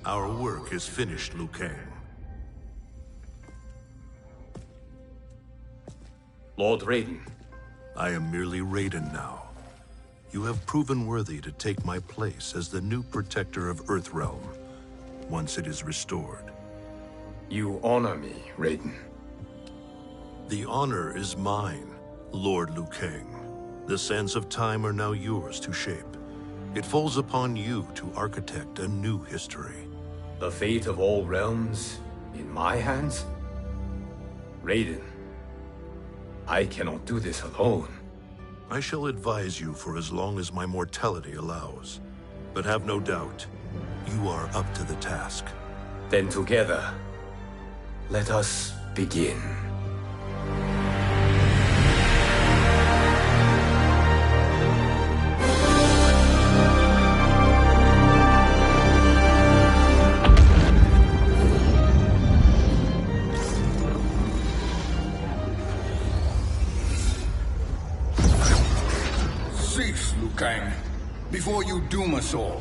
Our work is finished, Liu Kang. Lord Raiden. I am merely Raiden now. You have proven worthy to take my place as the new protector of Earthrealm, once it is restored. You honor me, Raiden. The honor is mine, Lord Liu Kang. The sands of time are now yours to shape. It falls upon you to architect a new history. The fate of all realms in my hands? Raiden, I cannot do this alone. I shall advise you for as long as my mortality allows. But have no doubt, you are up to the task. Then together, let us begin. Cease, Liu Kang, before you doom us all.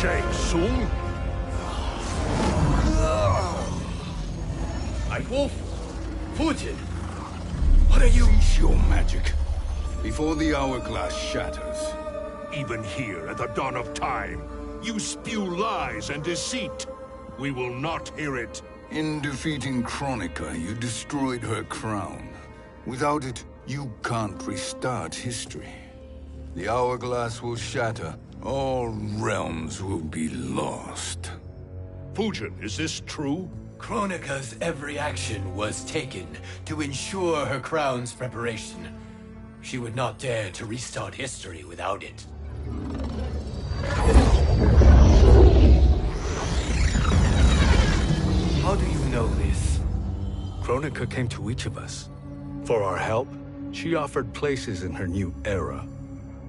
Shang Tsung? Wolf, Fujin, what are you? Cease your magic before the hourglass shatters. Even here at the dawn of time, you spew lies and deceit. We will not hear it. In defeating Kronika, you destroyed her crown. Without it, you can't restart history. The hourglass will shatter. All realms will be lost. Fujin, is this true? Kronika's every action was taken to ensure her crown's preparation. She would not dare to restart history without it. How do you know this? Kronika came to each of us. For our help, she offered places in her new era.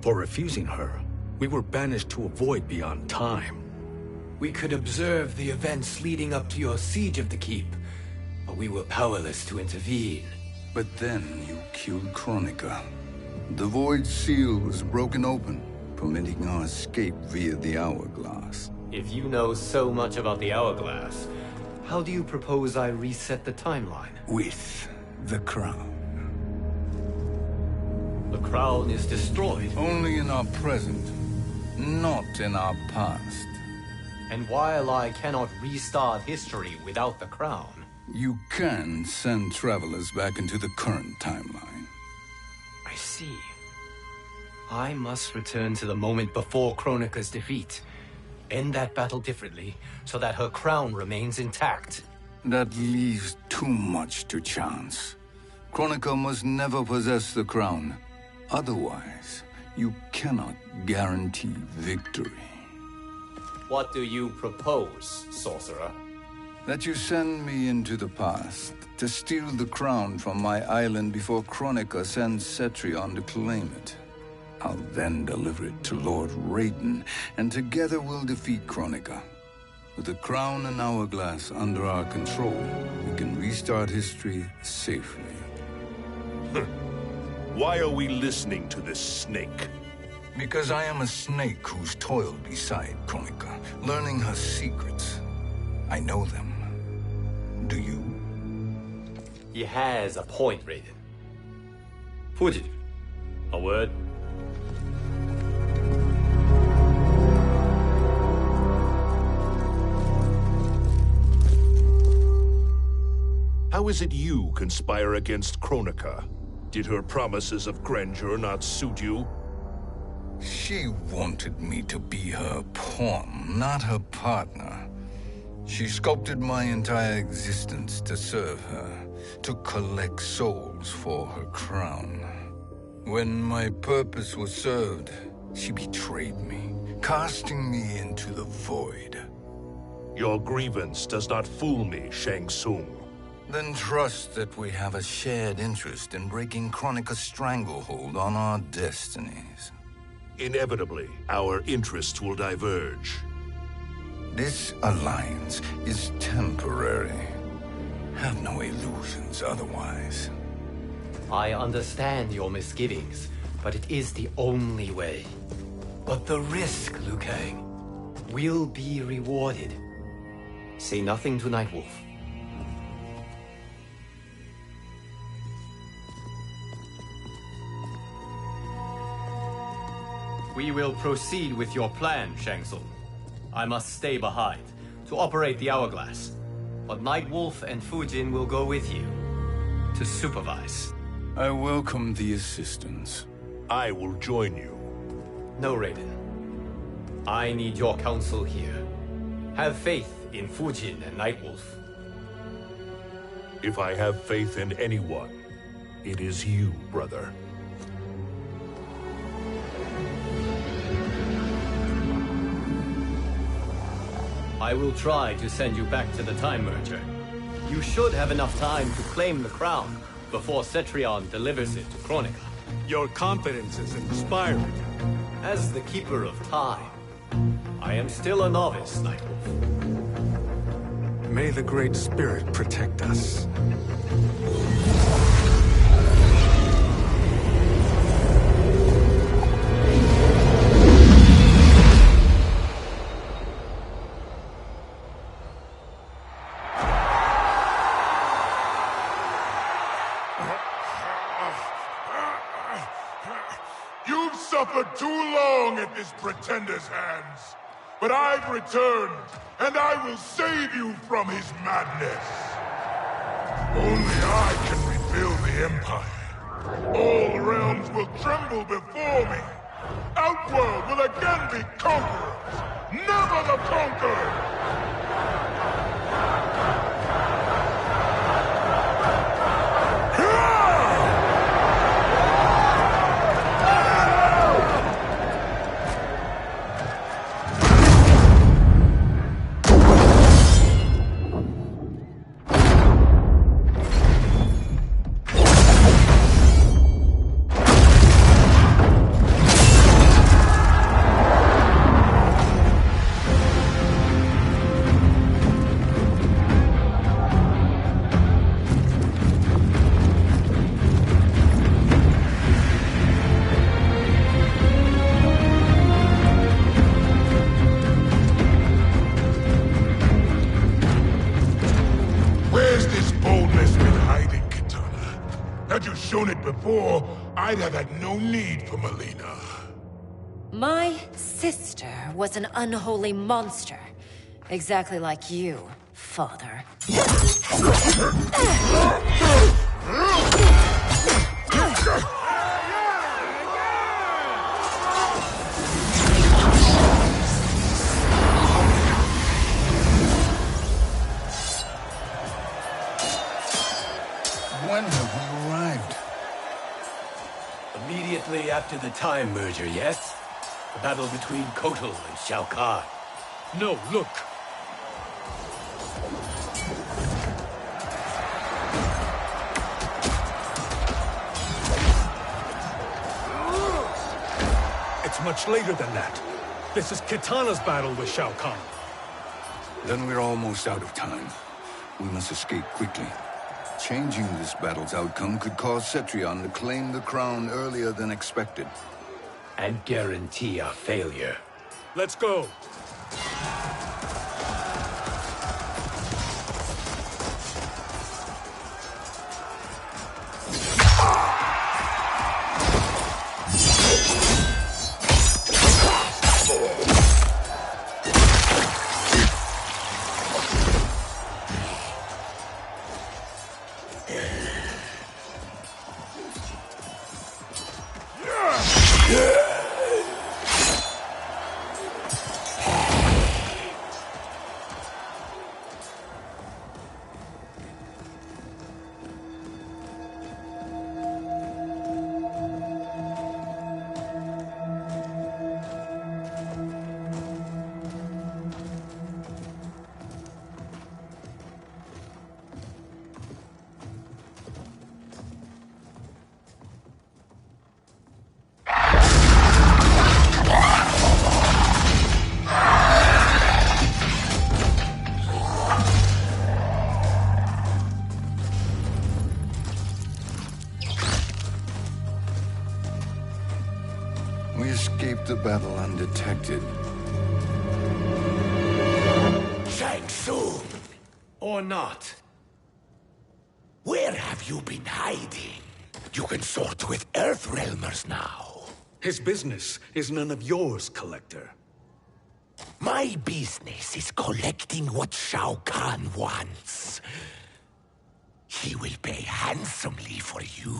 For refusing her, we were banished to a void beyond time. We could observe the events leading up to your siege of the keep, but we were powerless to intervene. But then you killed Kronika. The void seal was broken open, permitting our escape via the hourglass. If you know so much about the hourglass, how do you propose I reset the timeline? With the crown. The crown is destroyed. Only in our present, not in our past. And while I cannot restart history without the crown... You can send travelers back into the current timeline. I see. I must return to the moment before Kronika's defeat. End that battle differently, so that her crown remains intact. That leaves too much to chance. Kronika must never possess the crown. Otherwise, you cannot guarantee victory. What do you propose, sorcerer? That you send me into the past to steal the crown from my island before Kronika sends Cetrion to claim it. I'll then deliver it to Lord Raiden, and together we'll defeat Kronika. With the crown and hourglass under our control, we can restart history safely. Why are we listening to this snake? Because I am a snake who's toiled beside Kronika, learning her secrets. I know them. Do you? He has a point, Raiden. Fujin, a word? How is it you conspire against Kronika? Did her promises of grandeur not suit you? She wanted me to be her pawn, not her partner. She sculpted my entire existence to serve her, to collect souls for her crown. When my purpose was served, she betrayed me, casting me into the void. Your grievance does not fool me, Shang Tsung. Then trust that we have a shared interest in breaking Kronika's stranglehold on our destinies. Inevitably, our interests will diverge. This alliance is temporary. Have no illusions otherwise. I understand your misgivings, but it is the only way. But the risk, Liu Kang, will be rewarded. Say nothing to Nightwolf. We will proceed with your plan, Shang Tsung. I must stay behind to operate the Hourglass. But Nightwolf and Fujin will go with you to supervise. I welcome the assistance. I will join you. No, Raiden. I need your counsel here. Have faith in Fujin and Nightwolf. If I have faith in anyone, it is you, brother. I will try to send you back to the Time Merger. You should have enough time to claim the crown before Cetrion delivers it to Kronika. Your confidence is inspiring. As the Keeper of Time, I am still a novice, Nightwolf. May the Great Spirit protect us. You've suffered too long at this pretender's hands. But I've returned, and I will save you from his madness. Only I can rebuild the Empire. All realms will tremble before me. Outworld will again be conquerors, never the conquered! Had you shown it before, I'd have had no need for Melina. My sister was an unholy monster. Exactly like you, father. When have we arrived? Immediately after the Time Merger, yes? The battle between Kotal and Shao Kahn. No, look! It's much later than that. This is Kitana's battle with Shao Kahn. Then we're almost out of time. We must escape quickly. Changing this battle's outcome could cause Cetrion to claim the crown earlier than expected. And guarantee our failure. Let's go! We escaped the battle undetected. Shang Tsung! Or not. Where have you been hiding? You can sort with Earthrealmers now. His business is none of yours, Collector. My business is collecting what Shao Kahn wants. He will pay handsomely for you.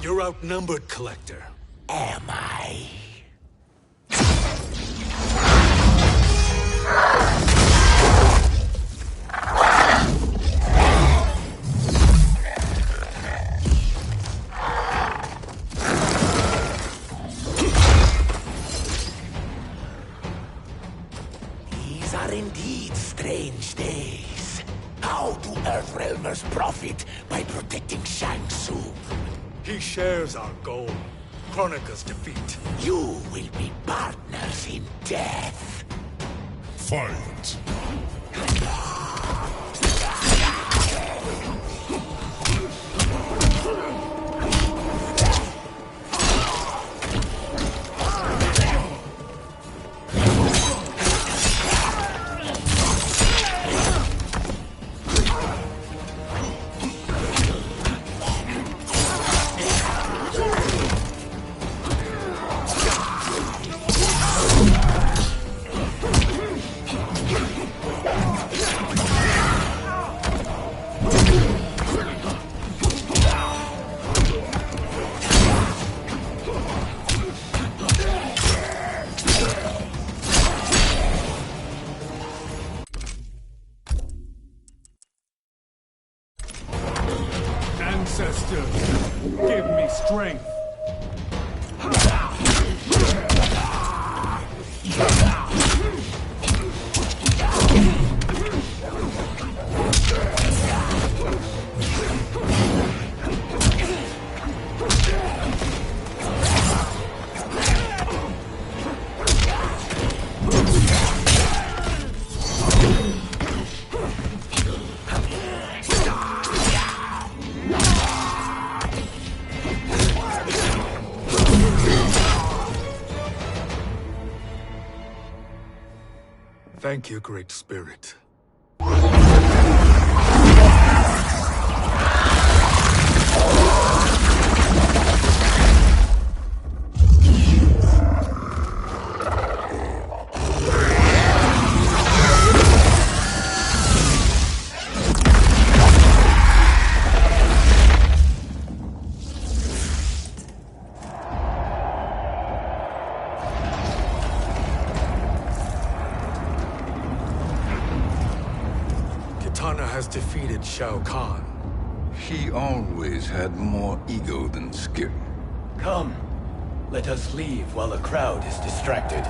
You're outnumbered, Collector. Am I? These are indeed strange days. How do Earthrealmers profit by protecting Shang Tsung? He shares our goal. Kronika's defeat. You will be partners in death. Fight! Ancestors, give me strength. Thank you, Great Spirit. Kitana has defeated Shao Kahn. He always had more ego than skill. Come, let us leave while the crowd is distracted.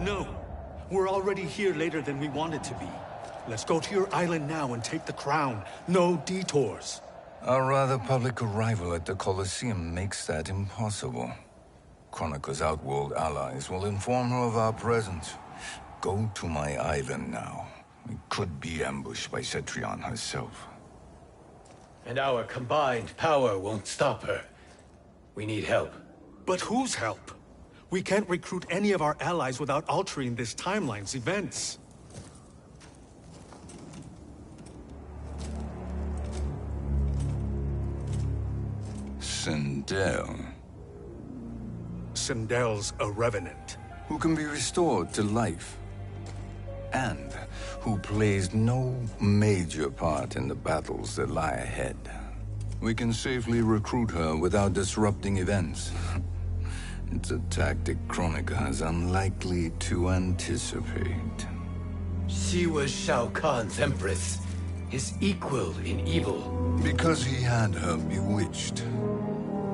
No, we're already here later than we wanted to be. Let's go to your island now and take the crown. No detours. Our rather public arrival at the Colosseum makes that impossible. Kronika's outworld allies will inform her of our presence. Go to my island now. We could be ambushed by Cetrion herself. And our combined power won't stop her. We need help. But whose help? We can't recruit any of our allies without altering this timeline's events. Sindel, Sindel's a revenant. who can be restored to life, and who plays no major part in the battles that lie ahead. We can safely recruit her without disrupting events. It's a tactic Kronika is unlikely to anticipate. She was Shao Kahn's empress, his equal in evil. Because he had her bewitched.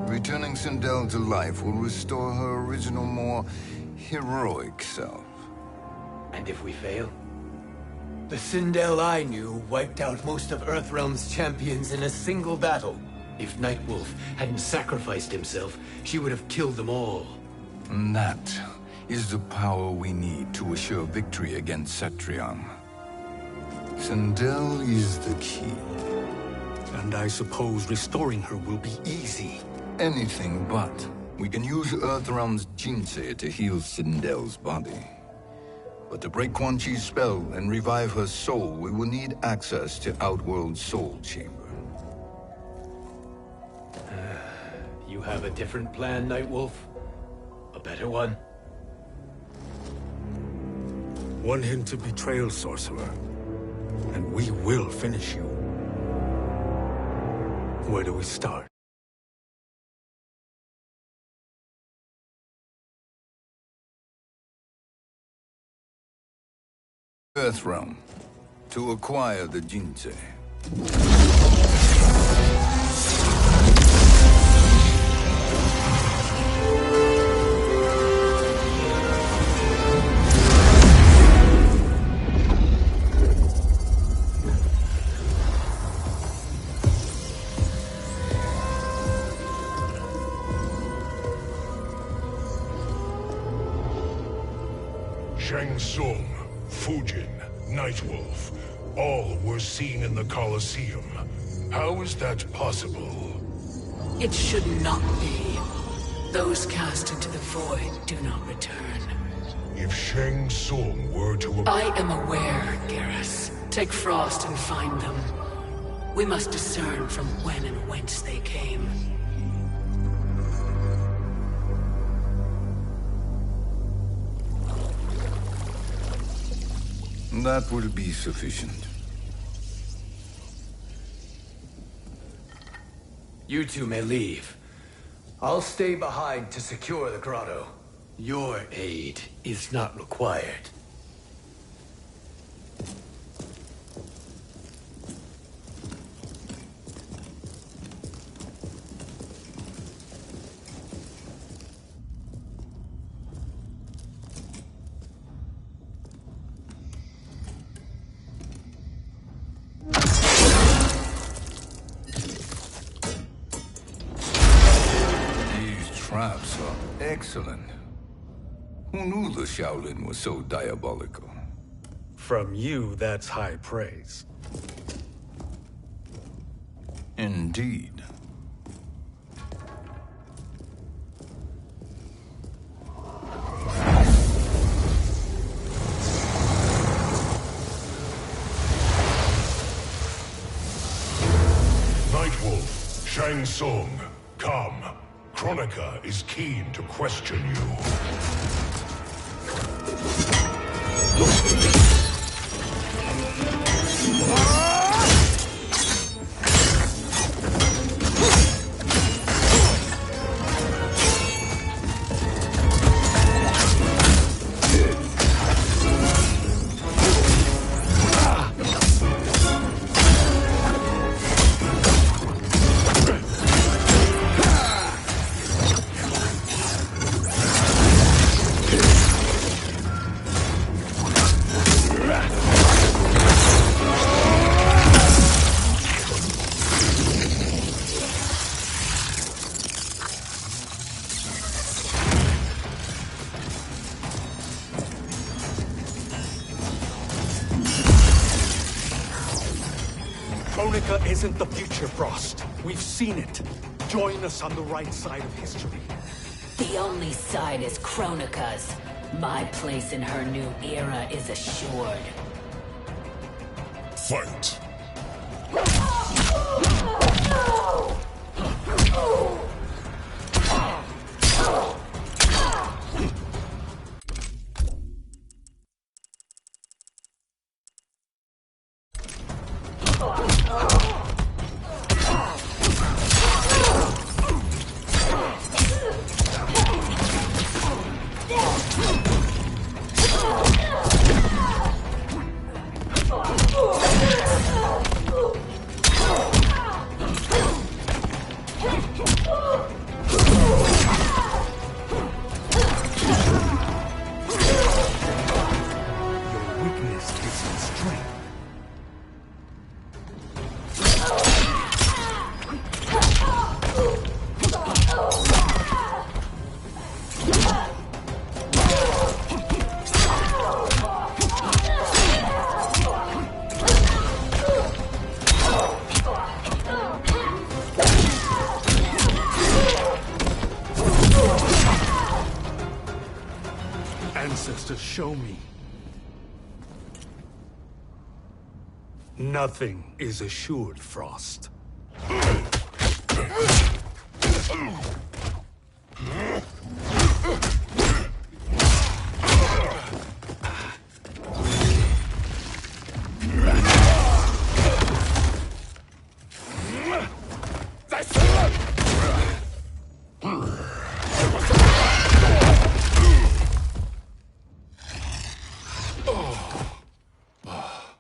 Returning Sindel to life will restore her original, more heroic self. And if we fail? The Sindel I knew wiped out most of Earthrealm's champions in a single battle. If Nightwolf hadn't sacrificed himself, she would have killed them all. And that is the power we need to assure victory against Cetrion. Sindel is the key. And I suppose restoring her will be easy. Anything but. We can use Earthrealm's Jinsei to heal Sindel's body. But to break Quan Chi's spell and revive her soul, we will need access to Outworld's Soul Chamber. You have a different plan, Nightwolf? A better one? One hint to betrayal, Sorcerer. And we will finish you. Where do we start? Earthrealm. To acquire the Jinsei. Shang Tsung, Fujin, Nightwolf, all were seen in the Colosseum. How is that possible? It should not be. Those cast into the void do not return. If Shang Tsung were to... I am aware, Garrus. Take Frost and find them. We must discern from when and whence they came. That will be sufficient. You two may leave. I'll stay behind to secure the grotto. Your aid is not required. Traps are excellent. Who knew the Shaolin was so diabolical? From you, that's high praise. Indeed. Nightwolf, Shang Tsung, come. Kronika is keen to question you. Kronika isn't the future, Frost. We've seen it. Join us on the right side of history. The only side is Kronika's. My place in her new era is assured. Fight! Nothing is assured, Frost.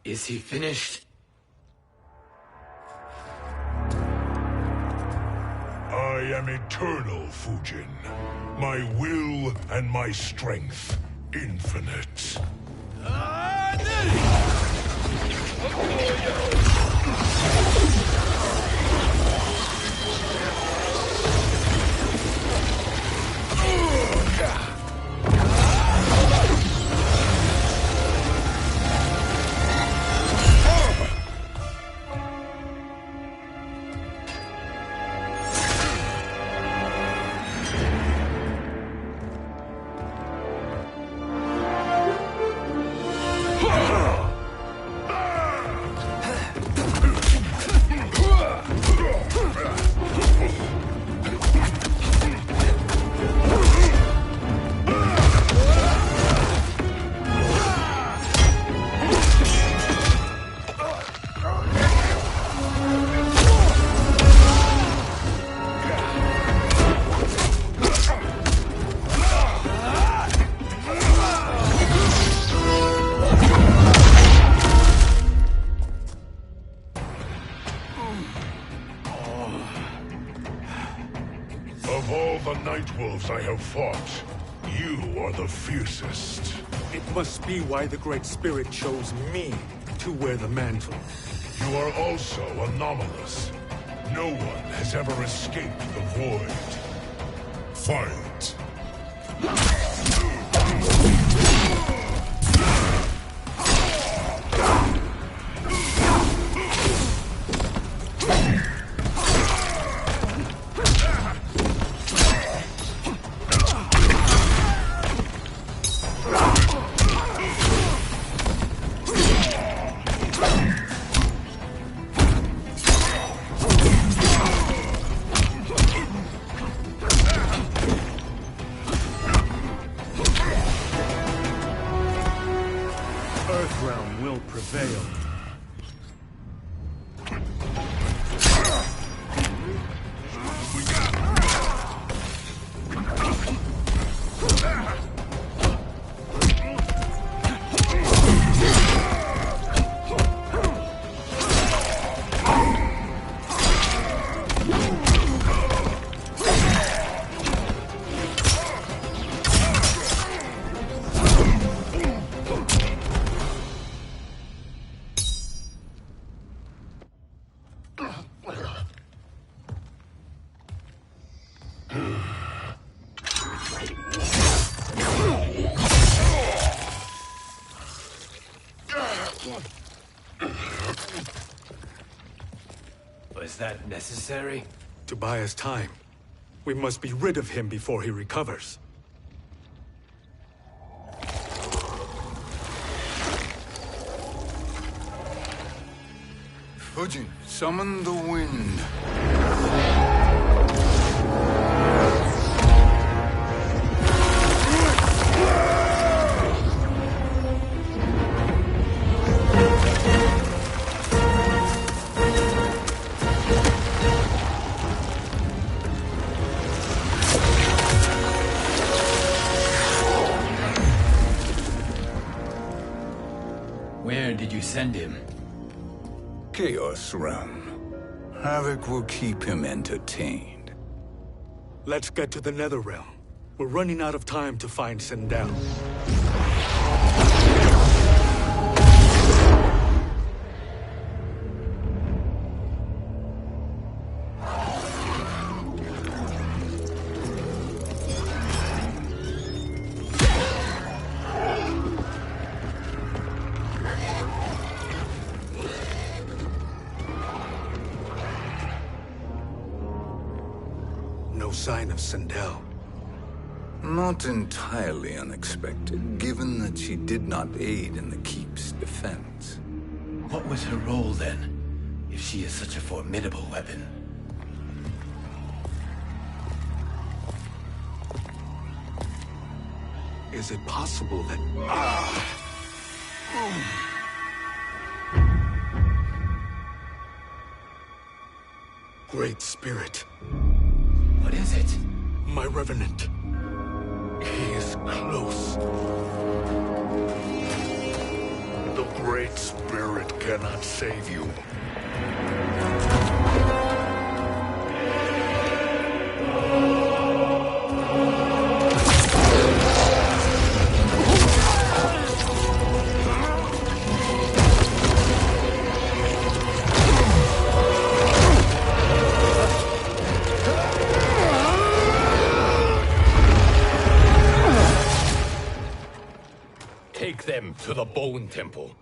Is he finished? I am eternal, Fujin. My will and my strength, infinite. Of all the Nightwolves I have fought, you are the fiercest. It must be why the Great Spirit chose me to wear the mantle. You are also anomalous. No one has ever escaped the void. Fight! Earthrealm will prevail. Was that necessary? To buy us time. We must be rid of him before he recovers. Fujin, summon the wind. Where did you send him? Chaos Realm. Havoc will keep him entertained. Let's get to the Netherrealm. We're running out of time to find Sindel. No sign of Sindel. Not entirely unexpected, given that she did not aid in the Keep's defense. What was her role then, if she is such a formidable weapon? Is it possible that... Great Spirit. What is it? My Revenant. He is close. The Great Spirit cannot save you. Take them to the Bone Temple.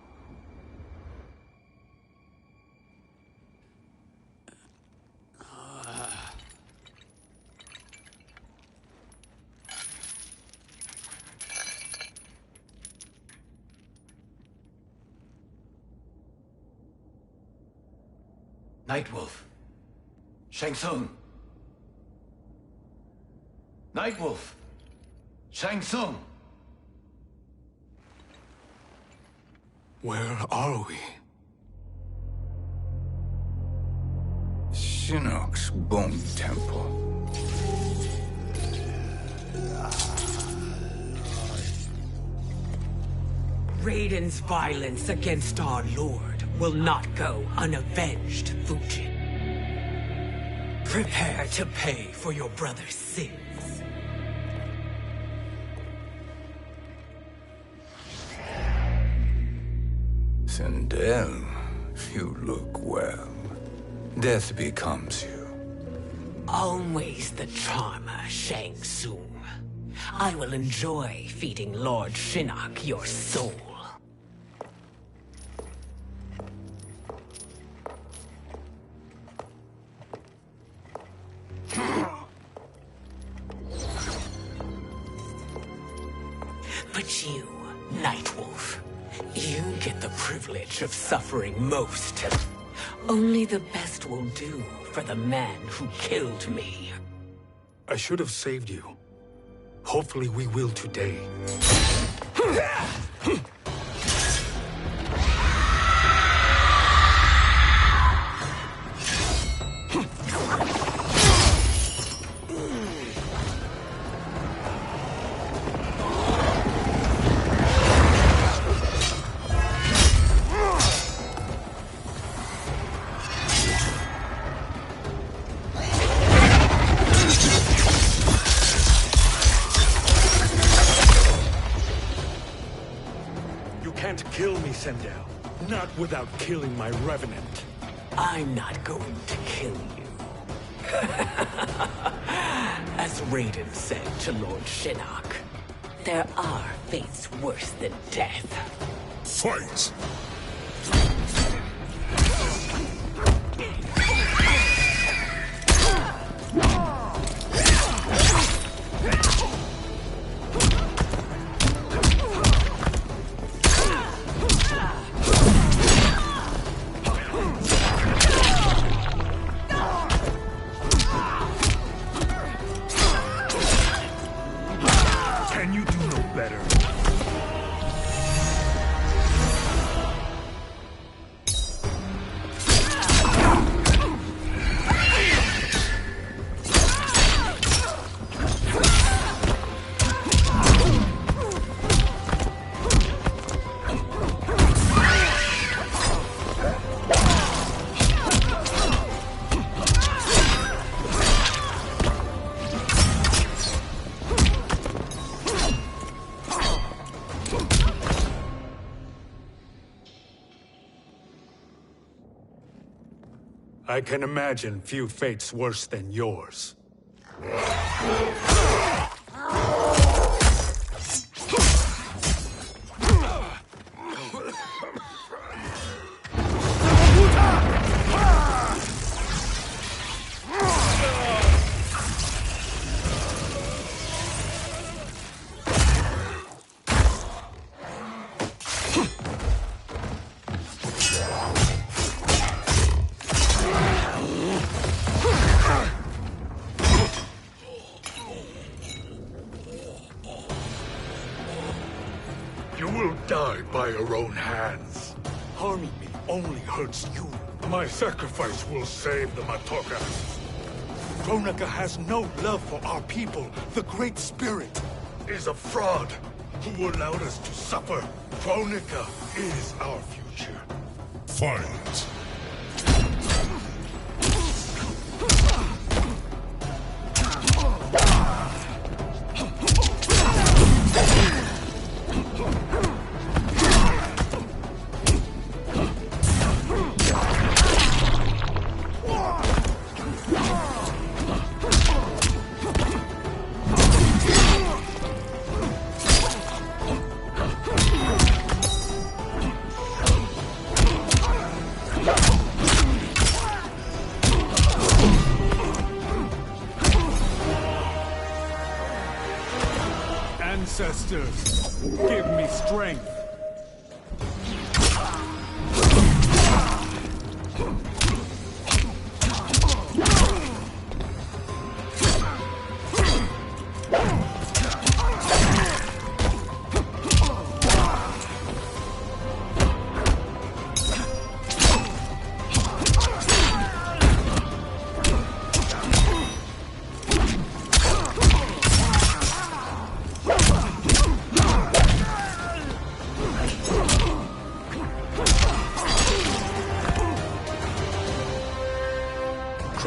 Nightwolf. Shang Tsung. Nightwolf. Shang Tsung. Where are we? Shinnok's Bone Temple. Raiden's violence against our Lord will not go unavenged, Fujin. Prepare to pay for your brother's sins. Sindel, you look well. Death becomes you. Always the charmer, Shang Tsung. I will enjoy feeding Lord Shinnok your soul. But you, Nightwolf, you get the privilege of suffering most. Only the best will do for the man who killed me. I should have saved you. Hopefully we will today. Not without killing my Revenant. I'm not going to kill you. As Raiden said to Lord Shinnok, there are fates worse than death. Fight! I can imagine few fates worse than yours. by your own hands. Harming me only hurts you. My sacrifice will save the Matokas. Kronika has no love for our people. The Great Spirit Is a fraud who allowed us to suffer. Kronika is our future. Fight. Ancestors, give me strength.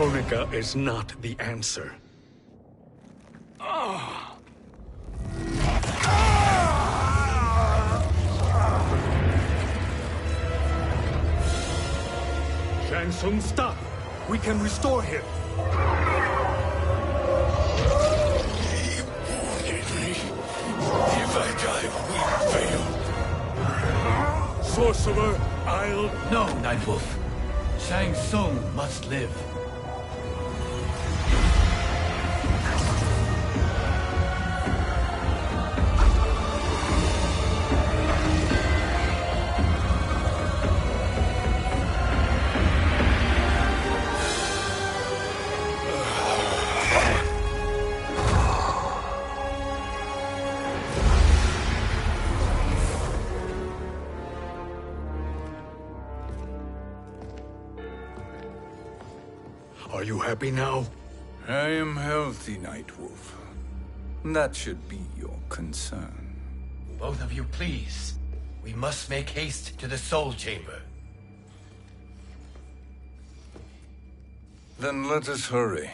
Kronika is not the answer. Shang Tsung, stop! We can restore him. If I die, we fail. Sorcerer, I'll... No, Nightwolf. Shang Tsung must live. Are you happy now? I am healthy, Nightwolf. That should be your concern. Both of you, please. We must make haste to the Soul Chamber. Then let us hurry.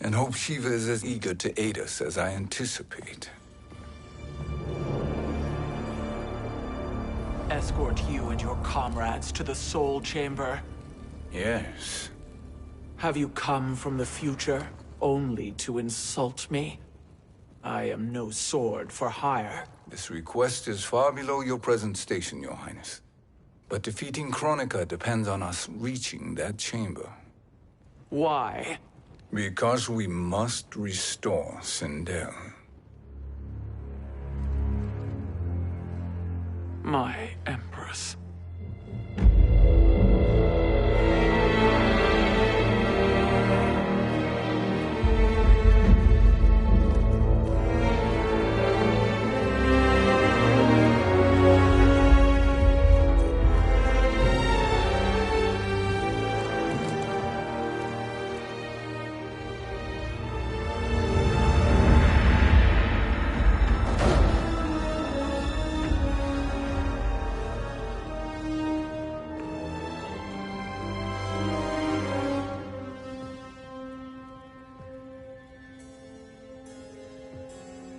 And hope Shiva is as eager to aid us as I anticipate. Escort you and your comrades to the Soul Chamber. Yes. Have you come from the future only to insult me? I am no sword for hire. This request is far below your present station, Your Highness. But defeating Kronika depends on us reaching that chamber. Why? Because we must restore Sindel. My Empress.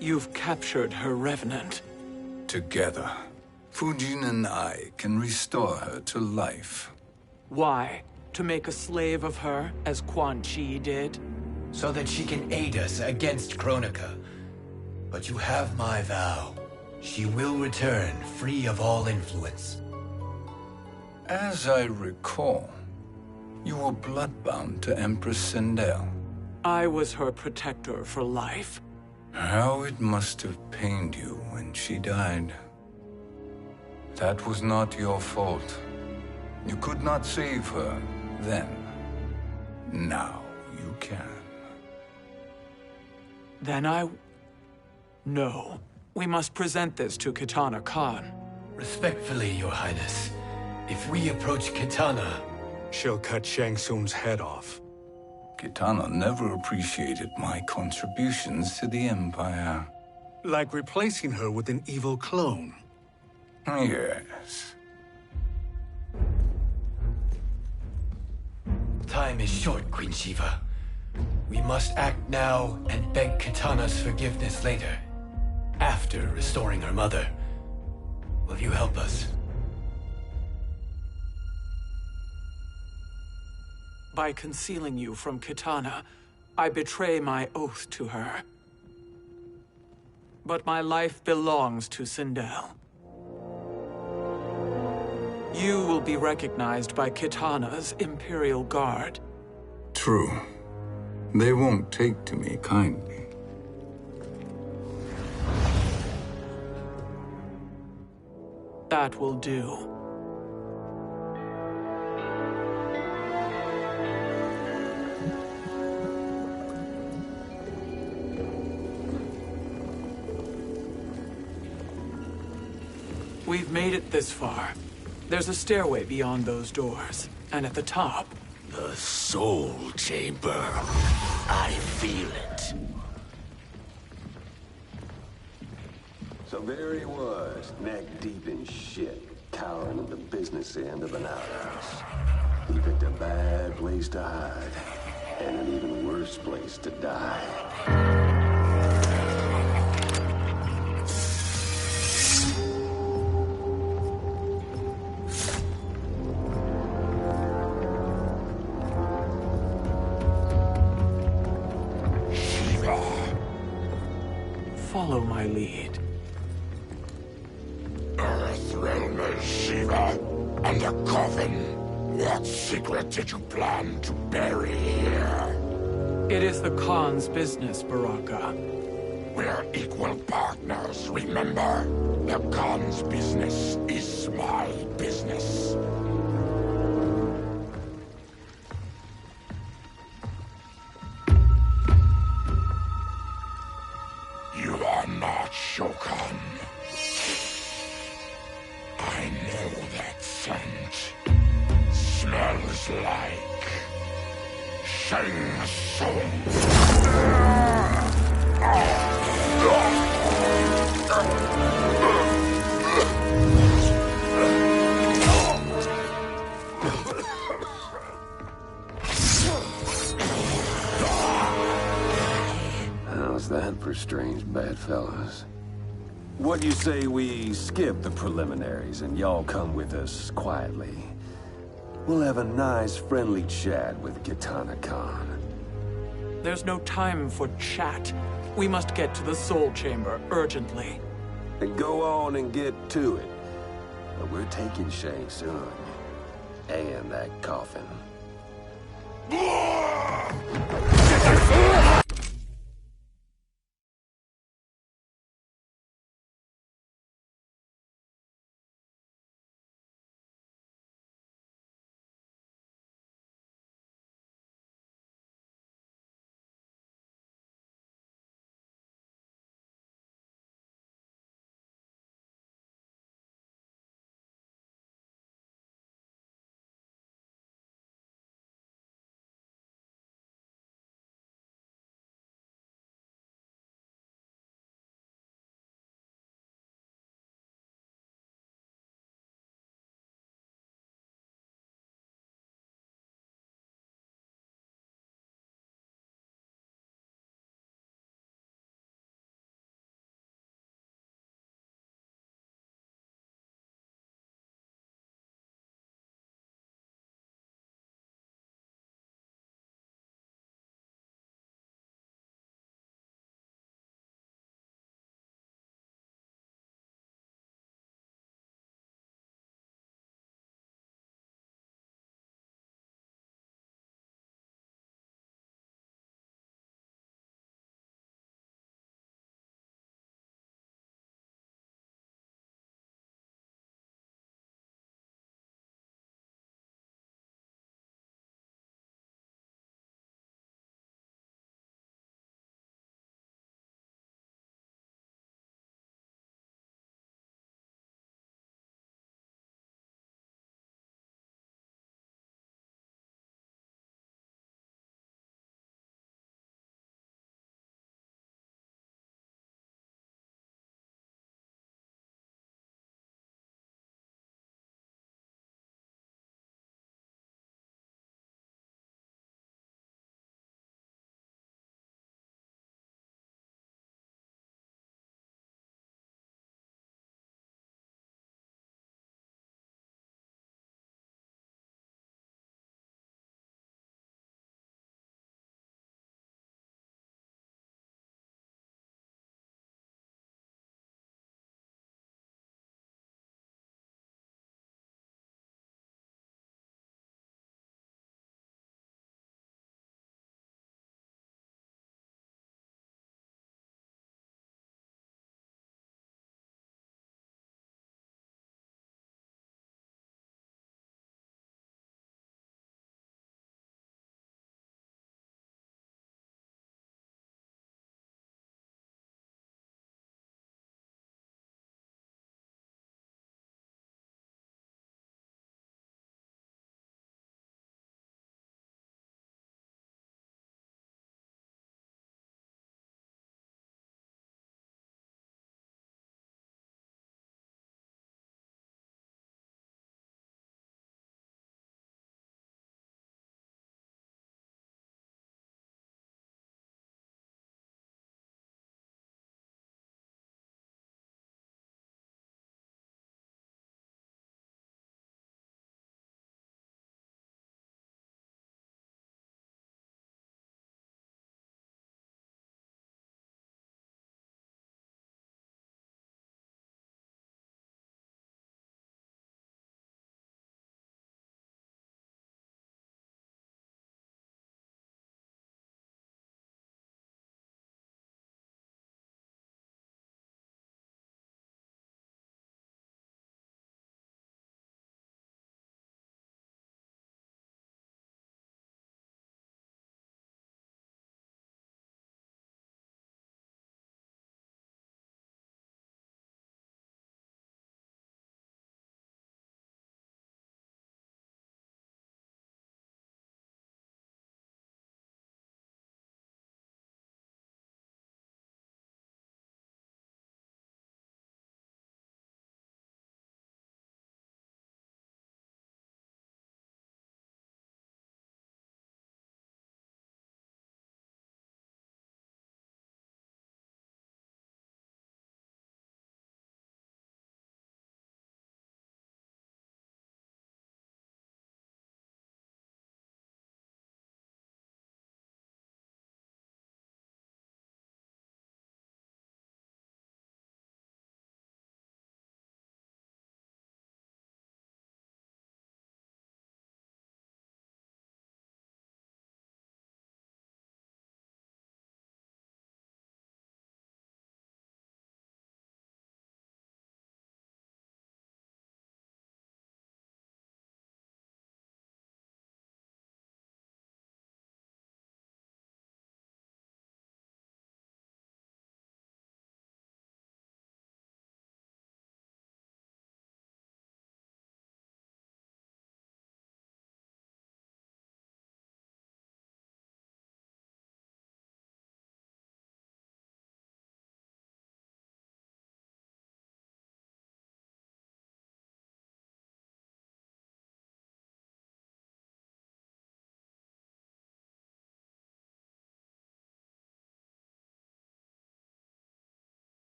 You've captured her revenant. Together, Fujin and I can restore her to life. Why? To make a slave of her, as Quan Chi did? So that she can aid us against Kronika. But you have my vow. She will return free of all influence. As I recall, you were bloodbound to Empress Sindel. I was her protector for life. How it must have pained you when she died. That was not your fault. You could not save her then. Now you can. Then No. We must present this to Kitana Khan. Respectfully, Your Highness, if we approach Kitana... She'll cut Shang Tsung's head off. Kitana never appreciated my contributions to the Empire. Like replacing her with an evil clone. Yes. Time is short, Queen Shiva. We must act now and beg Kitana's forgiveness later. After restoring her mother. Will you help us? By concealing you from Kitana, I betray my oath to her. But my life belongs to Sindel. You will be recognized by Kitana's Imperial Guard. True. They won't take to me kindly. That will do. We've made it this far. There's a stairway beyond those doors, and at the top... The Soul Chamber. I feel it. So there he was, neck deep in shit, cowering at the business end of an outhouse. He picked a bad place to hide, and an even worse place to die. Follow my lead. Earthrealm is Shiva, and the coffin. What secret did you plan to bury here? It is the Khan's business, Baraka. We're equal partners, remember? The Khan's business is my business. You are not Shokan. I know that scent. Smells like... Shang Tsung. How's that for strange bedfellows? What do you say we skip the preliminaries and y'all come with us quietly? We'll have a nice, friendly chat with Kitana Khan. There's no time for chat. We must get to the Soul Chamber urgently. And go on and get to it. But we're taking Shang Tsung. And that coffin.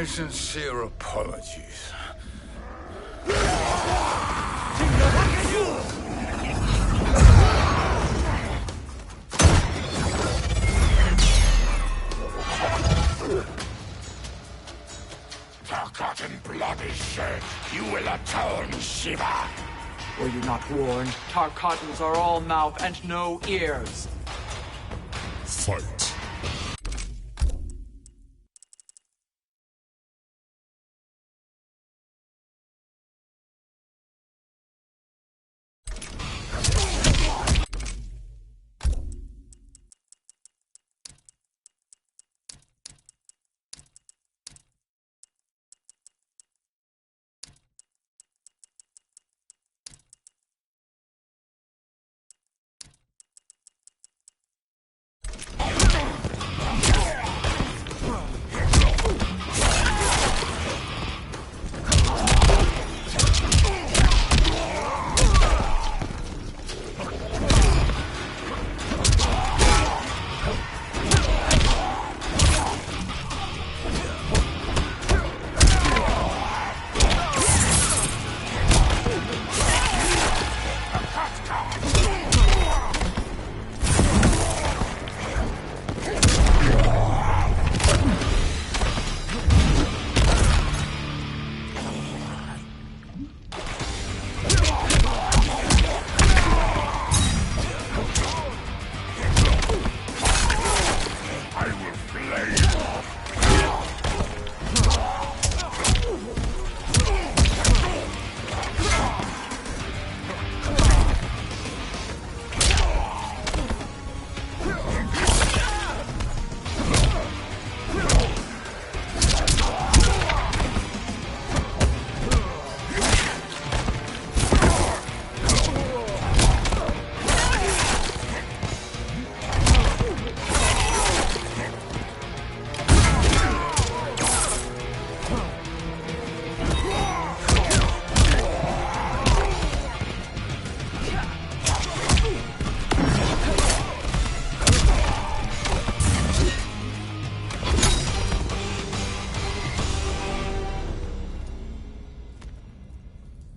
My sincere apologies. Forgotten blood is shed. You will atone, Shiva. Were you not warned? Tarkatans are all mouth and no ears. Fight.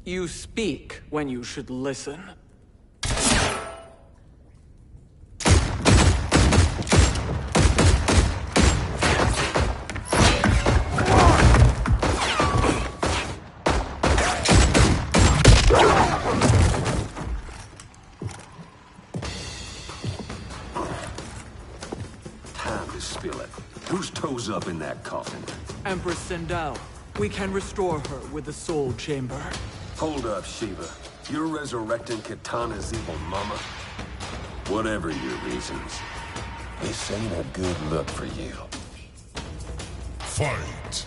You speak when you should listen. Time to spill it. Whose toes up in that coffin? Empress Sindel. We can restore her with the Soul Chamber. Hold up, Shiva. You're resurrecting Kitana's evil mama? Whatever your reasons, this ain't a good look for you. Fight.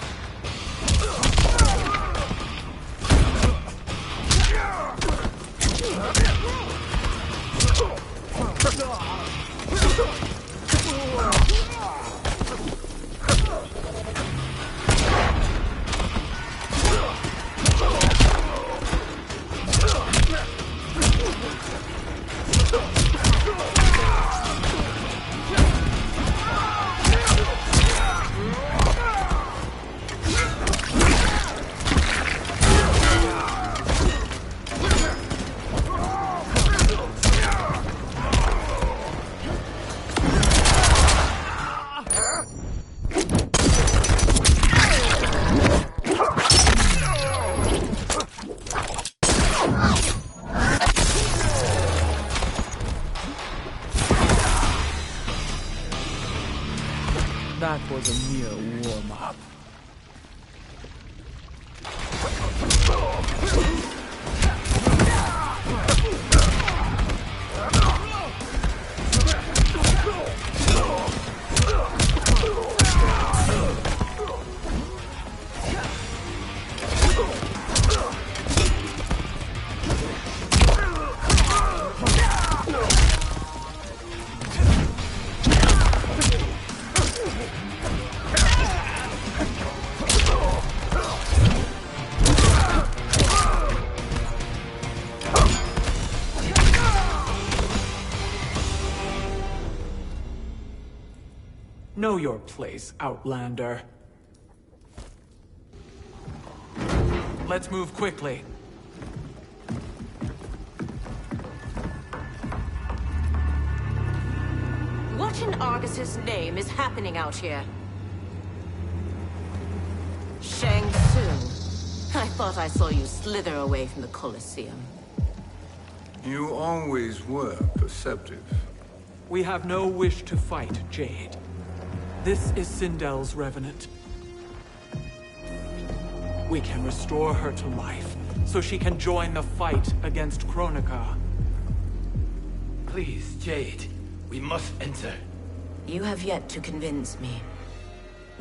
That was a mere warm-up. Know your place, Outlander. Let's move quickly. What in Argus's name is happening out here? Shang Tsung. I thought I saw you slither away from the Colosseum. You always were perceptive. We have no wish to fight, Jade. This is Sindel's Revenant. We can restore her to life, so she can join the fight against Kronika. Please, Jade. We must enter. You have yet to convince me.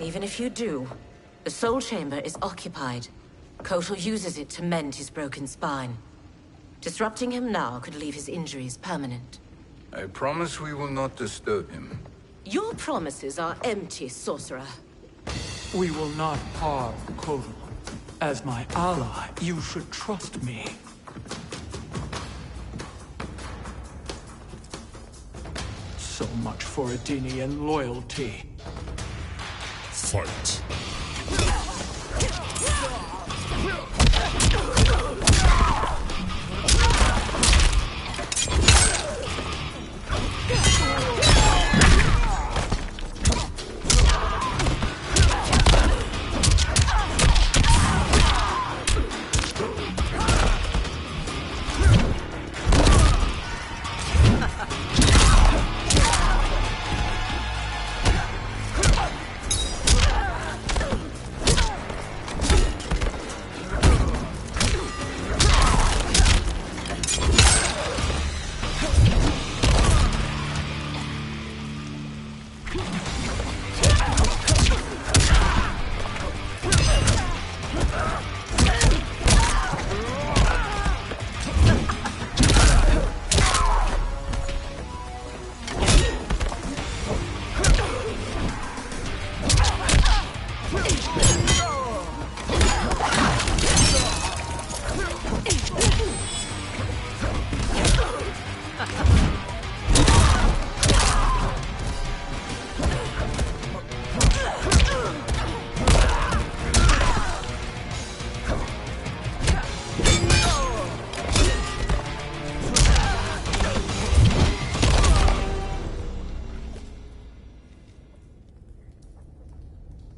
Even if you do, the Soul Chamber is occupied. Kotal uses it to mend his broken spine. Disrupting him now could leave his injuries permanent. I promise we will not disturb him. Your promises are empty, sorcerer. We will not harm Kotal. As my ally, you should trust me. So much for Adenian loyalty. Fight.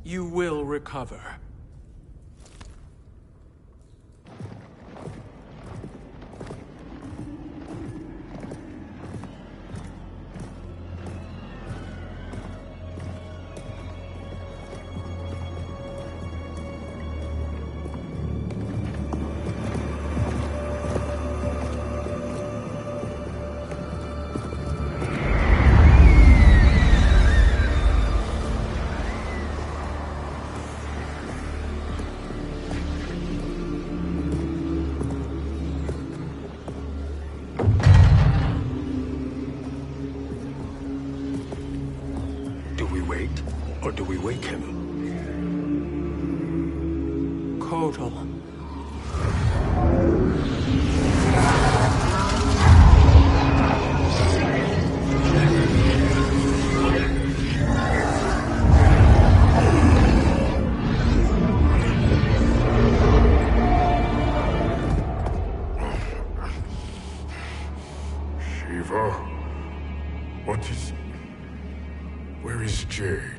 You will recover. Or do we wake him? Kotal. Shiva? What is... Where is Jade?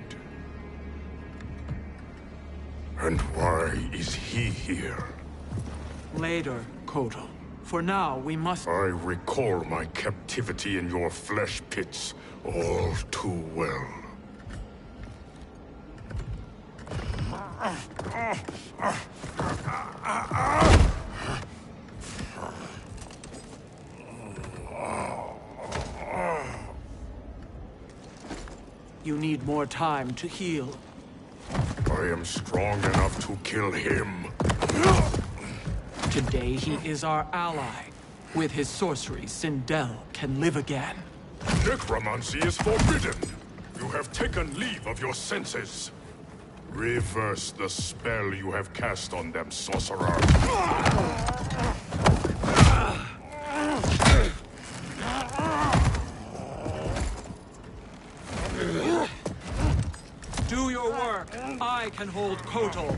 And why is he here? Later, Kotal. For now, we must... I recall my captivity in your flesh pits all too well. You need more time to heal. I am strong enough to kill him. Today he is our ally. With his sorcery, Sindel can live again. Necromancy is forbidden. You have taken leave of your senses. Reverse the spell you have cast on them, sorcerer. Do your work. I can hold Kotal.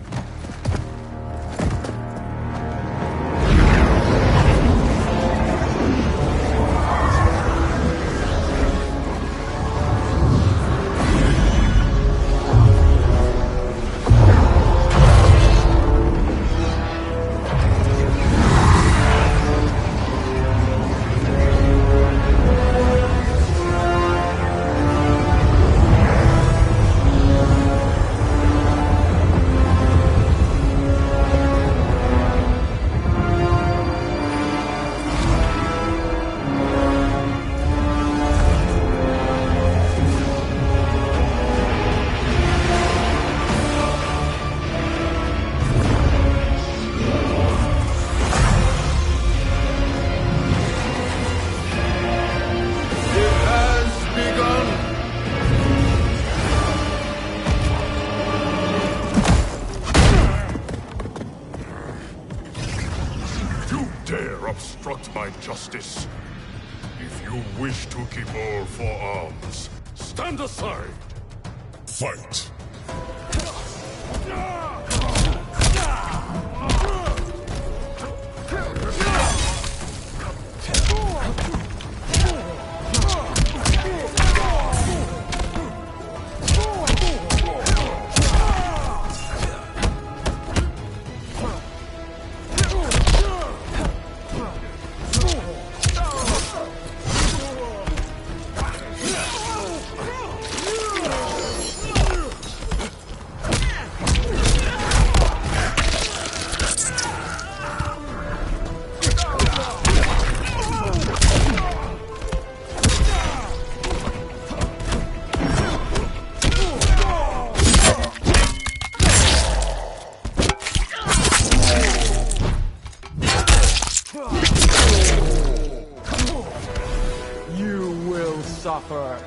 obstruct my justice. If you wish to keep all four arms, stand aside. Fight. Suffer.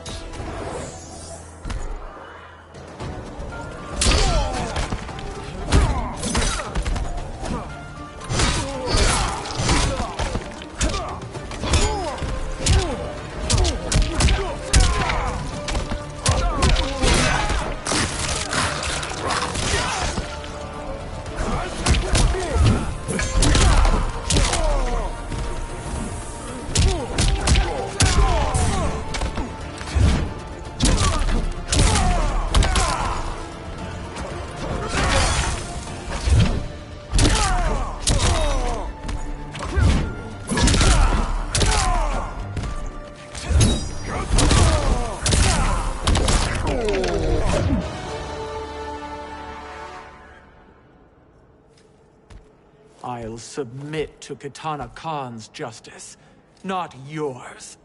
I'll submit to Kitana Khan's justice, not yours.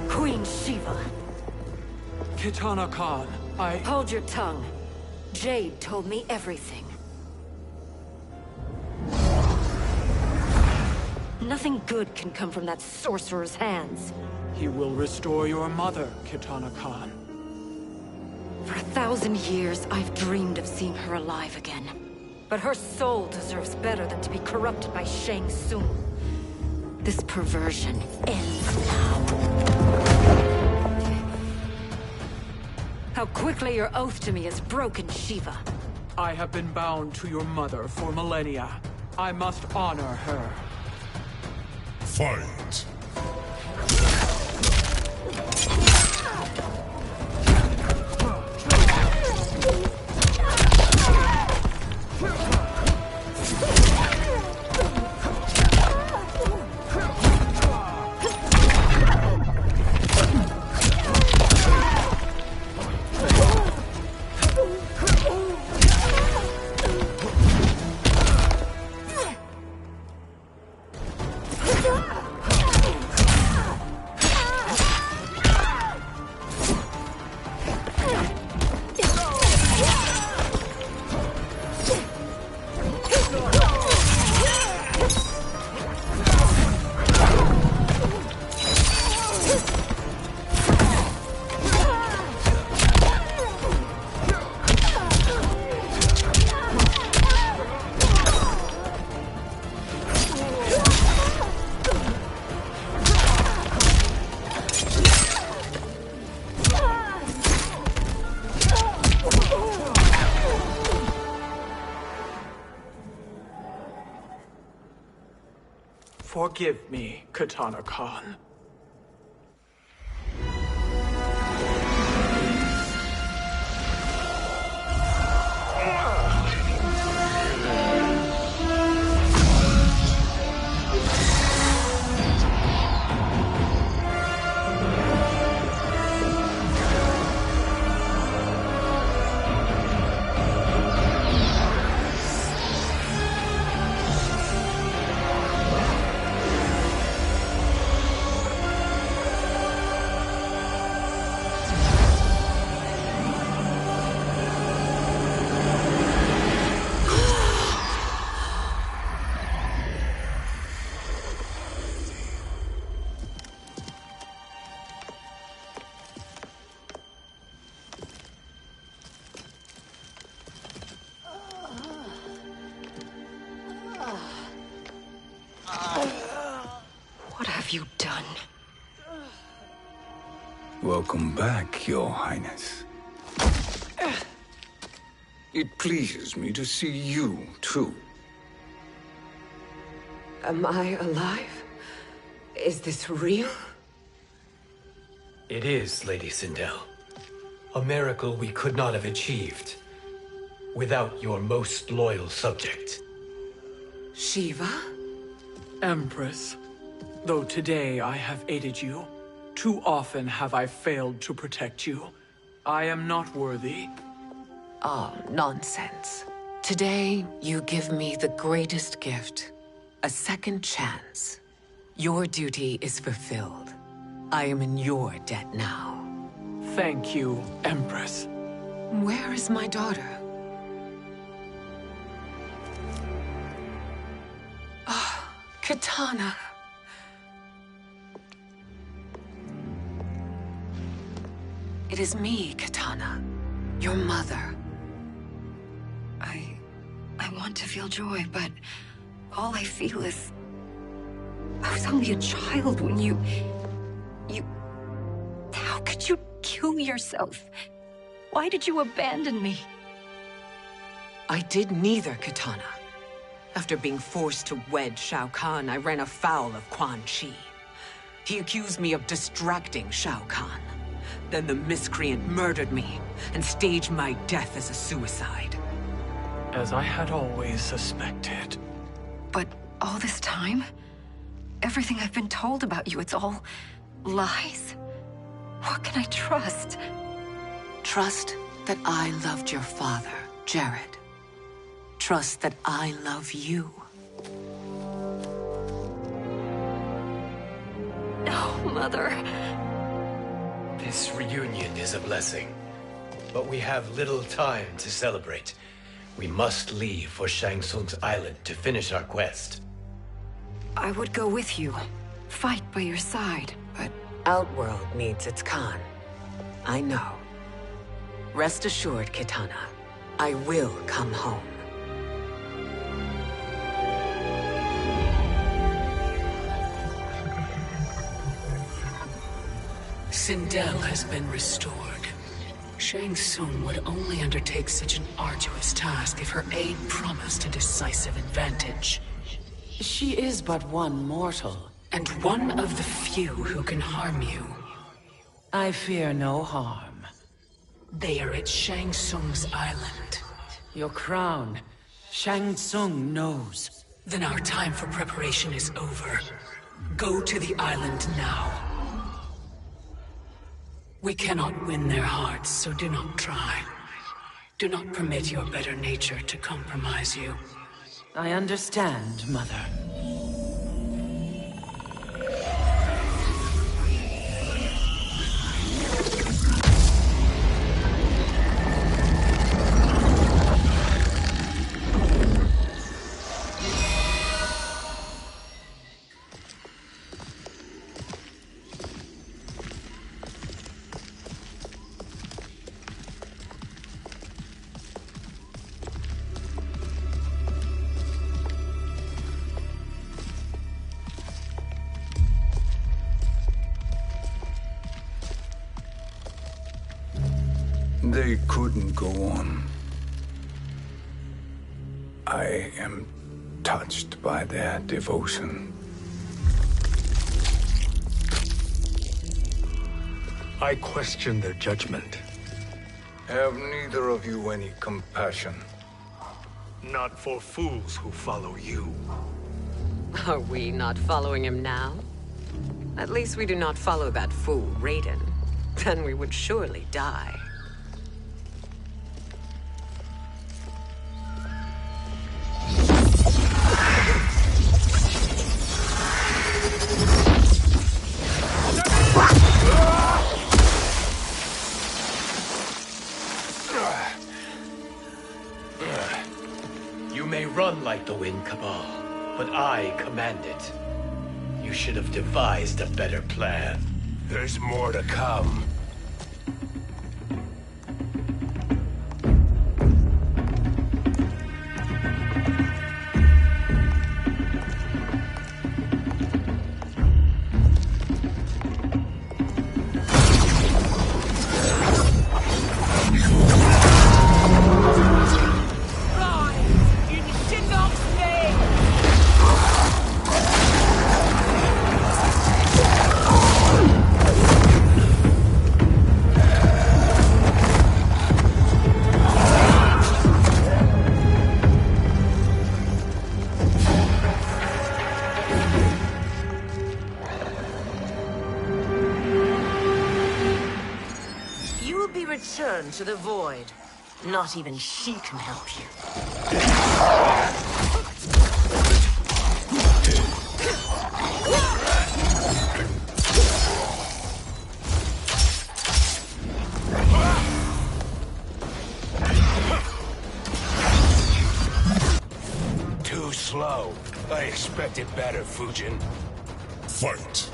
Queen Shiva. Kitana Khan, Hold your tongue. Jade told me everything. Nothing good can come from that sorcerer's hands. He will restore your mother, Kitana Khan. For 1,000 years, I've dreamed of seeing her alive again. But her soul deserves better than to be corrupted by Shang Tsung. This perversion ends now. How quickly your oath to me is broken, Shiva. I have been bound to your mother for millennia. I must honor her. Fight. Forgive me, Kitana Khan. have you done? Welcome back, Your Highness. It pleases me to see you, too. Am I alive? Is this real? It is, Lady Sindel. A miracle we could not have achieved without your most loyal subject. Shiva? Empress, though today I have aided you, too often have I failed to protect you. I am not worthy. Oh, nonsense. Today, you give me the greatest gift. A second chance. Your duty is fulfilled. I am in your debt now. Thank you, Empress. Where is my daughter? Ah, Katana. It is me, Katana. Your mother. I want to feel joy, but all I feel is... I was only a child when you... How could you kill yourself? Why did you abandon me? I did neither, Katana. After being forced to wed Shao Kahn, I ran afoul of Quan Chi. He accused me of distracting Shao Kahn. Then the miscreant murdered me and staged my death as a suicide. As I had always suspected. But all this time? Everything I've been told about you, it's all lies? What can I trust? Trust that I loved your father, Jared. Trust that I love you. No, Mother. This reunion is a blessing, but we have little time to celebrate. We must leave for Shang Tsung's island to finish our quest. I would go with you, fight by your side, but... Outworld needs its Khan. I know. Rest assured, Kitana. I will come home. Sindel has been restored. Shang Tsung would only undertake such an arduous task if her aid promised a decisive advantage. She is but one mortal, and one of the few who can harm you. I fear no harm. They are at Shang Tsung's island. Your crown, Shang Tsung knows. Then our time for preparation is over. Go to the island now. We cannot win their hearts, so do not try. Do not permit your better nature to compromise you. I understand, Mother. They couldn't go on. I am touched by their devotion. I question their judgment. Have neither of you any compassion? Not for fools who follow you. Are we not following him now? At least we do not follow that fool, Raiden. Then we would surely die. You may run like the wind, Cabal, but I command it. You should have devised a better plan. There's more to come. return to the void. Not even she can help you. Too slow. I expected better, Fujin. Fight!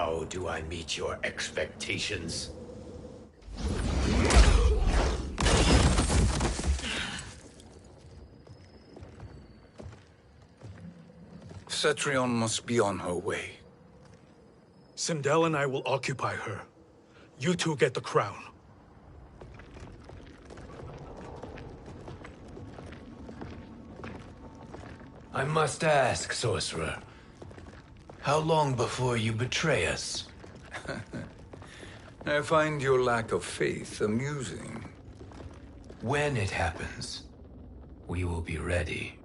How do I meet your expectations? Cetrion must be on her way. Sindel and I will occupy her. You two get the crown. I must ask, sorcerer. How long before you betray us? I find your lack of faith amusing. When it happens, we will be ready.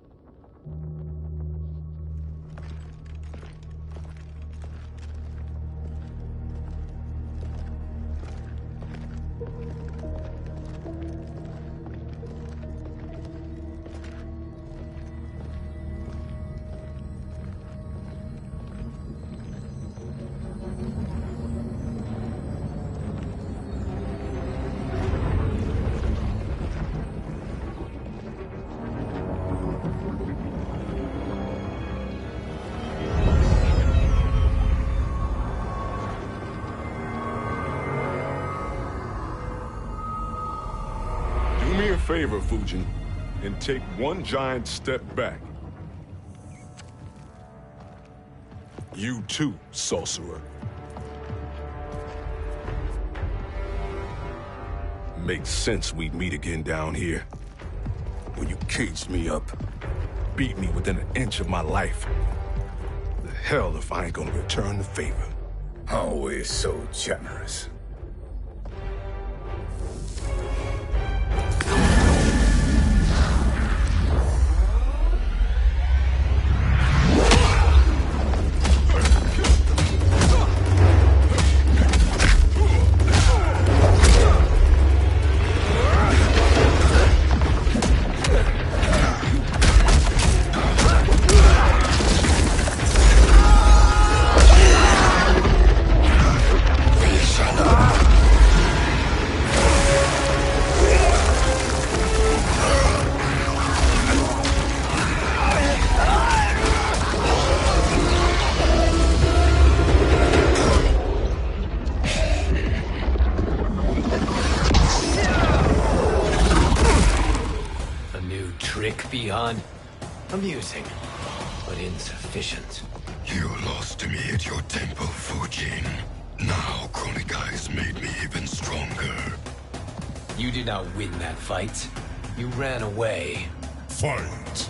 Do me a favor, Fujin, and take one giant step back. You too, sorcerer. Makes sense we'd meet again down here. When you caged me up, beat me within an inch of my life. The hell if I ain't gonna return the favor. Always so generous. Shut up! Khan. Amusing, but insufficient. You lost to me at your temple, Fujin. Now Kronika has made me even stronger. You did not win that fight. You ran away. Fight!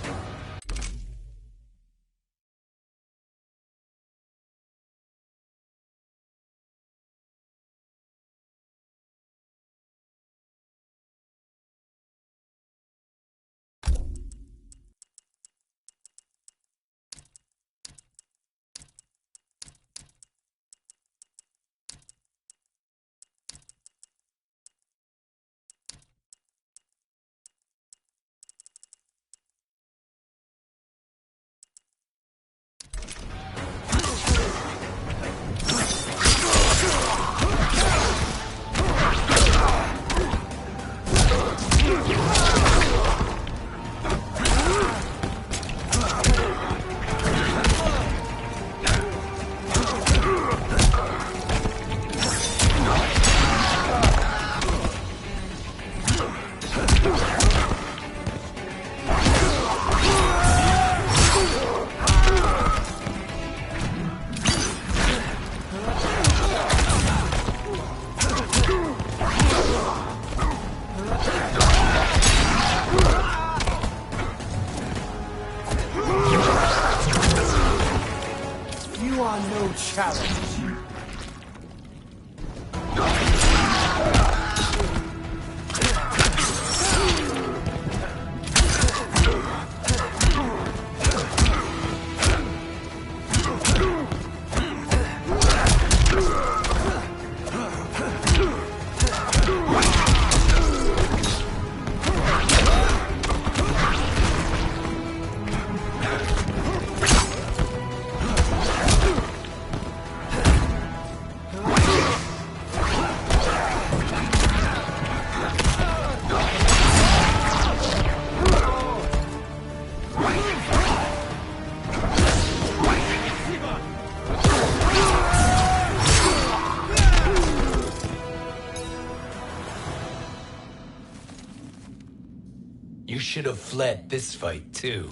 You should have fled this fight, too.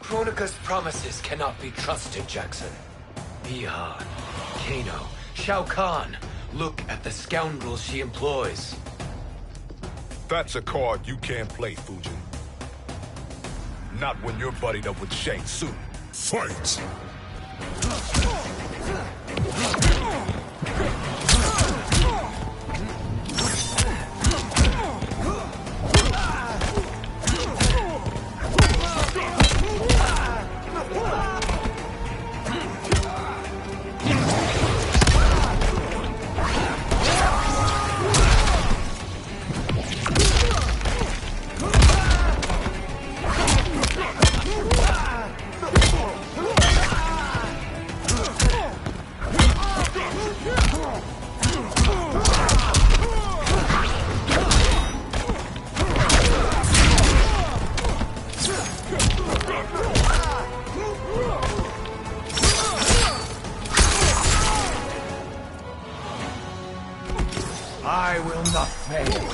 Kronika's promises cannot be trusted, Jackson. Bihan, Kano, Shao Kahn. Look at the scoundrels she employs. That's a card you can't play, Fujin. Not when you're buddied up with Shang Tsung. Fight! I will not fail.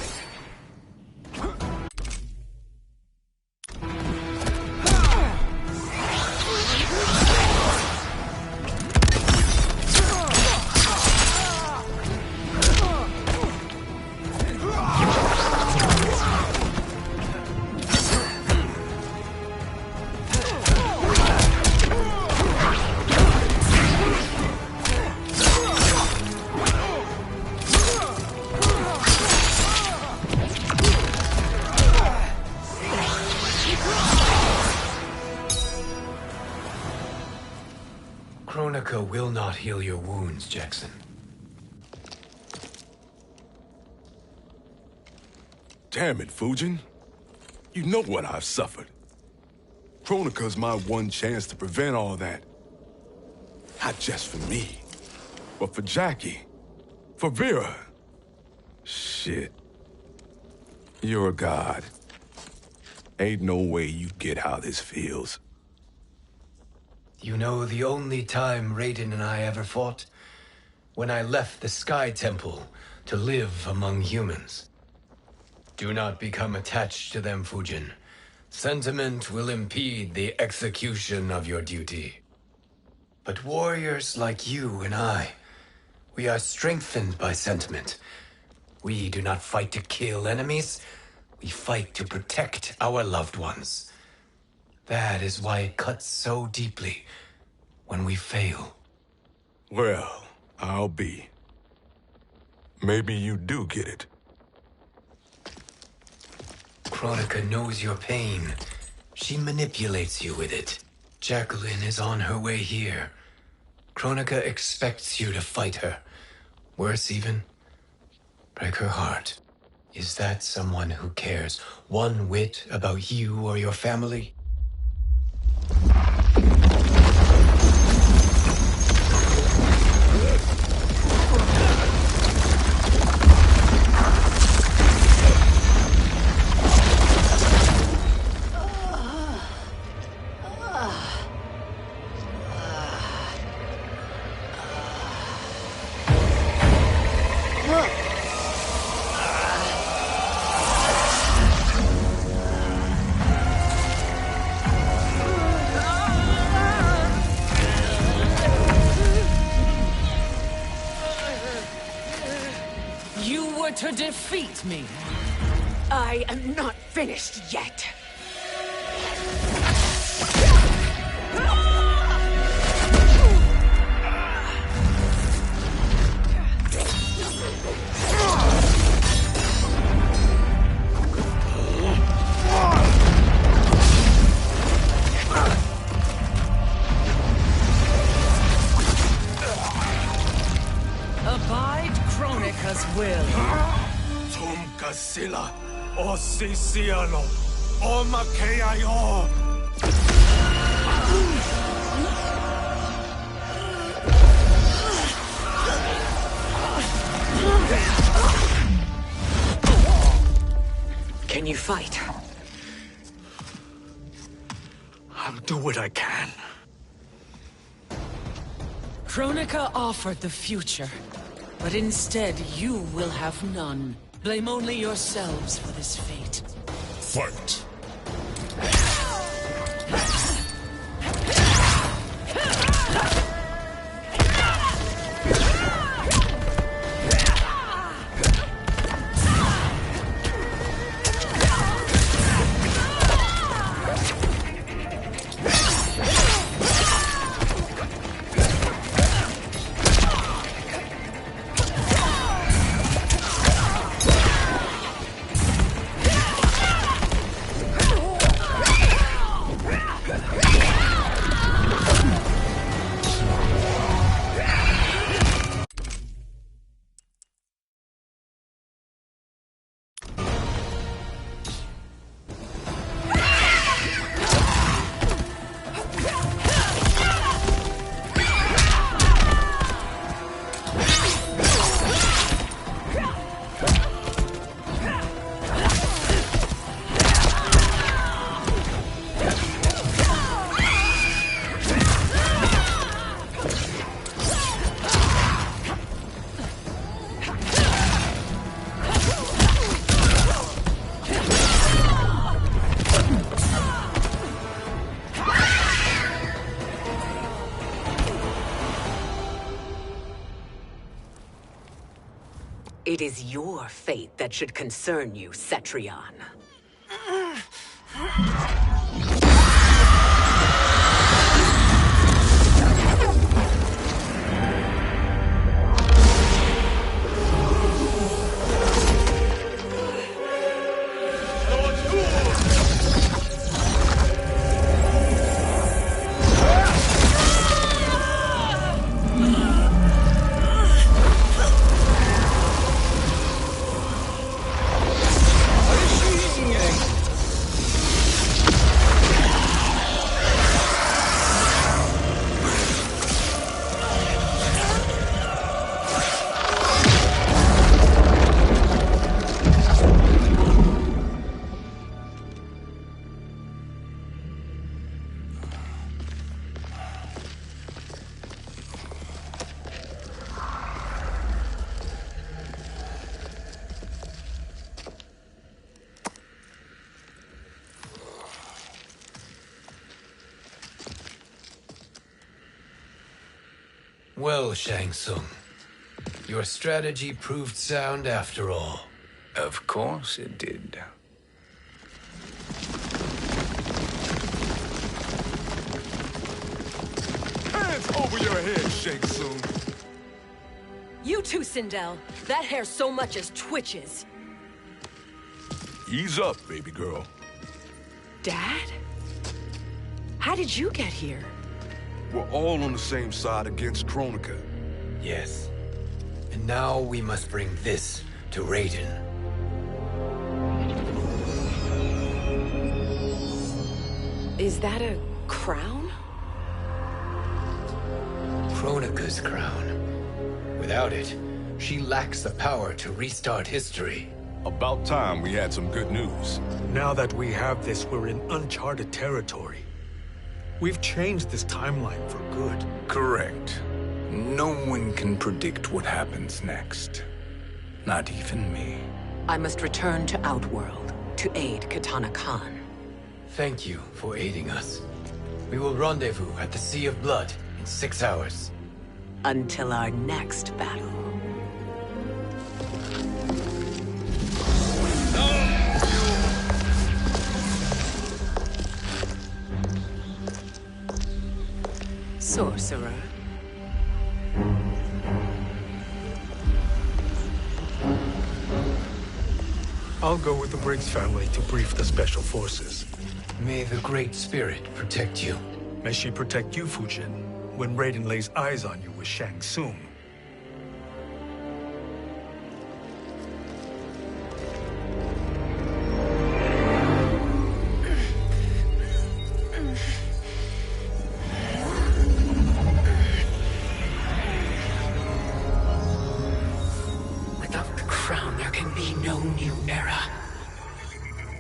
Kronika will not heal your wounds, Jackson. Damn it, Fujin. You know what I've suffered. Kronika's my one chance to prevent all that. Not just for me, but for Jackie, for Vera. Shit. You're a god. Ain't no way you get how this feels. You know the only time Raiden and I ever fought? When I left the Sky Temple to live among humans. Do not become attached to them, Fujin. Sentiment will impede the execution of your duty. But warriors like you and I, we are strengthened by sentiment. We do not fight to kill enemies. We fight to protect our loved ones. That is why it cuts so deeply when we fail. Well, I'll be. Maybe you do get it. Kronika knows your pain. She manipulates you with it. Jacqueline is on her way here. Kronika expects you to fight her. Worse even, break her heart. Is that someone who cares one whit about you or your family? To defeat me. I am not finished yet. Abide Kronika's will. Sila, o Siciano, o Makeayo. Can you fight? I'll do what I can. Kronika offered the future, but instead you will have none. Blame only yourselves for this fate. Fight! It is your fate that should concern you, Cetrion. Well, Shang Tsung, your strategy proved sound after all. Of course it did. Hands over your head, Shang Tsung. You too, Sindel. That hair so much as twitches. Ease up, baby girl. Dad? How did you get here? We're all on the same side against Kronika. Yes. And now we must bring this to Raiden. Is that a crown? Kronika's crown. Without it, she lacks the power to restart history. About time we had some good news. Now that we have this, we're in uncharted territory. We've changed this timeline for good. Correct. No one can predict what happens next. Not even me. I must return to Outworld to aid Katana Khan. Thank you for aiding us. We will rendezvous at the Sea of Blood in 6 hours. Until our next battle. Sorcerer. I'll go with the Briggs family to brief the Special Forces. May the Great Spirit protect you. May she protect you, Fujin, when Raiden lays eyes on you with Shang Tsung.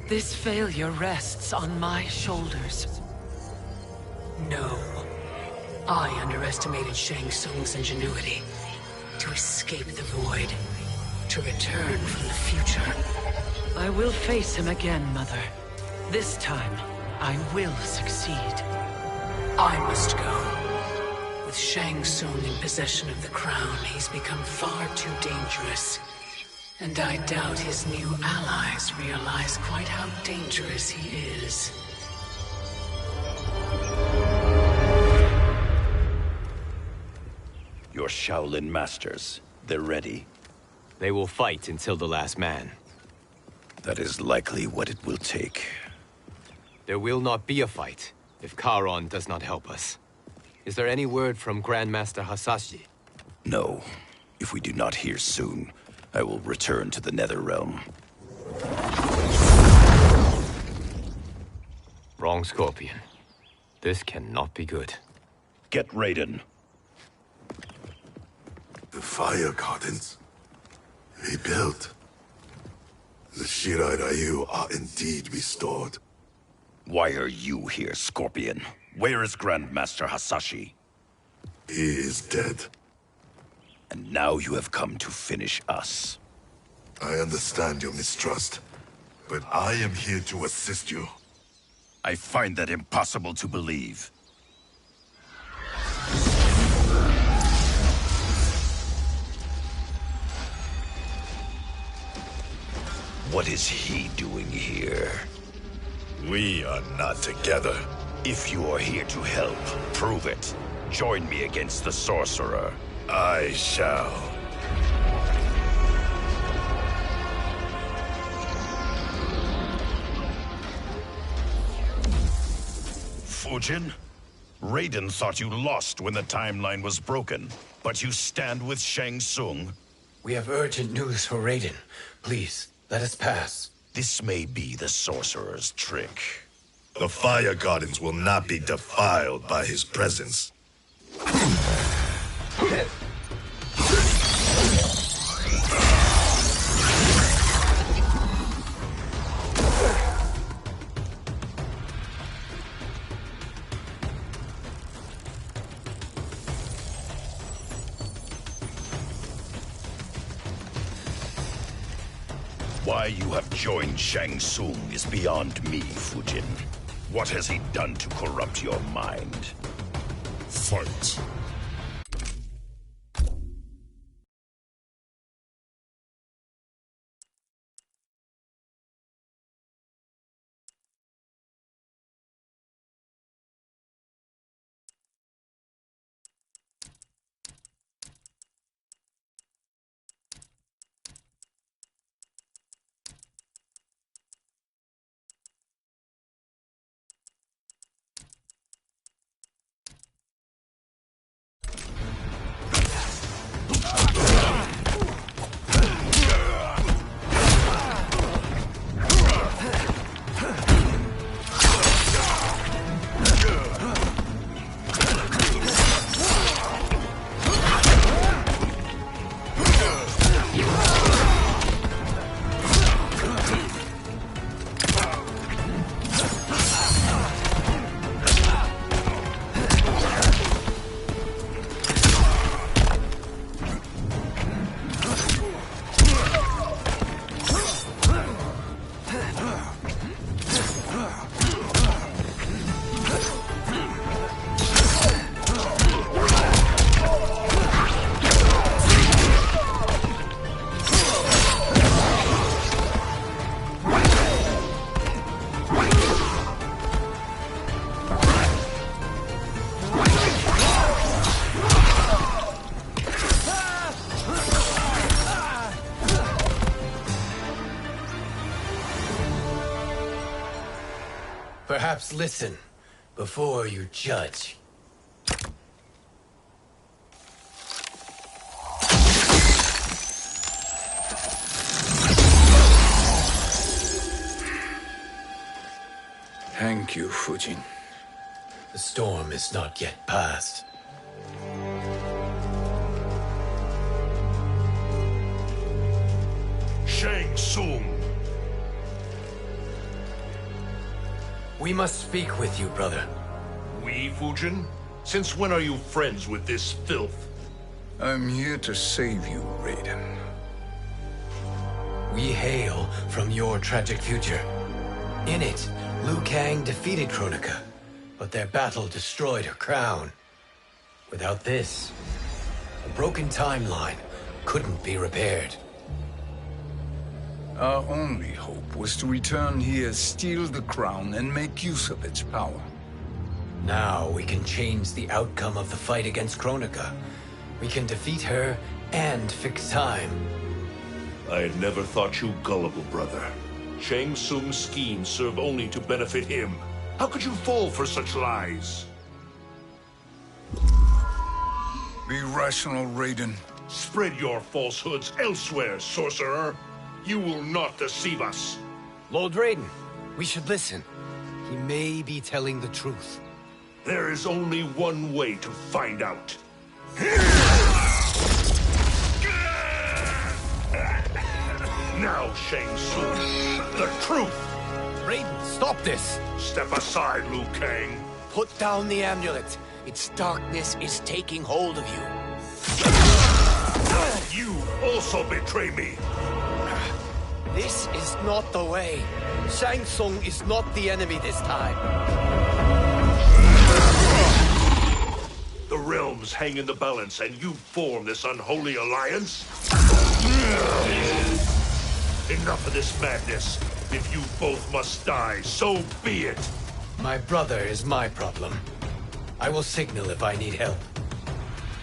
This failure rests on my shoulders. No. I underestimated Shang Tsung's ingenuity. To escape the void. To return from the future. I will face him again, Mother. This time, I will succeed. I must go. With Shang Tsung in possession of the crown, he's become far too dangerous. And I doubt his new allies realize quite how dangerous he is. Your Shaolin masters, they're ready. They will fight until the last man. That is likely what it will take. There will not be a fight if Charon does not help us. Is there any word from Grandmaster Hasashi? No. If we do not hear soon, I will return to the Netherrealm. Wrong, Scorpion. This cannot be good. Get Raiden. The Fire Gardens. Rebuilt. The Shirai Ryu are indeed restored. Why are you here, Scorpion? Where is Grandmaster Hasashi? He is dead. And now you have come to finish us. I understand your mistrust, but I am here to assist you. I find that impossible to believe. What is he doing here? We are not together. If you are here to help, prove it. Join me against the Sorcerer. I shall. Fujin? Raiden thought you lost when the timeline was broken, but you stand with Shang Tsung. We have urgent news for Raiden. Please, let us pass. This may be the Sorcerer's trick. The Fire Gardens will not be defiled by his presence. Why you have joined Shang Tsung is beyond me, Fujin. What has he done to corrupt your mind? Fight. Perhaps listen before you judge. Thank you, Fujin. The storm is not yet past. Shang Tsung! We must speak with you, brother. We, Fujin? Since when are you friends with this filth? I'm here to save you, Raiden. We hail from your tragic future. In it, Liu Kang defeated Kronika, but their battle destroyed her crown. Without this, a broken timeline couldn't be repaired. Our only hope was to return here, steal the crown, and make use of its power. Now we can change the outcome of the fight against Kronika. We can defeat her and fix time. I had never thought you gullible, brother. Shang Tsung's schemes serve only to benefit him. How could you fall for such lies? Be rational, Raiden. Spread your falsehoods elsewhere, sorcerer. You will not deceive us. Lord Raiden, we should listen. He may be telling the truth. There is only one way to find out. Now, Shang Tsung, the truth! Raiden, stop this! Step aside, Liu Kang. Put down the amulet. Its darkness is taking hold of you. You also betray me. This is not the way. Shang Tsung is not the enemy this time. The realms hang in the balance, and you form this unholy alliance? Enough of this madness. If you both must die, so be it. My brother is my problem. I will signal if I need help.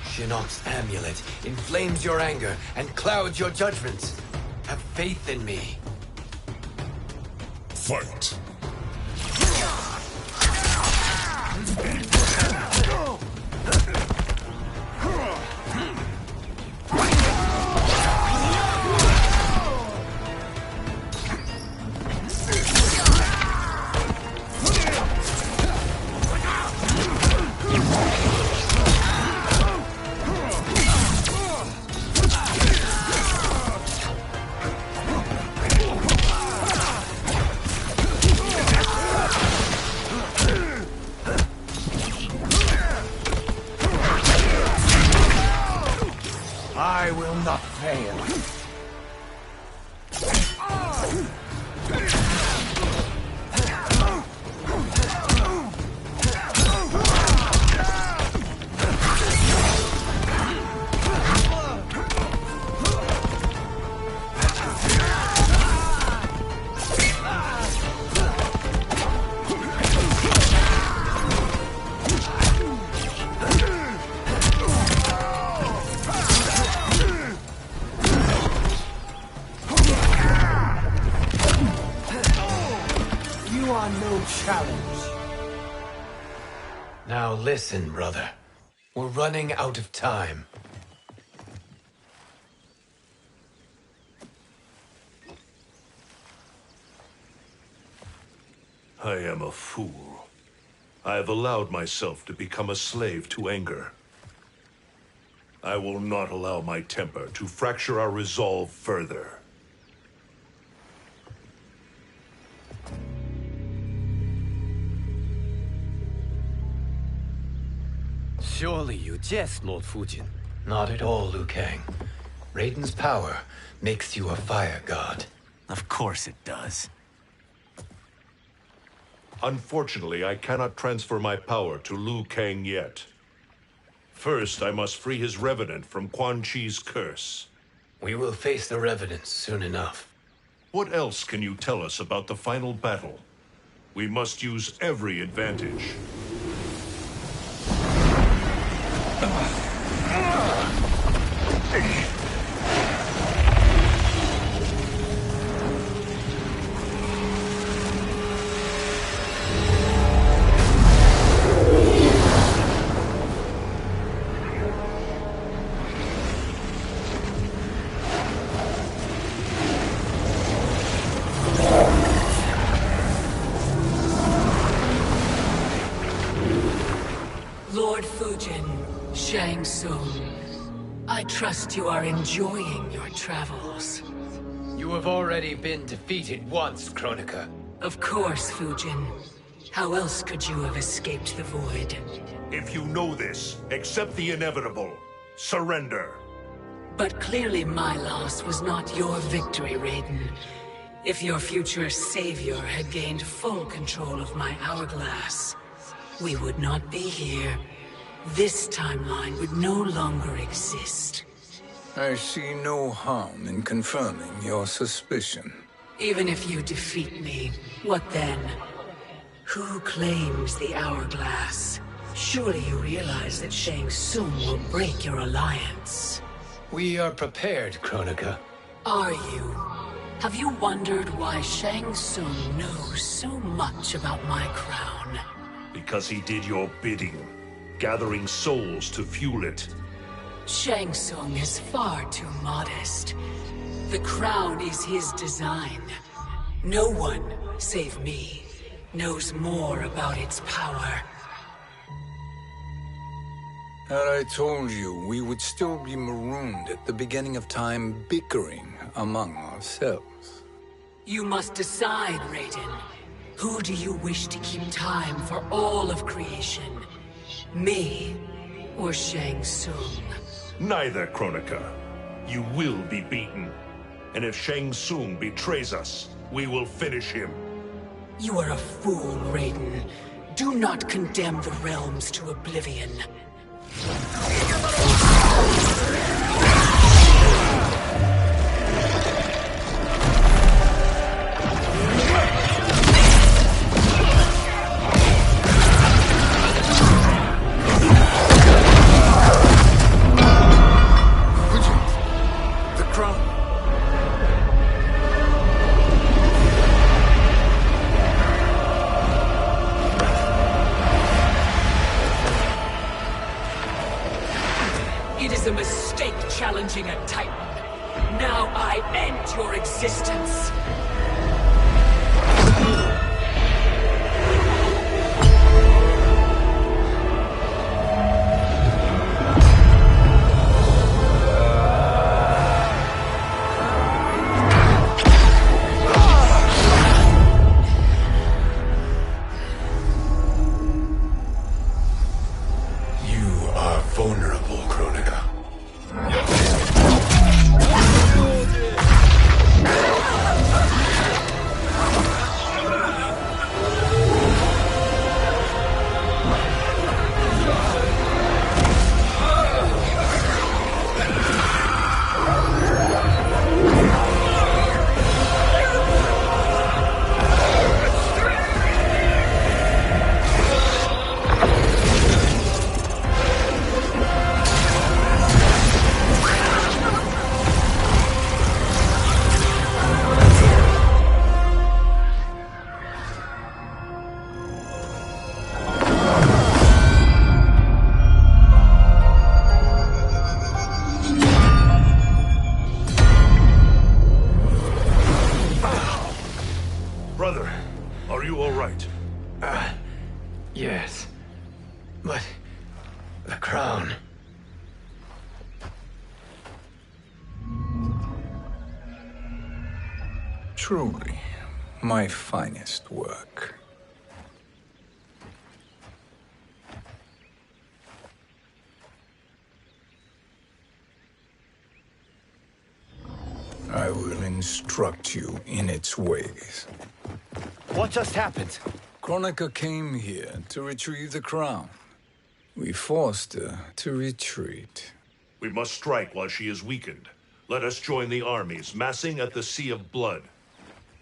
Shinnok's amulet inflames your anger and clouds your judgments. Have faith in me. Fight. I will not fail. Now listen, brother. We're running out of time. I am a fool. I have allowed myself to become a slave to anger. I will not allow my temper to fracture our resolve further. Surely you jest, Lord Fujin. Not at all, Liu Kang. Raiden's power makes you a fire god. Of course it does. Unfortunately, I cannot transfer my power to Liu Kang yet. First, I must free his Revenant from Quan Chi's curse. We will face the Revenants soon enough. What else can you tell us about the final battle? We must use every advantage. Shang Tsung, I trust you are enjoying your travels. You have already been defeated once, Kronika. Of course, Fujin. How else could you have escaped the void? If you know this, accept the inevitable. Surrender. But clearly my loss was not your victory, Raiden. If your future savior had gained full control of my hourglass, we would not be here. This timeline would no longer exist. I see no harm in confirming your suspicion. Even if you defeat me, what then? Who claims the hourglass? Surely you realize that Shang Tsung will break your alliance. We are prepared, Kronika. Are you? Have you wondered why Shang Tsung knows so much about my crown? Because he did your bidding, gathering souls to fuel it. Shang Tsung is far too modest. The crown is his design. No one, save me, knows more about its power. Had I told you, we would still be marooned at the beginning of time, bickering among ourselves. You must decide, Raiden. Who do you wish to keep time for all of creation? Me or Shang Tsung? Neither, Kronika. You will be beaten. And if Shang Tsung betrays us, we will finish him. You are a fool, Raiden. Do not condemn the realms to oblivion. The crown. It is a mistake challenging a Titan. Now I end your existence. You are vulnerable, Kronika. Brother, are you all right? Yes. But the crown. Truly, my finest work. I will instruct you in its ways. What just happened? Kronika came here to retrieve the crown. We forced her to retreat. We must strike while she is weakened. Let us join the armies, massing at the Sea of Blood.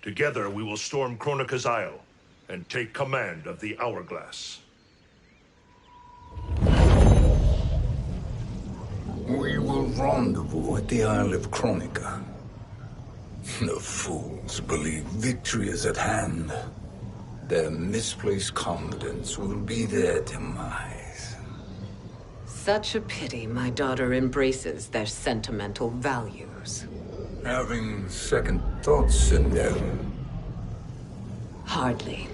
Together we will storm Kronika's Isle and take command of the Hourglass. We will rendezvous at the Isle of Kronika. The fools believe victory is at hand. Their misplaced confidence will be their demise. Such a pity my daughter embraces their sentimental values. Having second thoughts, Sindel. Hardly.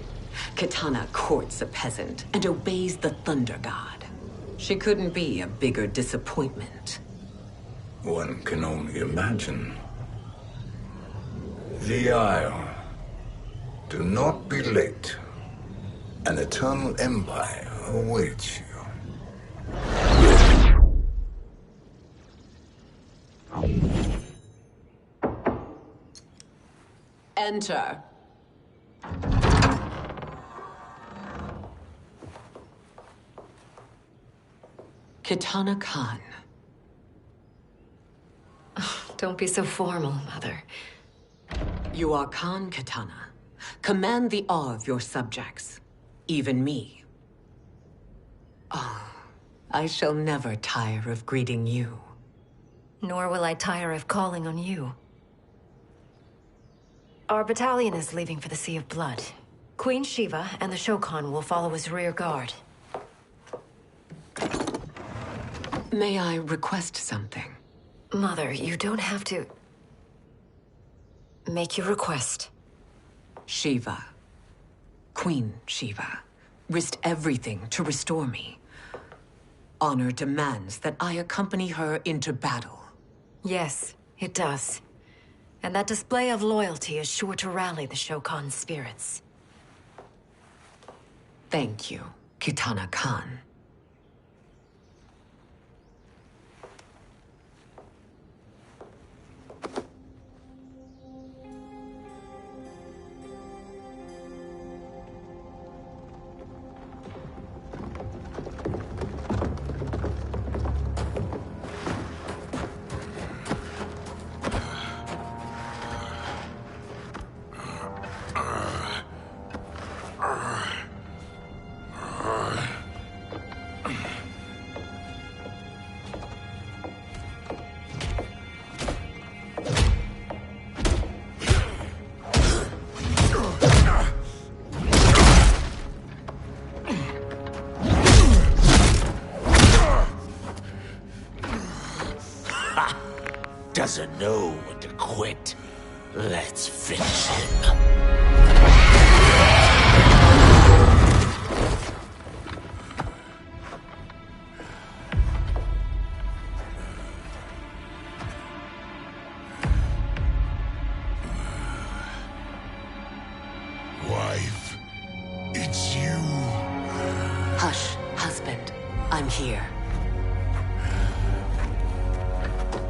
Kitana courts a peasant and obeys the Thunder God. She couldn't be a bigger disappointment. One can only imagine. The Isle. Do not be late. An eternal empire awaits you. Enter. Kitana Khan. Don't be so formal, Mother. You are Khan Kitana. Command the awe of your subjects. Even me. Oh, I shall never tire of greeting you. Nor will I tire of calling on you. Our battalion is leaving for the Sea of Blood. Queen Shiva and the Shokan will follow as rear guard. May I request something? Mother, you don't have to... Make your request. Shiva. Queen Shiva. Risked everything to restore me. Honor demands that I accompany her into battle. Yes, it does. And that display of loyalty is sure to rally the Shokan's spirits. Thank you, Kitana Khan. Doesn't know when to quit. Let's finish him. Wife, it's you. Hush, husband. I'm here.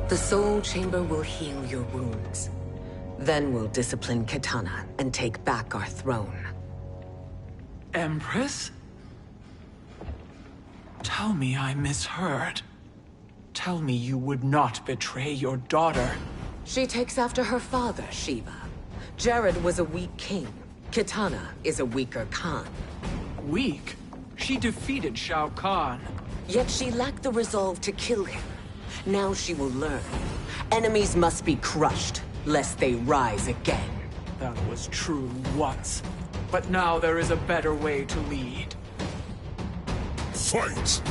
The Soul Chamber will heal your wounds. Then we'll discipline Kitana and take back our throne. Empress? Tell me I misheard. Tell me you would not betray your daughter. She takes after her father, Shiva. Jared was a weak king. Kitana is a weaker Khan. Weak? She defeated Shao Kahn. Yet she lacked the resolve to kill him. Now she will learn. Enemies must be crushed, lest they rise again. That was true once. But now there is a better way to lead. Fight!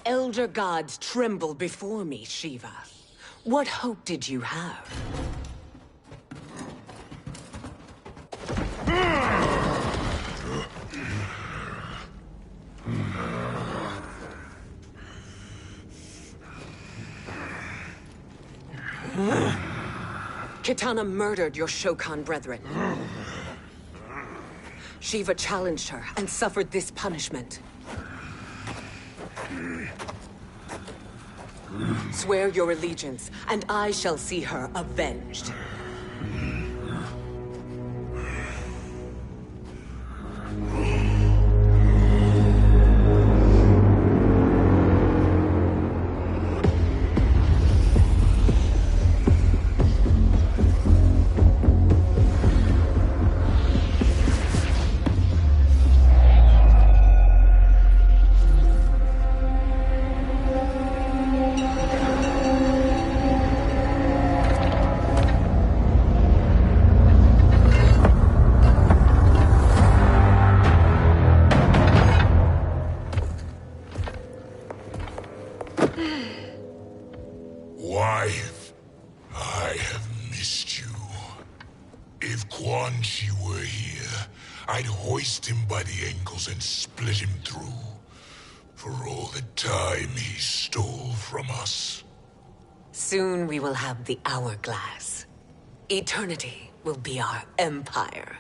Elder gods tremble before me, Shiva. What hope did you have? Kitana murdered your Shokan brethren. Shiva challenged her and suffered this punishment. Swear your allegiance, and I shall see her avenged. Wife, I have missed you. If Quan Chi were here, I'd hoist him by the ankles and split him through. For all the time he stole from us. Soon we will have the hourglass. Eternity will be our empire.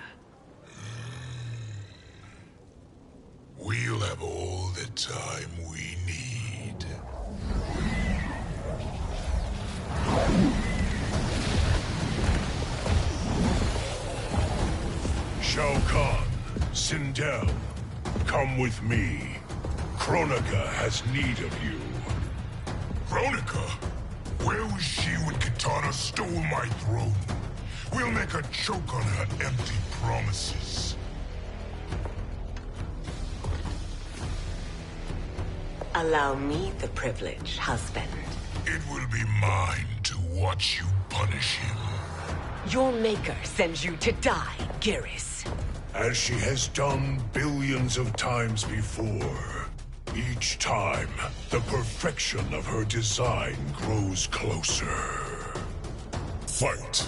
We'll have all the time we need. Shao Kahn, Sindel, come with me. Kronika has need of you. Kronika? Where was she when Kitana stole my throne? We'll make her choke on her empty promises. Allow me the privilege, husband. It will be mine to watch you punish him. Your maker sends you to die, Geras. As she has done billions of times before. Each time, the perfection of her design grows closer. Fight!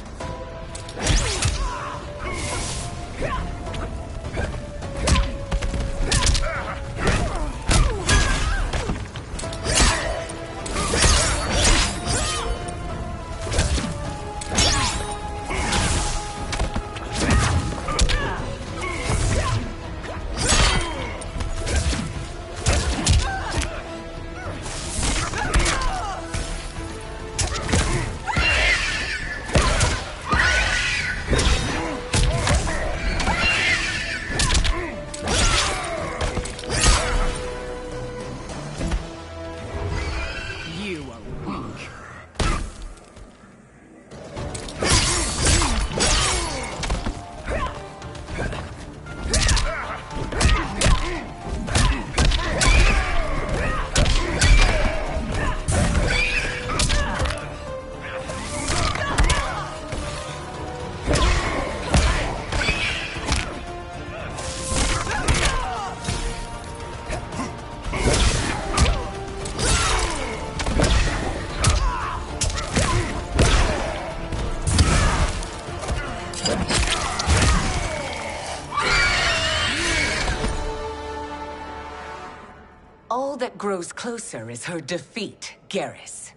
All that grows closer is her defeat, Geras.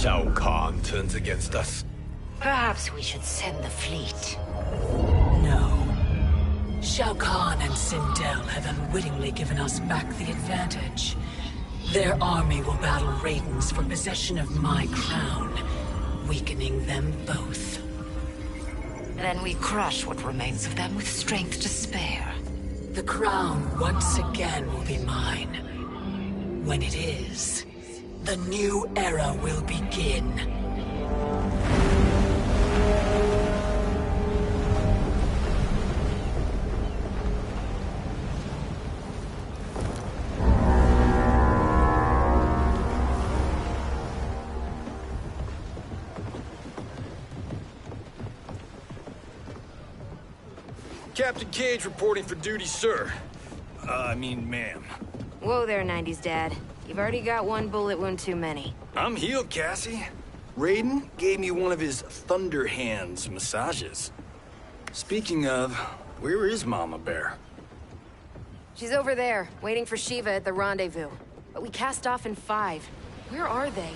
Shao Kahn turns against us. Perhaps we should send the fleet. No. Shao Kahn and Sindel have unwittingly given us back the advantage. Their army will battle Raidens for possession of my crown, weakening them both. Then we crush what remains of them with strength to spare. The crown once again will be mine. When it is, the new era will begin. Captain Cage reporting for duty, sir. Ma'am. Whoa there, 90s dad. You've already got one bullet wound too many. I'm healed, Cassie. Raiden gave me one of his Thunder Hands massages. Speaking of, where is Mama Bear? She's over there, waiting for Shiva at the rendezvous. But we cast off in 5. Where are they?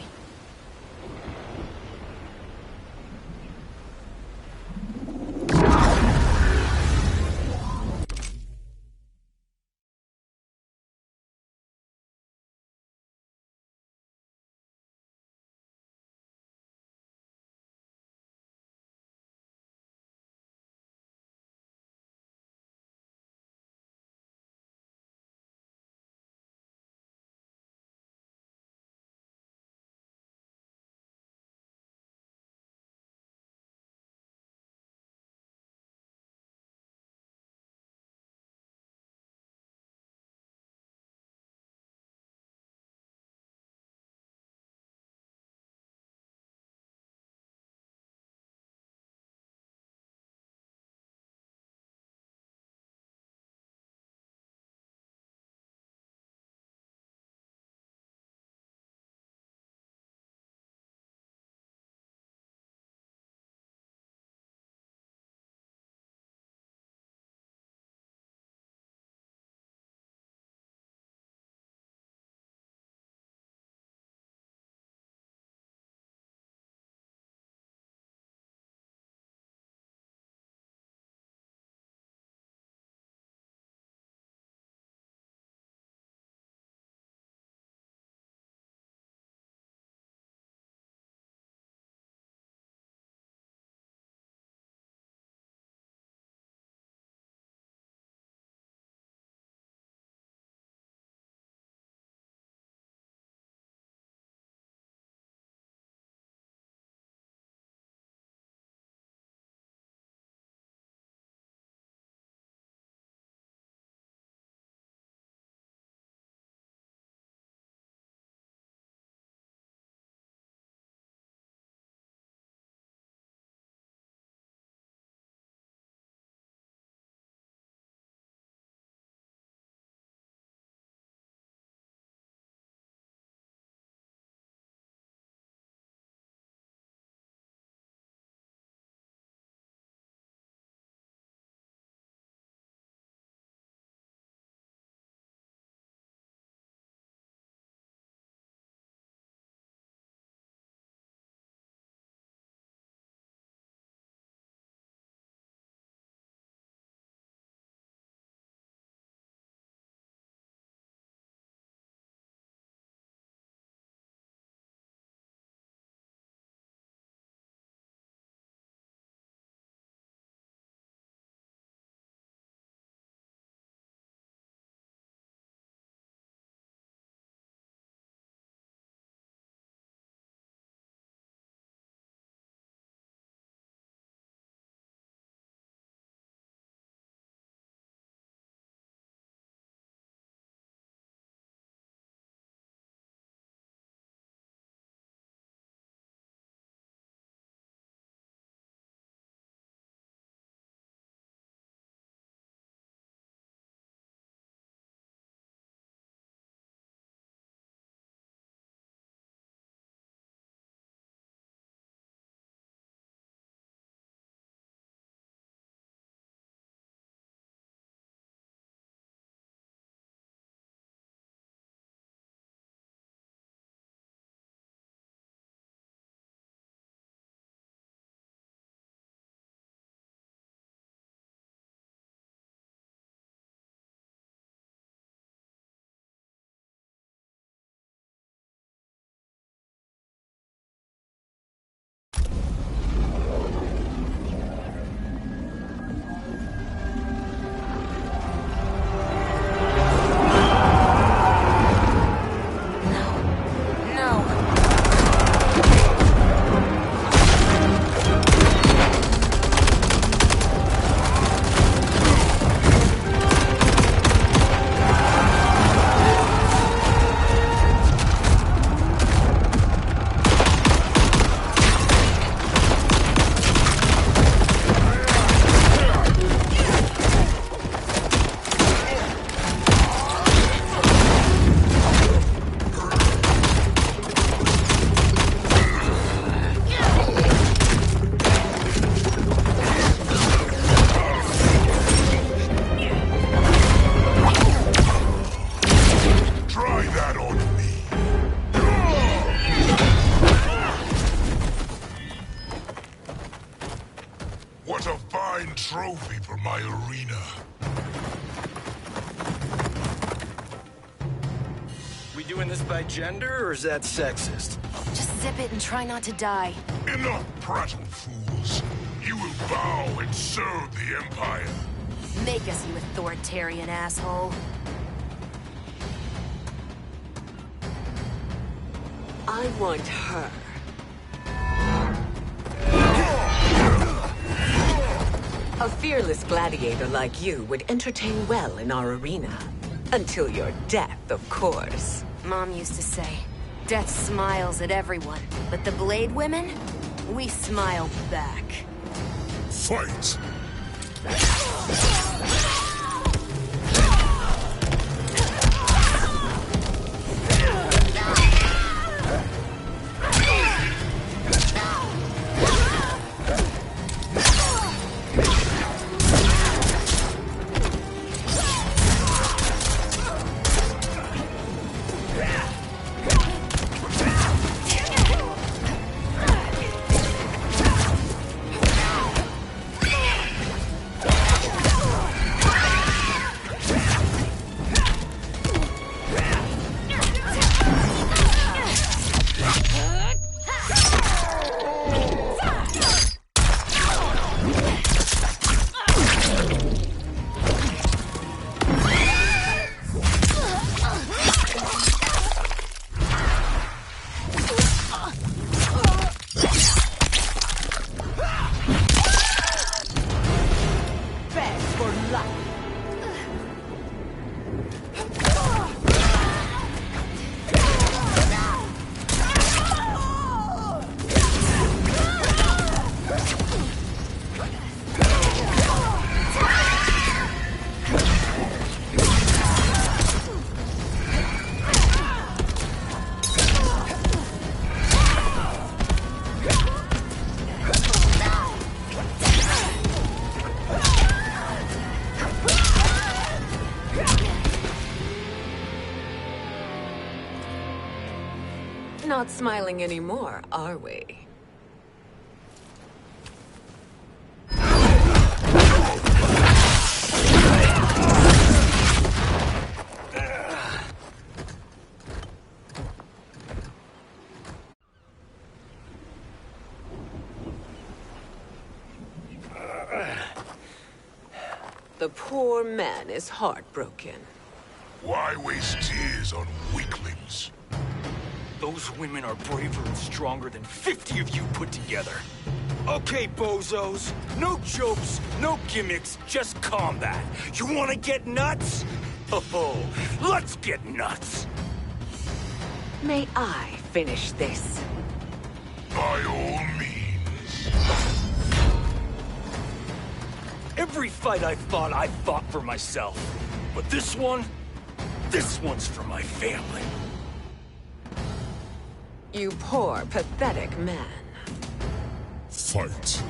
Try that on me. What a fine trophy for my arena. We doing this by gender, or is that sexist? Just zip it and try not to die. Enough prattle, fools. You will bow and serve the Empire. Make us, you authoritarian asshole. I want her. A fearless gladiator like you would entertain well in our arena. Until your death, of course. Mom used to say, death smiles at everyone, but the Blade women, we smile back. Fight! Not smiling anymore, are we? The poor man is heartbroken. Why waste tears on weaklings? Those women are braver and stronger than 50 of you put together. Okay, bozos. No jokes, no gimmicks, just combat. You wanna get nuts? Oh, let's get nuts! May I finish this? By all means. Every fight I fought for myself. But this one's for my family. You poor, pathetic man. Fight.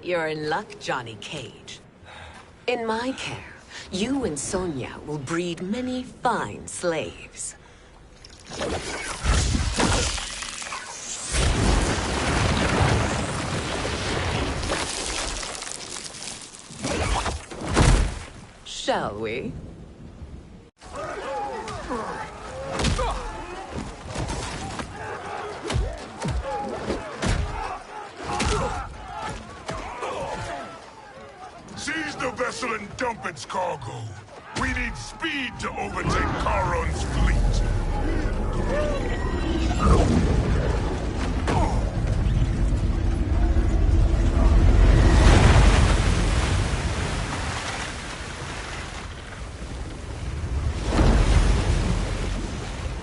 You're in luck, Johnny Cage. In my care, you and Sonia will breed many fine slaves. Shall we? Seize the vessel and dump its cargo. We need speed to overtake Charon's fleet.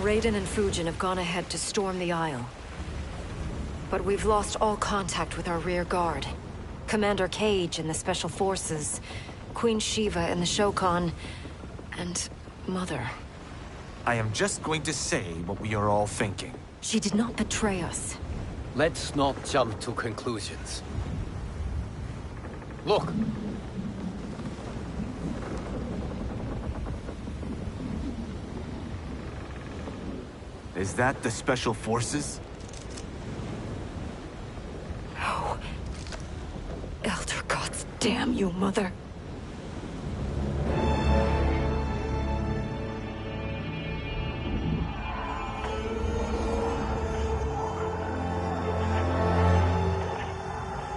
Raiden and Fujin have gone ahead to storm the Isle. But we've lost all contact with our rear guard. Commander Cage and the Special Forces, Queen Shiva and the Shokan, and Mother. I am just going to say what we are all thinking. She did not betray us. Let's not jump to conclusions. Look! Is that the Special Forces? No. Elder gods, damn you, Mother.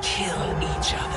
Kill each other.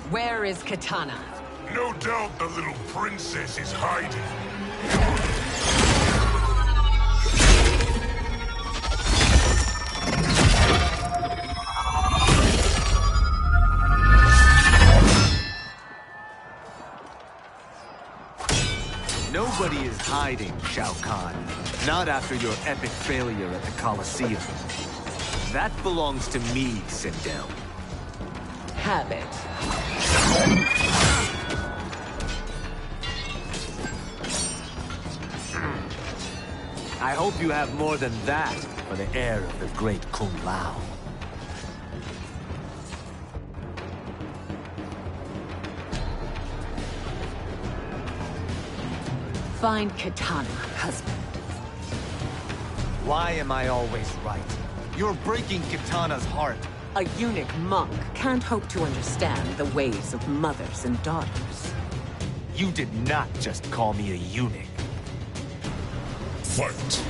Where is Kitana? No doubt the little princess is hiding. Nobody is hiding, Shao Kahn. Not after your epic failure at the Colosseum. That belongs to me, Sindel. Have it. I hope you have more than that for the heir of the great Kung Lao. Find Kitana, husband. Why am I always right? You're breaking Kitana's heart. A eunuch monk can't hope to understand the ways of mothers and daughters. You did not just call me a eunuch. Fight!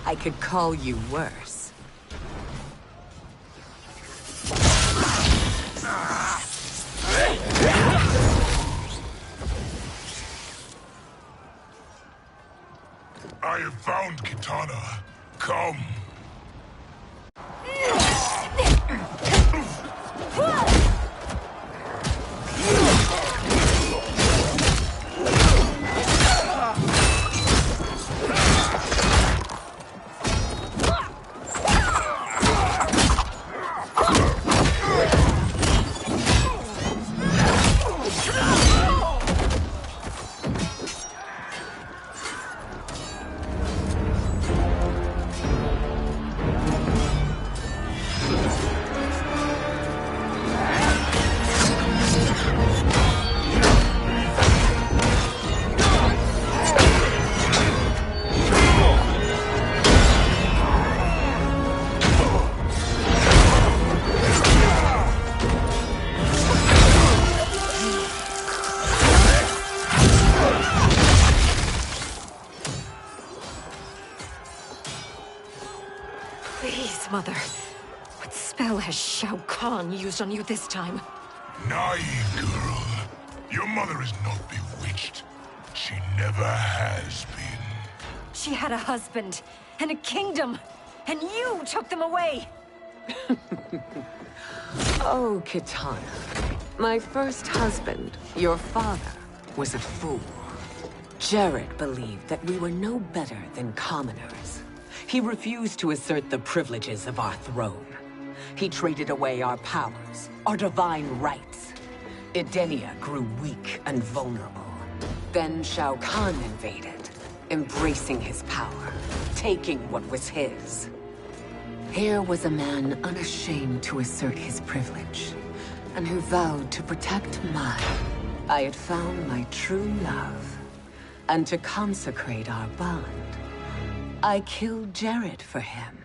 I could call you worse. I have found Kitana. Come. Please, Mother. What spell has Shao Kahn used on you this time? Naive girl. Your mother is not bewitched. She never has been. She had a husband and a kingdom, and you took them away! Oh, Kitana. My first husband, your father, was a fool. Jared believed that we were no better than commoners. He refused to assert the privileges of our throne. He traded away our powers, our divine rights. Edenia grew weak and vulnerable. Then Shao Kahn invaded, embracing his power, taking what was his. Here was a man unashamed to assert his privilege, and who vowed to protect mine. I had found my true love, and to consecrate our bond, I killed Jared for him.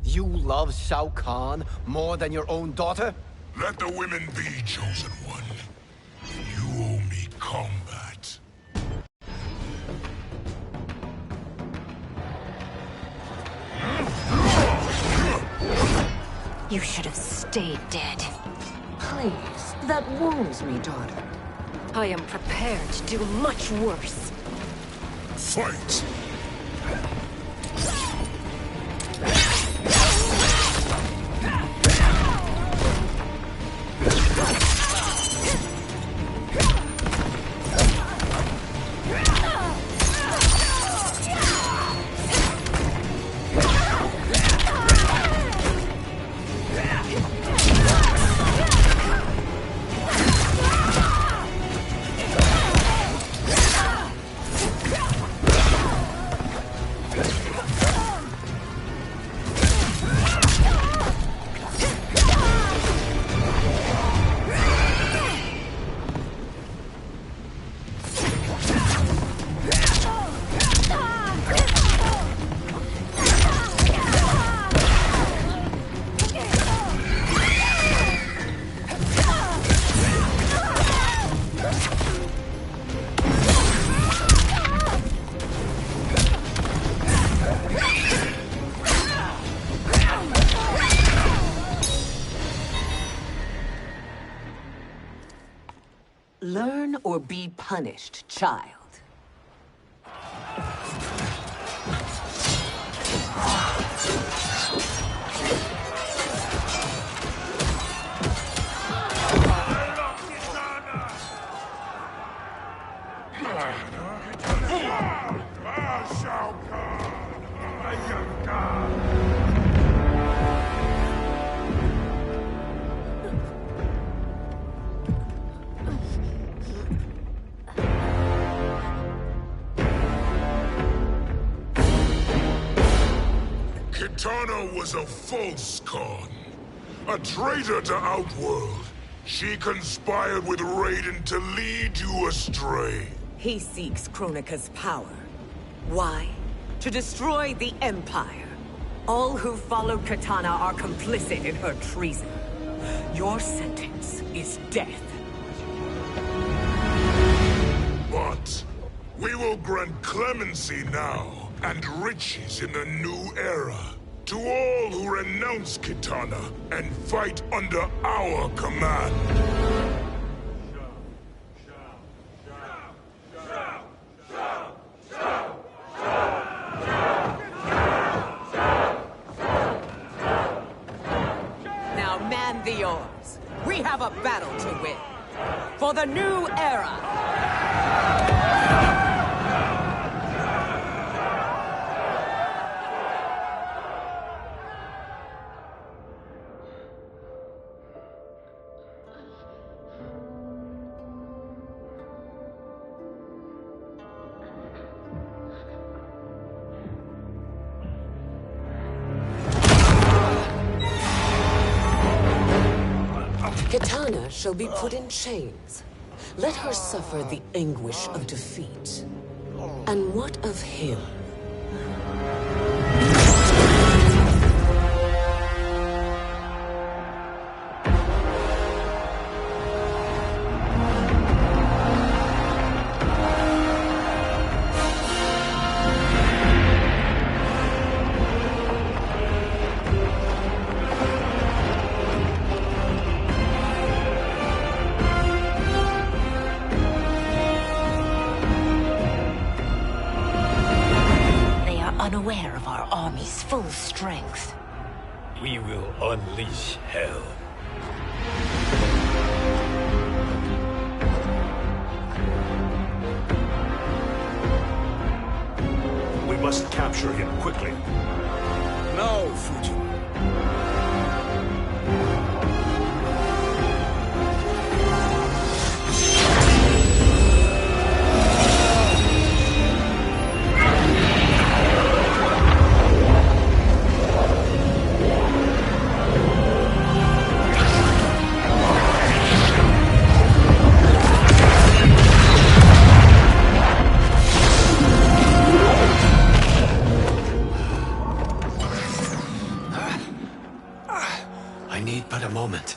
You love Shao Kahn more than your own daughter? Let the women be, chosen one. You owe me combat. You should have stayed dead. Please, that wounds me, daughter. I am prepared to do much worse. Fight! Learn or be punished, child. Shao Kahn! I am God! Kitana was a false Khan, a traitor to Outworld. She conspired with Raiden to lead you astray. He seeks Kronika's power. Why? To destroy the Empire. All who followed Kitana are complicit in her treason. Your sentence is death. But we will grant clemency now and riches in the new era to all who renounce Kitana and fight under our command. for the new era! Kitana shall be put in chains. Let her suffer the anguish of defeat. And what of him? Unaware of our army's full strength. We will unleash hell. We must capture him quickly. No, Fujin. But a moment.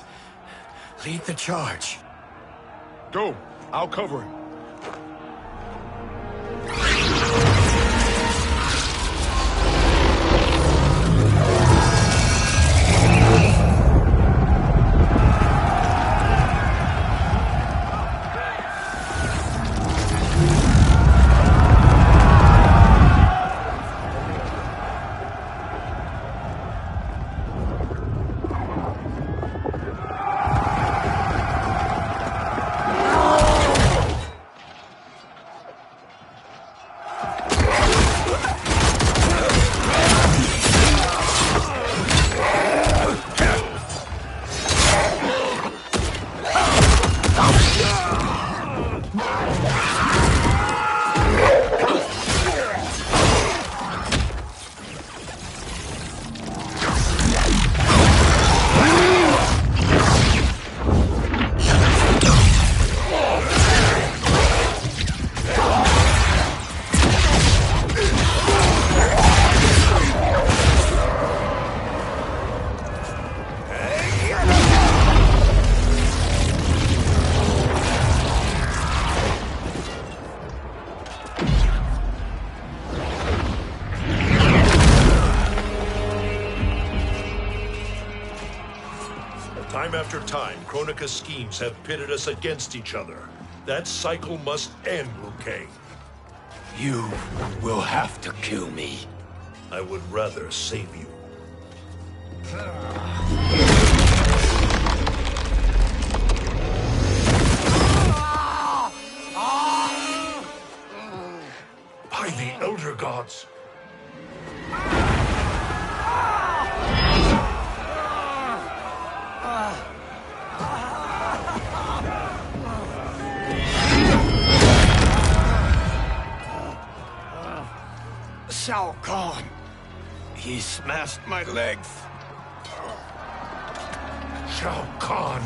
Lead the charge. Go. I'll cover him. Time after time, Kronika's schemes have pitted us against each other. That cycle must end, Liu Kang. You will have to kill me. I would rather save you. By the Elder Gods! Shao Kahn! He smashed my legs! Shao Kahn!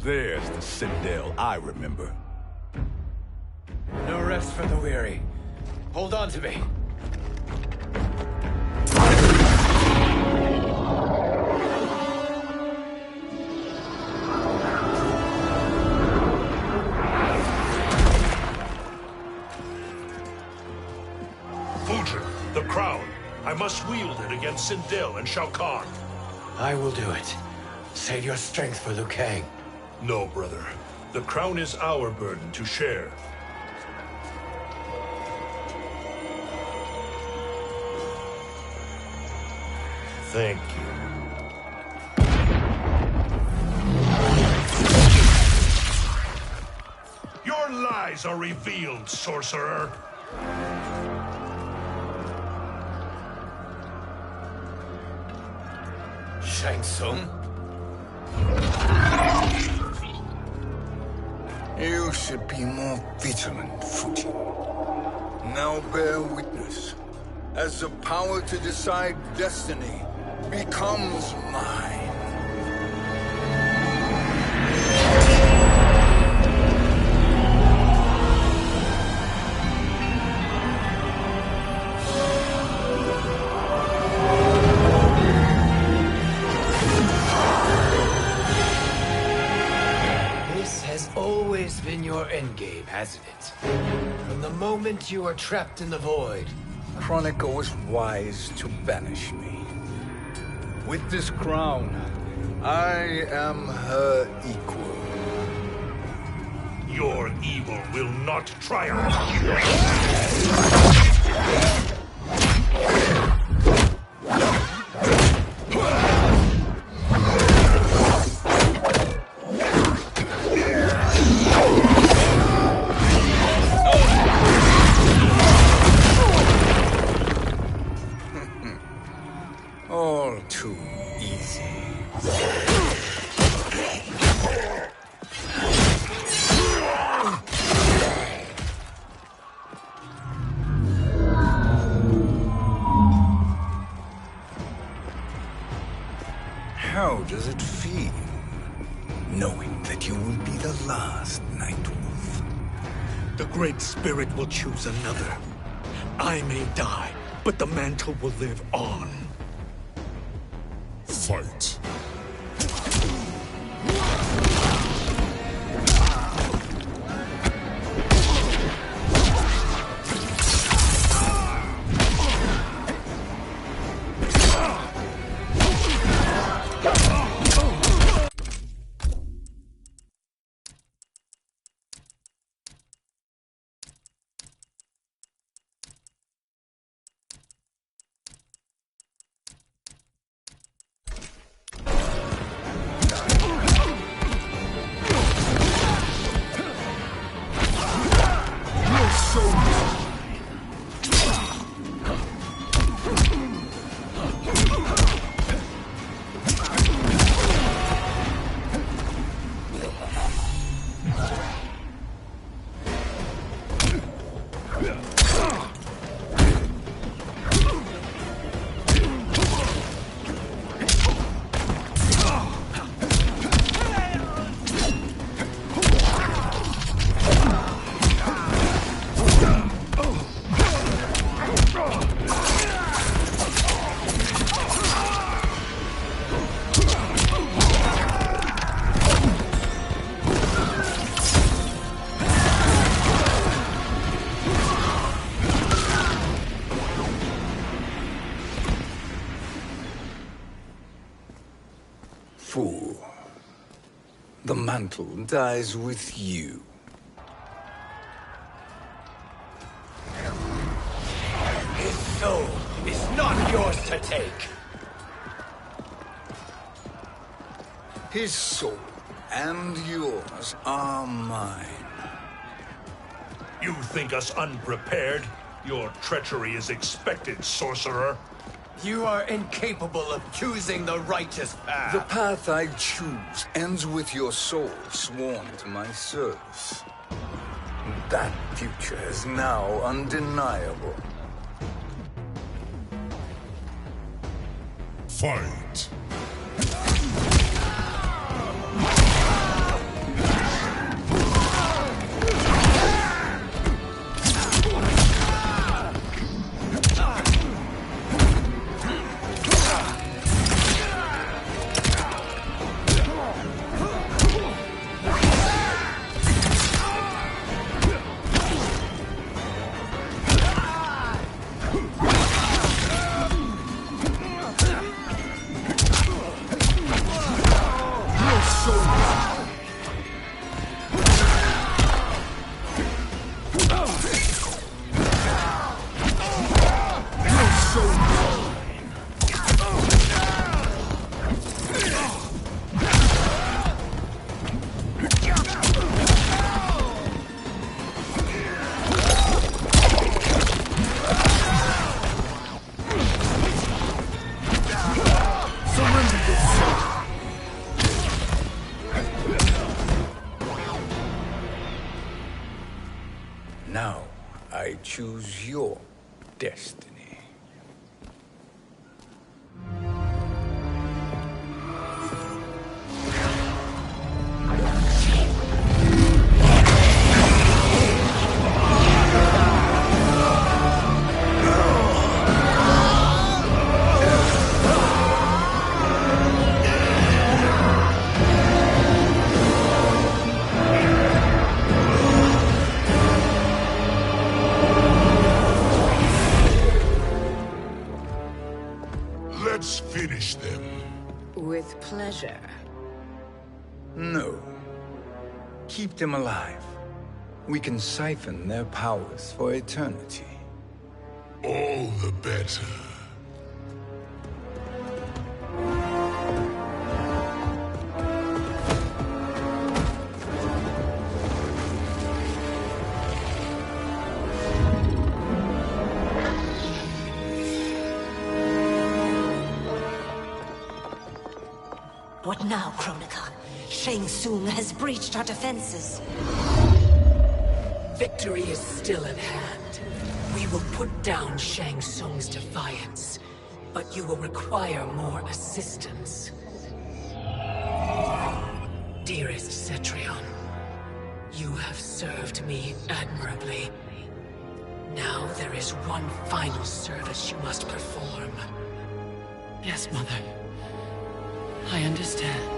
There's the Citadel I remember. No rest for the weary. Hold on to me. Fujin, the crown. I must wield it against Sindel and Shao Kahn. I will do it. Save your strength for Liu Kang. No, brother. The crown is our burden to share. Thank you. Your lies are revealed, sorcerer. Shang Tsung? You should be more vigilant, Fujin. Now bear witness, as the power to decide destiny becomes mine. Been your endgame, hasn't it? From the moment you were trapped in the void. Kronika was wise to banish me. With this crown, I am her equal. Your evil will not triumph. All too easy. How does it feel, knowing that you will be the last Nightwolf? The Great Spirit will choose another. I may die, but the mantle will live on. Fight. Fool. The mantle dies with you. His soul is not yours to take. His soul and yours are mine. You think us unprepared? Your treachery is expected, sorcerer. You are incapable of choosing the righteous path. The path I choose ends with your soul sworn to my service. That future is now undeniable. Fight. Now, I choose your destiny. Let's finish them. With pleasure. No. Keep them alive. We can siphon their powers for eternity. All the better. What now, Kronika? Shang Tsung has breached our defenses. Victory is still at hand. We will put down Shang Tsung's defiance, but you will require more assistance. Dearest Cetrion, you have served me admirably. Now there is one final service you must perform. Yes, Mother. I understand.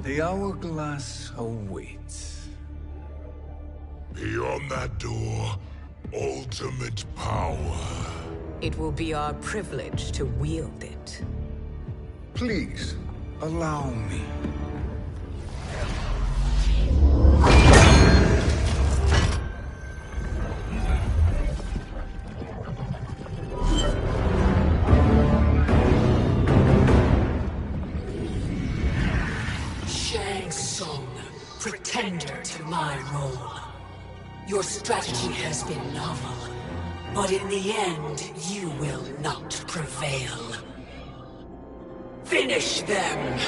The hourglass awaits. Beyond that door, ultimate power. It will be our privilege to wield it. Please, allow me. Shang Tsung, pretender to my role. Your strategy has been novel, but in the end, you will not prevail. Finish them!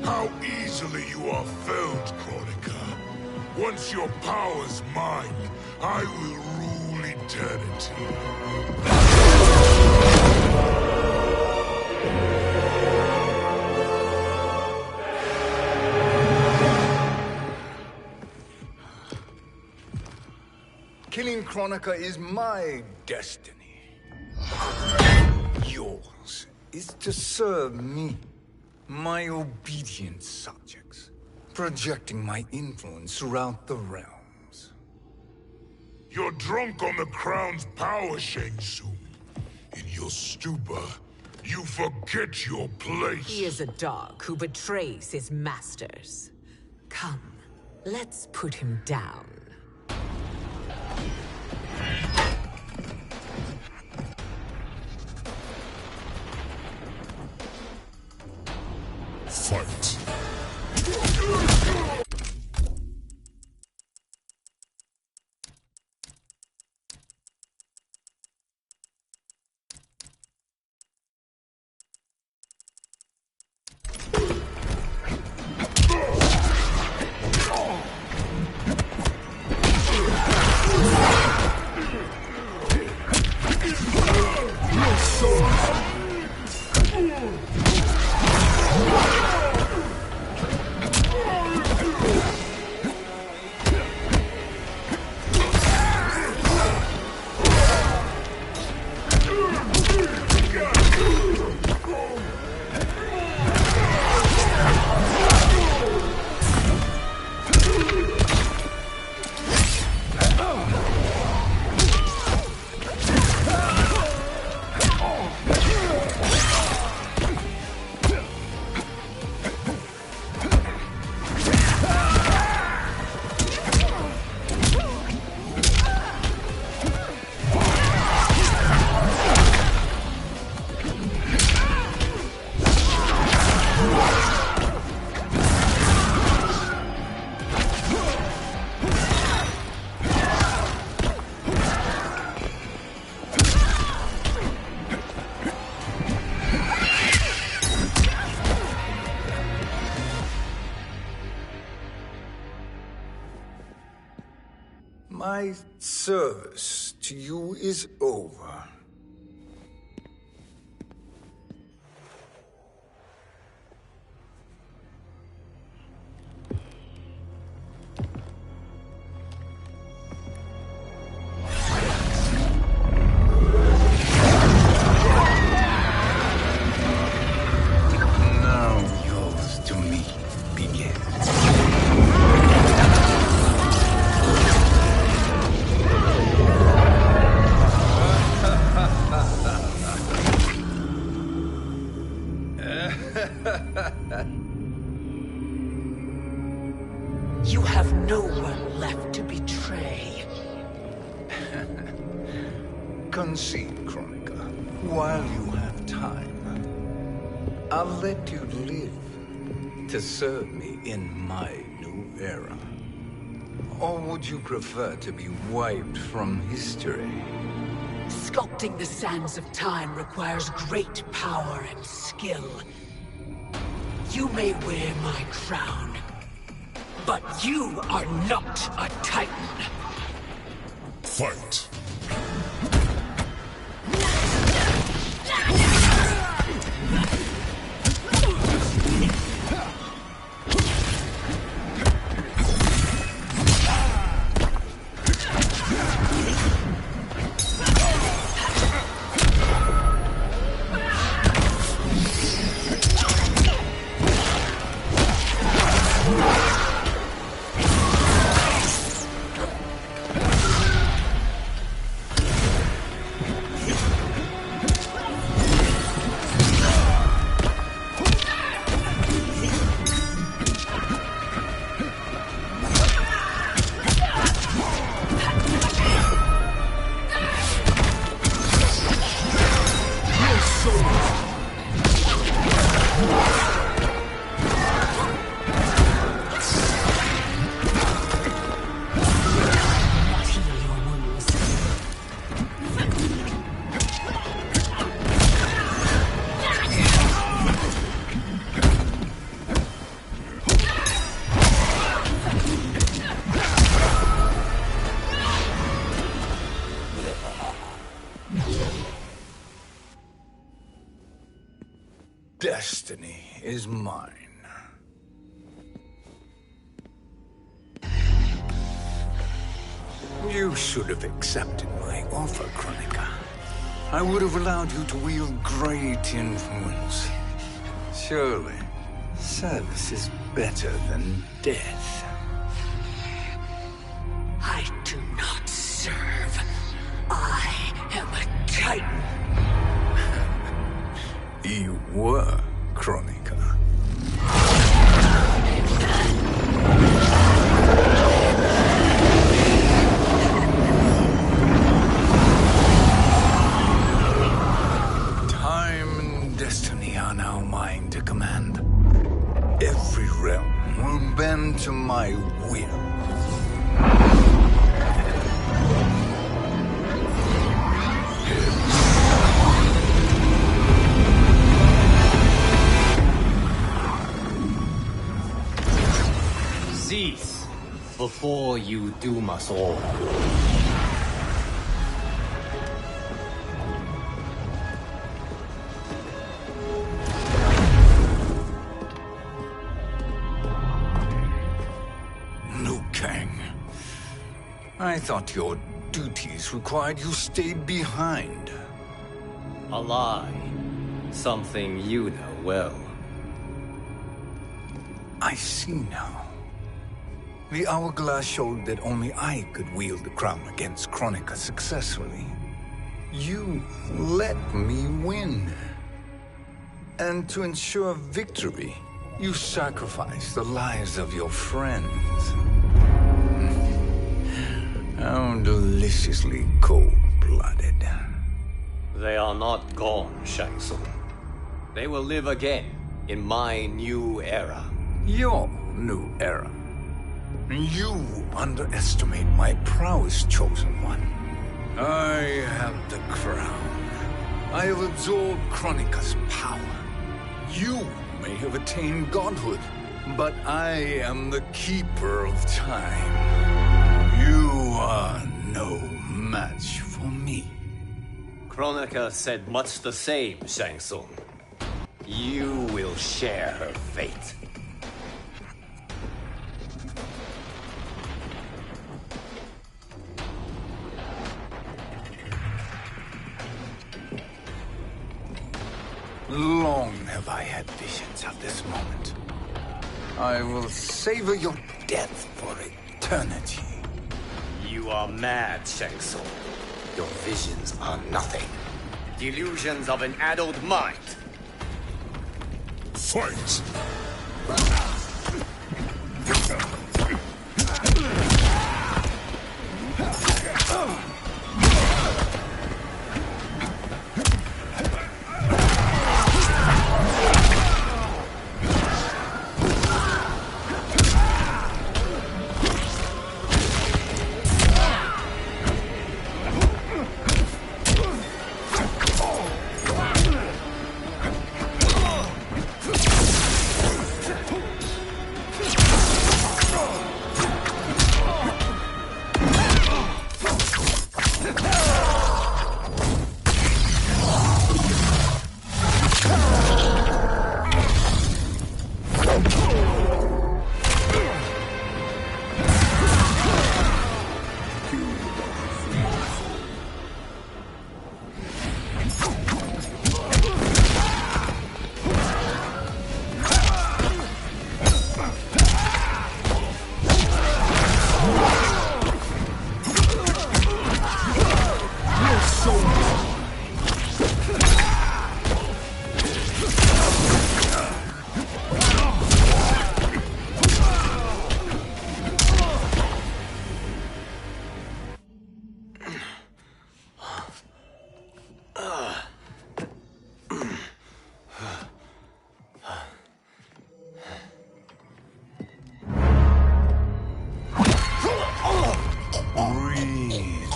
How easily you are felled, Kronika. Once your power's mine, I will rule eternity. Killing Kronika is my destiny. Yours is to serve me, my obedient subjects, projecting my influence throughout the realms. You're drunk on the crown's power, Shang Tsung. In your stupor, you forget your place. He is a dog who betrays his masters. Come, let's put him down. My service to you is over. You have no one left to betray. Concede, Chronica, while you have time. I'll let you live to serve me in my new era. Or would you prefer to be wiped from history? Sculpting the sands of time requires great power and skill. You may wear my crown, but you are not a Titan. Fight. Destiny is mine. You should have accepted my offer, Chronica. I would have allowed you to wield great influence. Surely, service is better than death. I do not serve. I am a Titan. You were, Chronica. Time and destiny are now mine to command. Every realm will bend to my will. Cease before you doom us all. Liu Kang. I thought your duties required you stayed behind. A lie. Something you know well. I see now. The hourglass showed that only I could wield the crown against Chronica successfully. You let me win. And to ensure victory, you sacrificed the lives of your friends. How deliciously cold-blooded. They are not gone, Shang Tsung. They will live again in my new era. Your new era. You underestimate my prowess, Chosen One. I have the crown. I have absorbed Chronica's power. You may have attained godhood, but I am the keeper of time. You are Kronika said much the same, Shang Tsung. You will share her fate. Long have I had visions of this moment. I will savor your death for eternity. You are mad, Shang Tsung. Your visions are nothing. Delusions of an addled mind. Fight!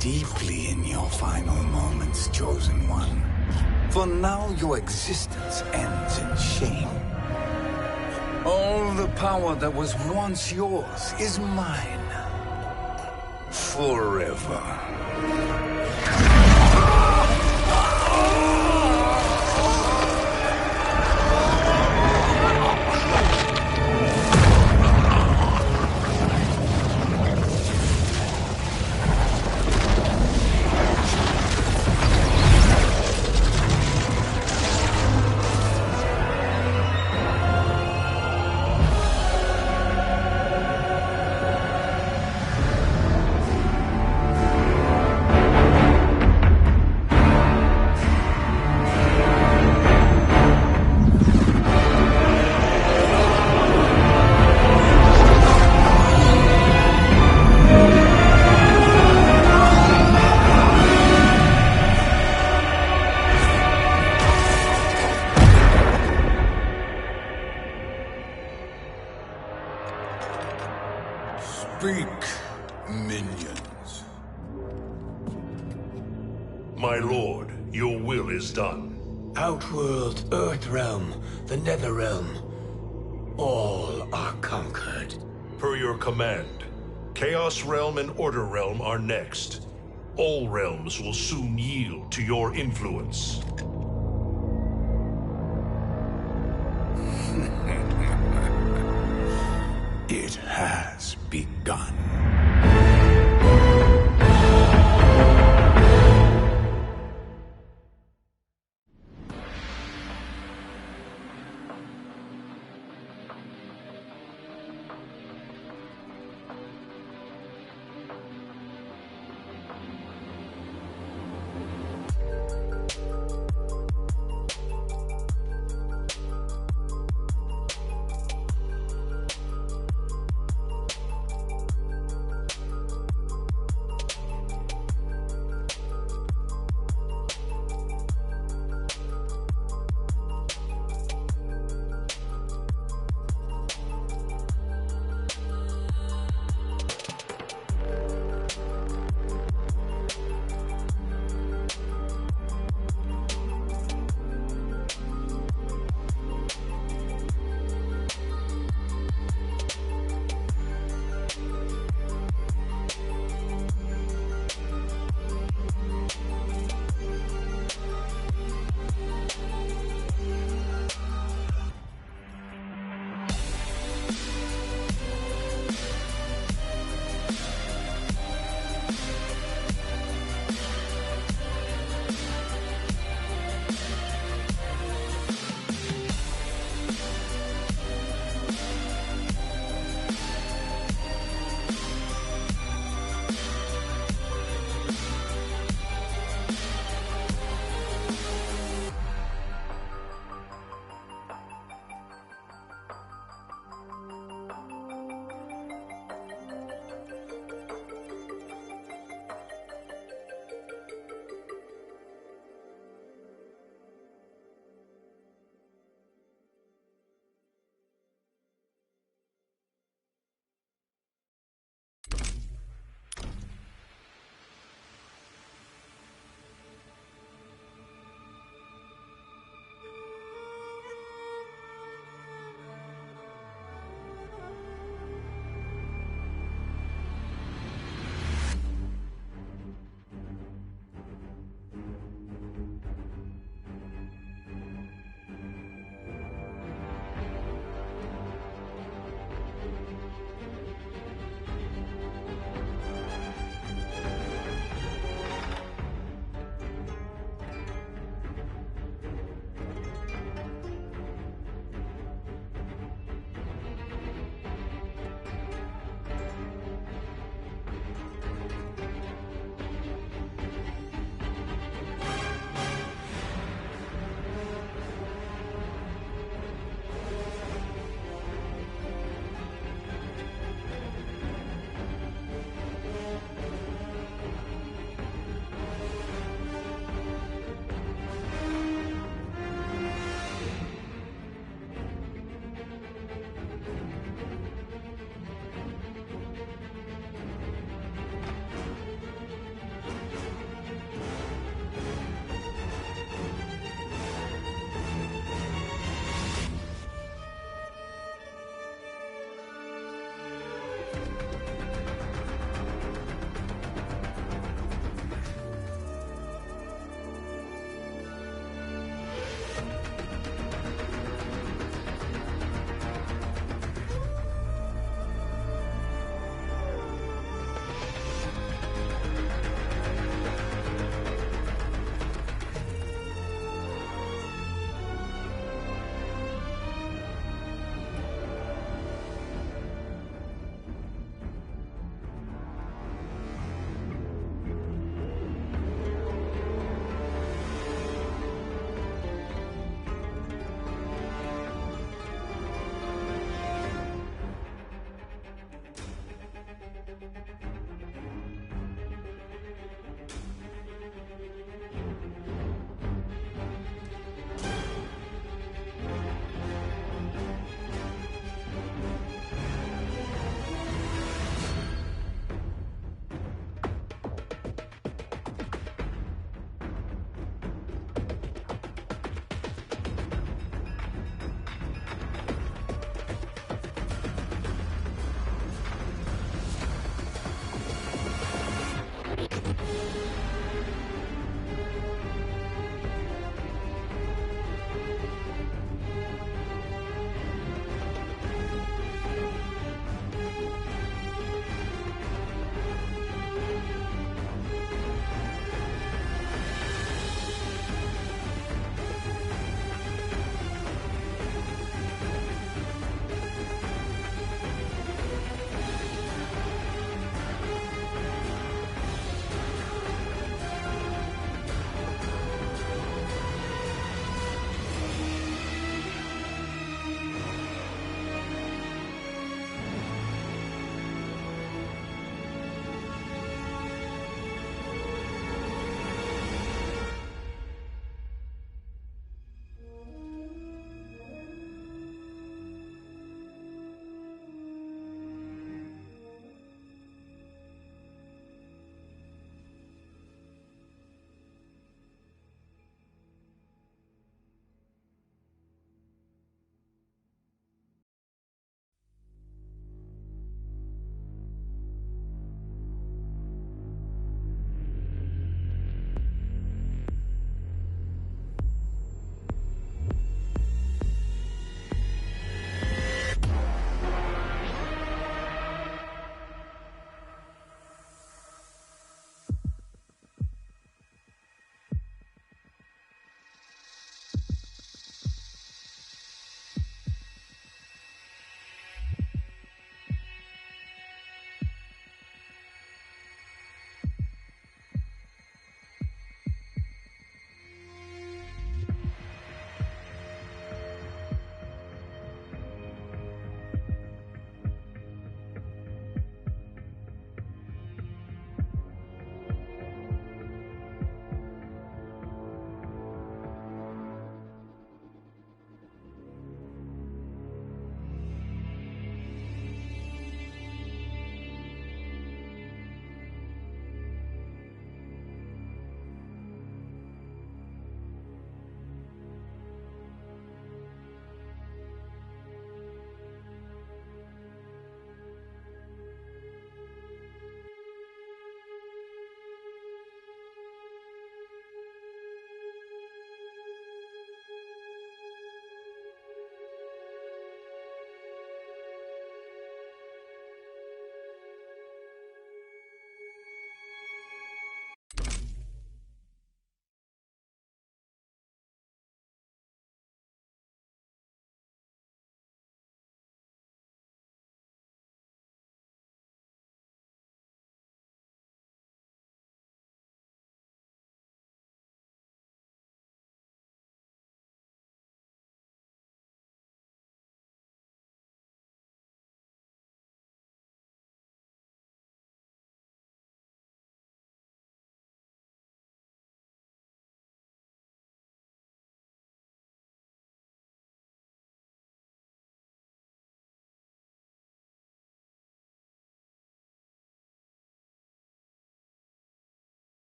Deeply in your final moments, Chosen One. For now, your existence ends in shame. All the power that was once yours is mine. Forever. Speak, minions. My lord, your will is done. Outworld, Earthrealm, the Netherrealm, all are conquered. Per your command, Chaos Realm and Order Realm are next. All realms will soon yield to your influence. It has begun.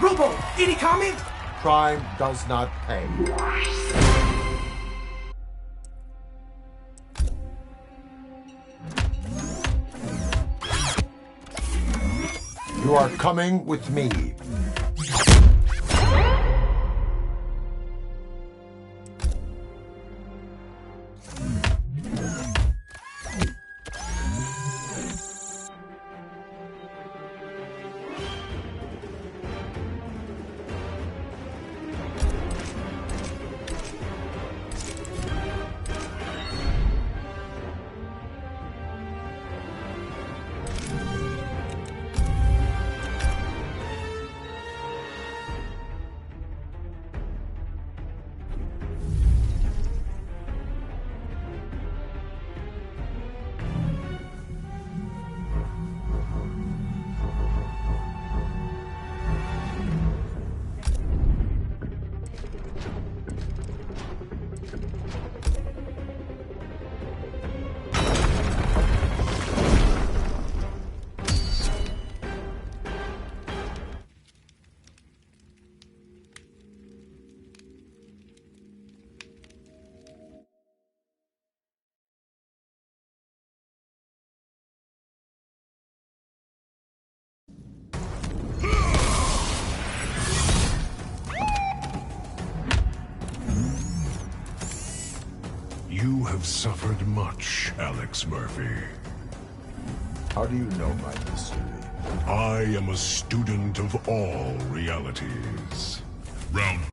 Robo! Any comment? Crime does not pay. You are coming with me. You have suffered much, Alex Murphy. How do you know my history? I am a student of all realities. Round.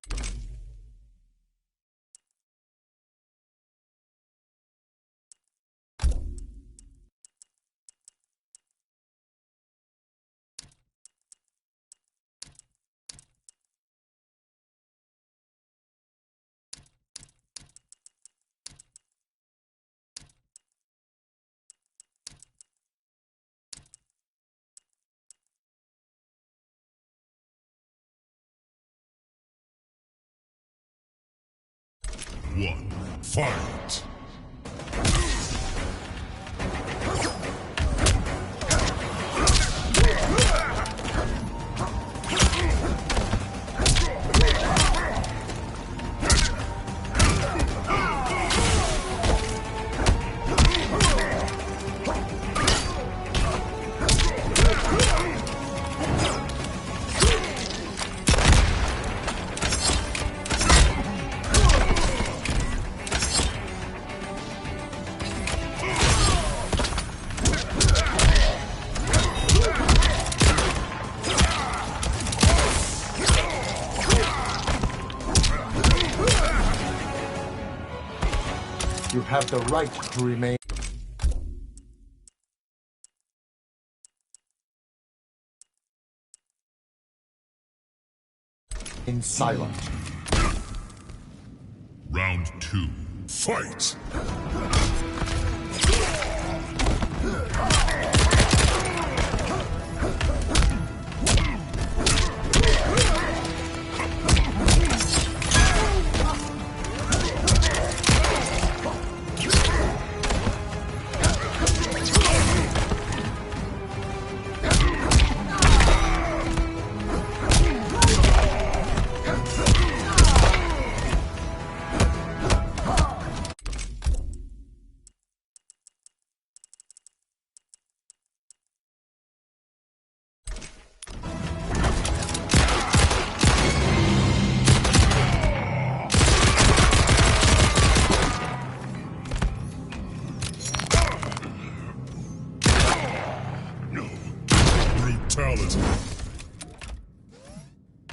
One, fight! have the right to remain silent. Round 2. Fight!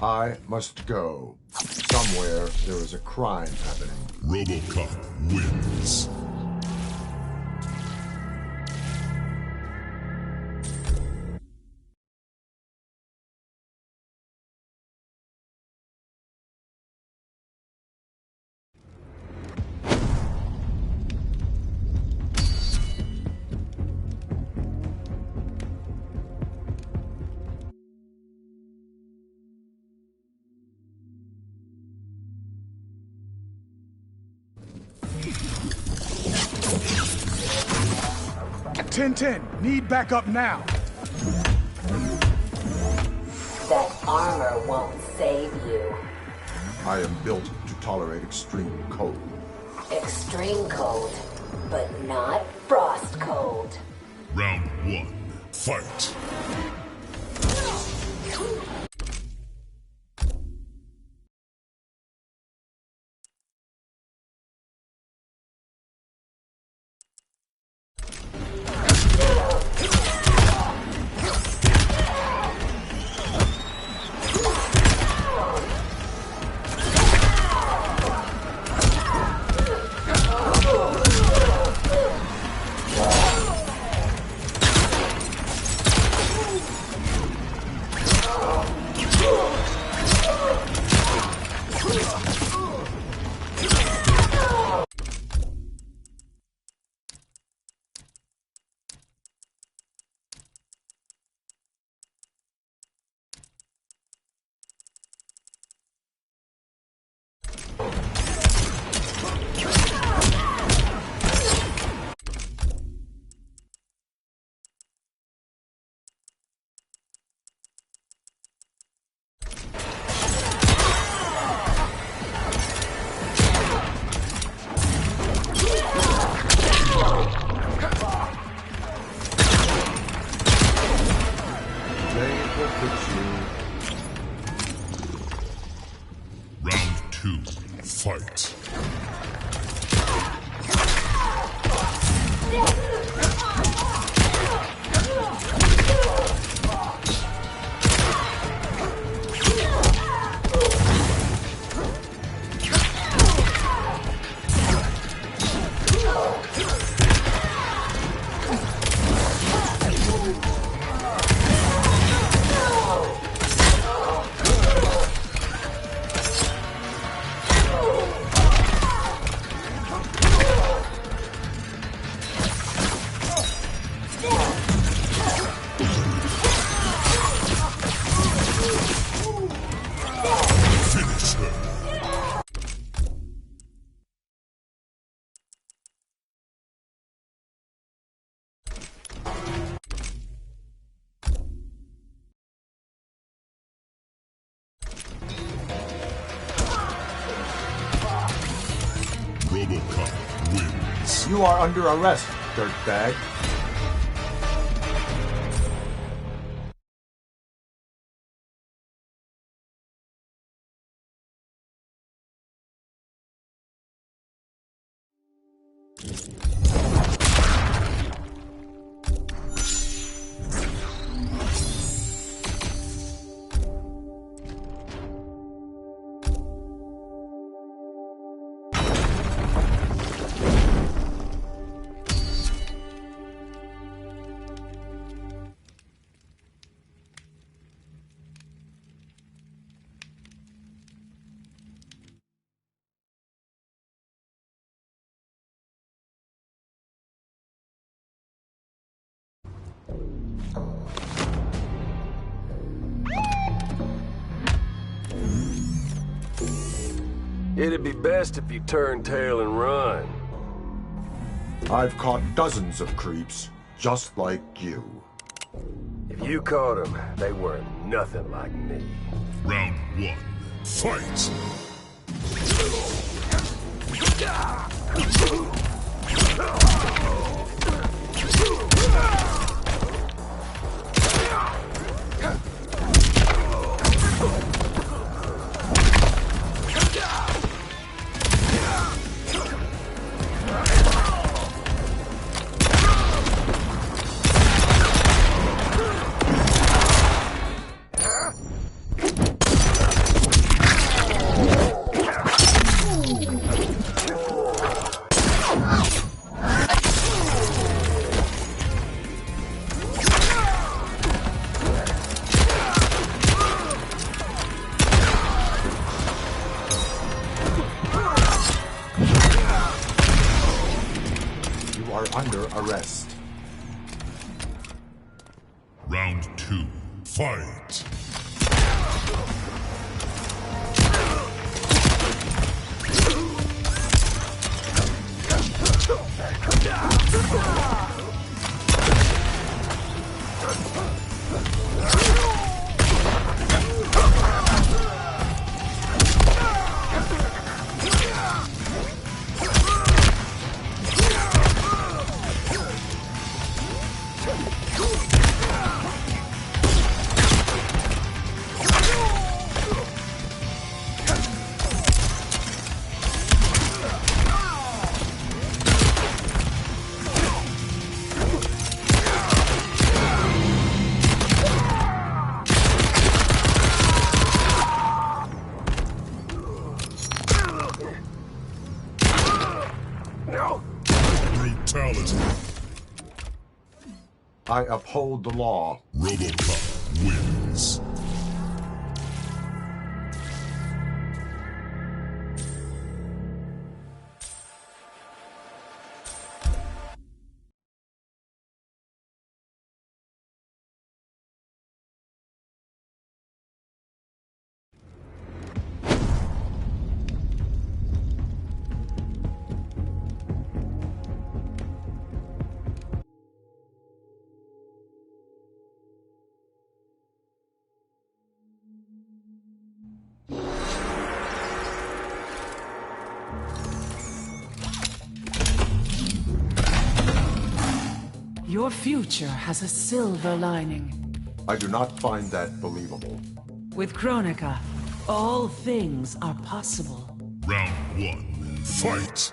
I must go. Somewhere there is a crime happening. RoboCop wins. Ten, need backup now. That armor won't save you. I am built to tolerate extreme cold. Extreme cold, but not frost cold. Round 1. Fight! Round 2. Fight! RoboCop wins. You are under arrest, dirtbag. It'd be best if you turn tail and run. I've caught dozens of creeps, just like you. If you caught them, they weren't nothing like me. Round 1. Fight! Under arrest. Round 2. Fight! Brutality. I uphold the law. RoboCop wins. Your future has a silver lining. I do not find that believable. With Kronika, all things are possible. Round 1. Fight!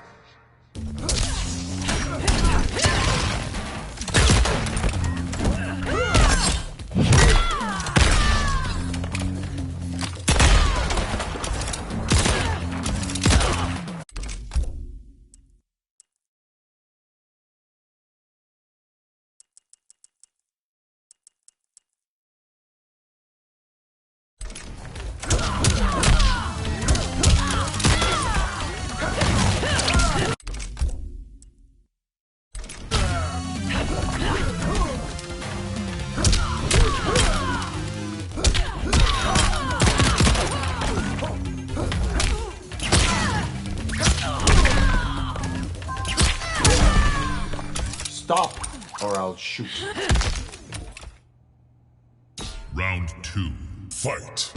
Stop, or I'll shoot. Round 2. Fight!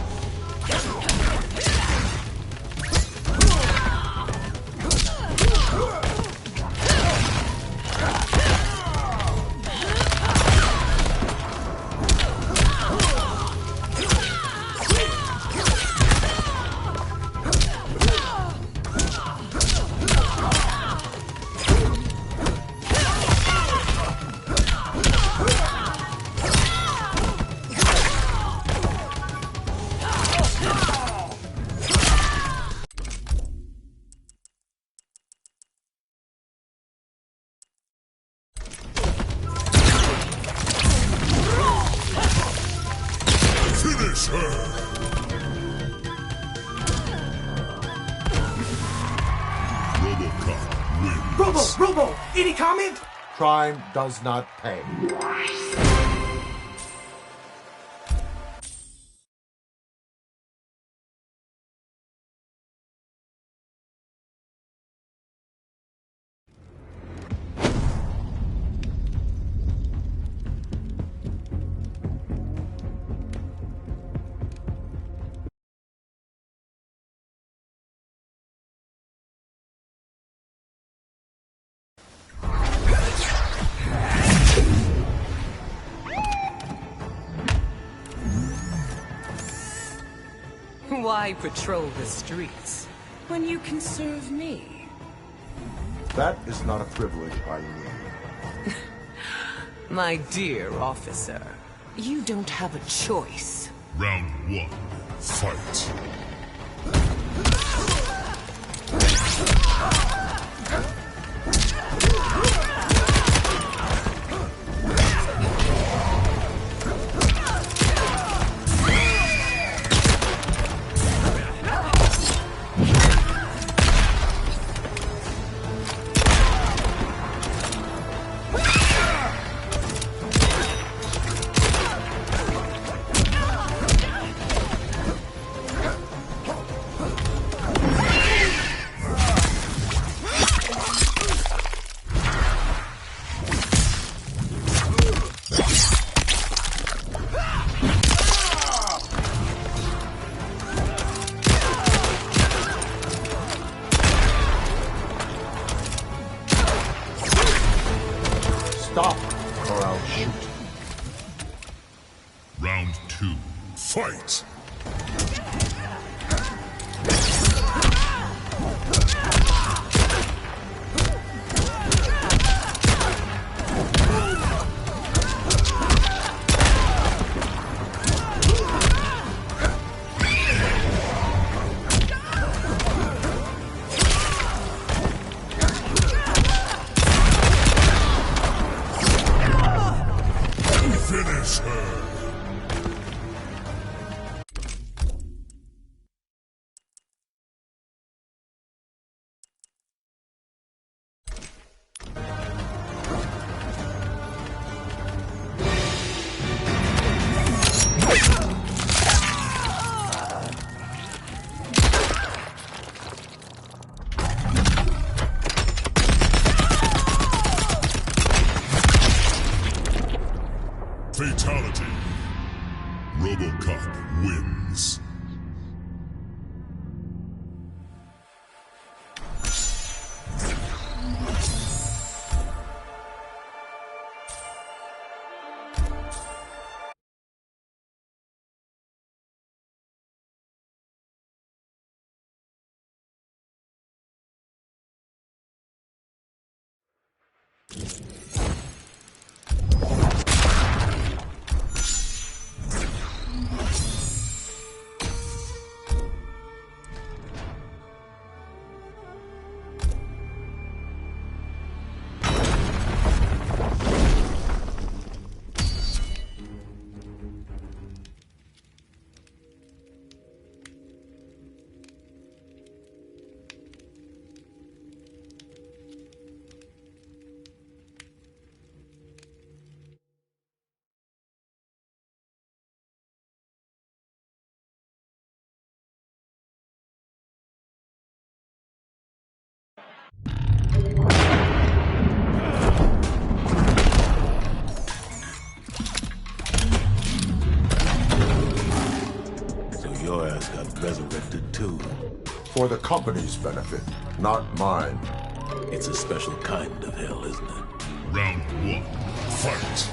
Finish her! RoboCop wins. Robo! Any comment? Crime does not pay. Why patrol the streets when you can serve me? That is not a privilege I need. My dear officer, you don't have a choice. Round 1, fight. Stop, or I'll shoot. Round 2, fight! Finish her! Fatality. RoboCop wins. Your ass got resurrected too. For the company's benefit, not mine. It's a special kind of hell, isn't it? Round 1, fight!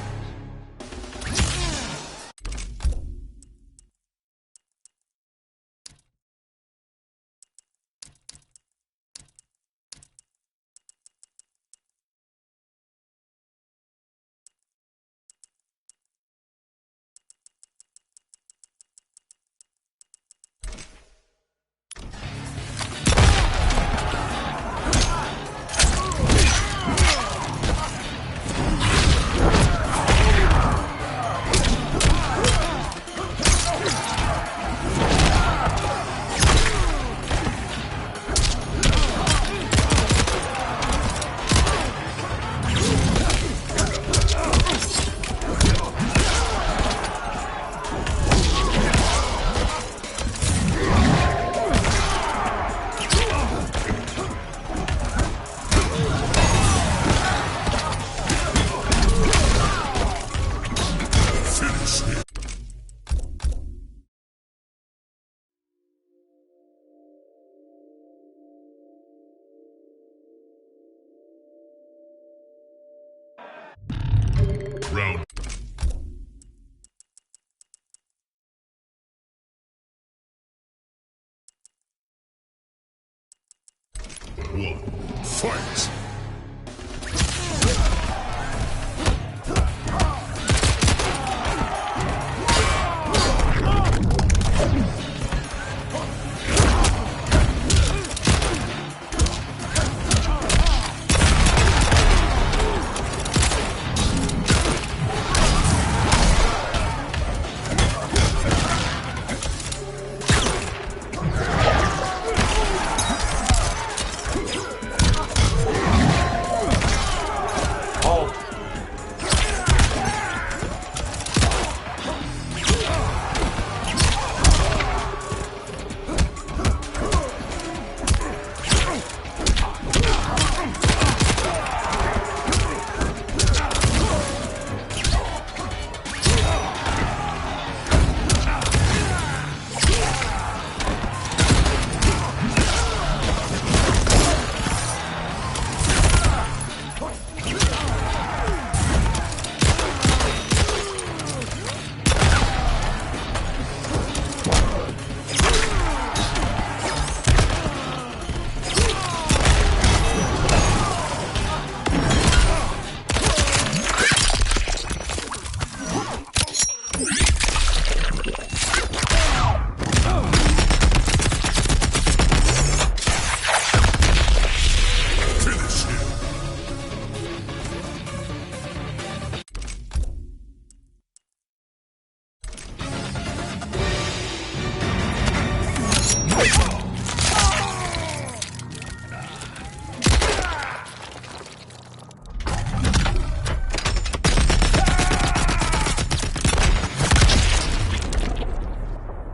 Fight!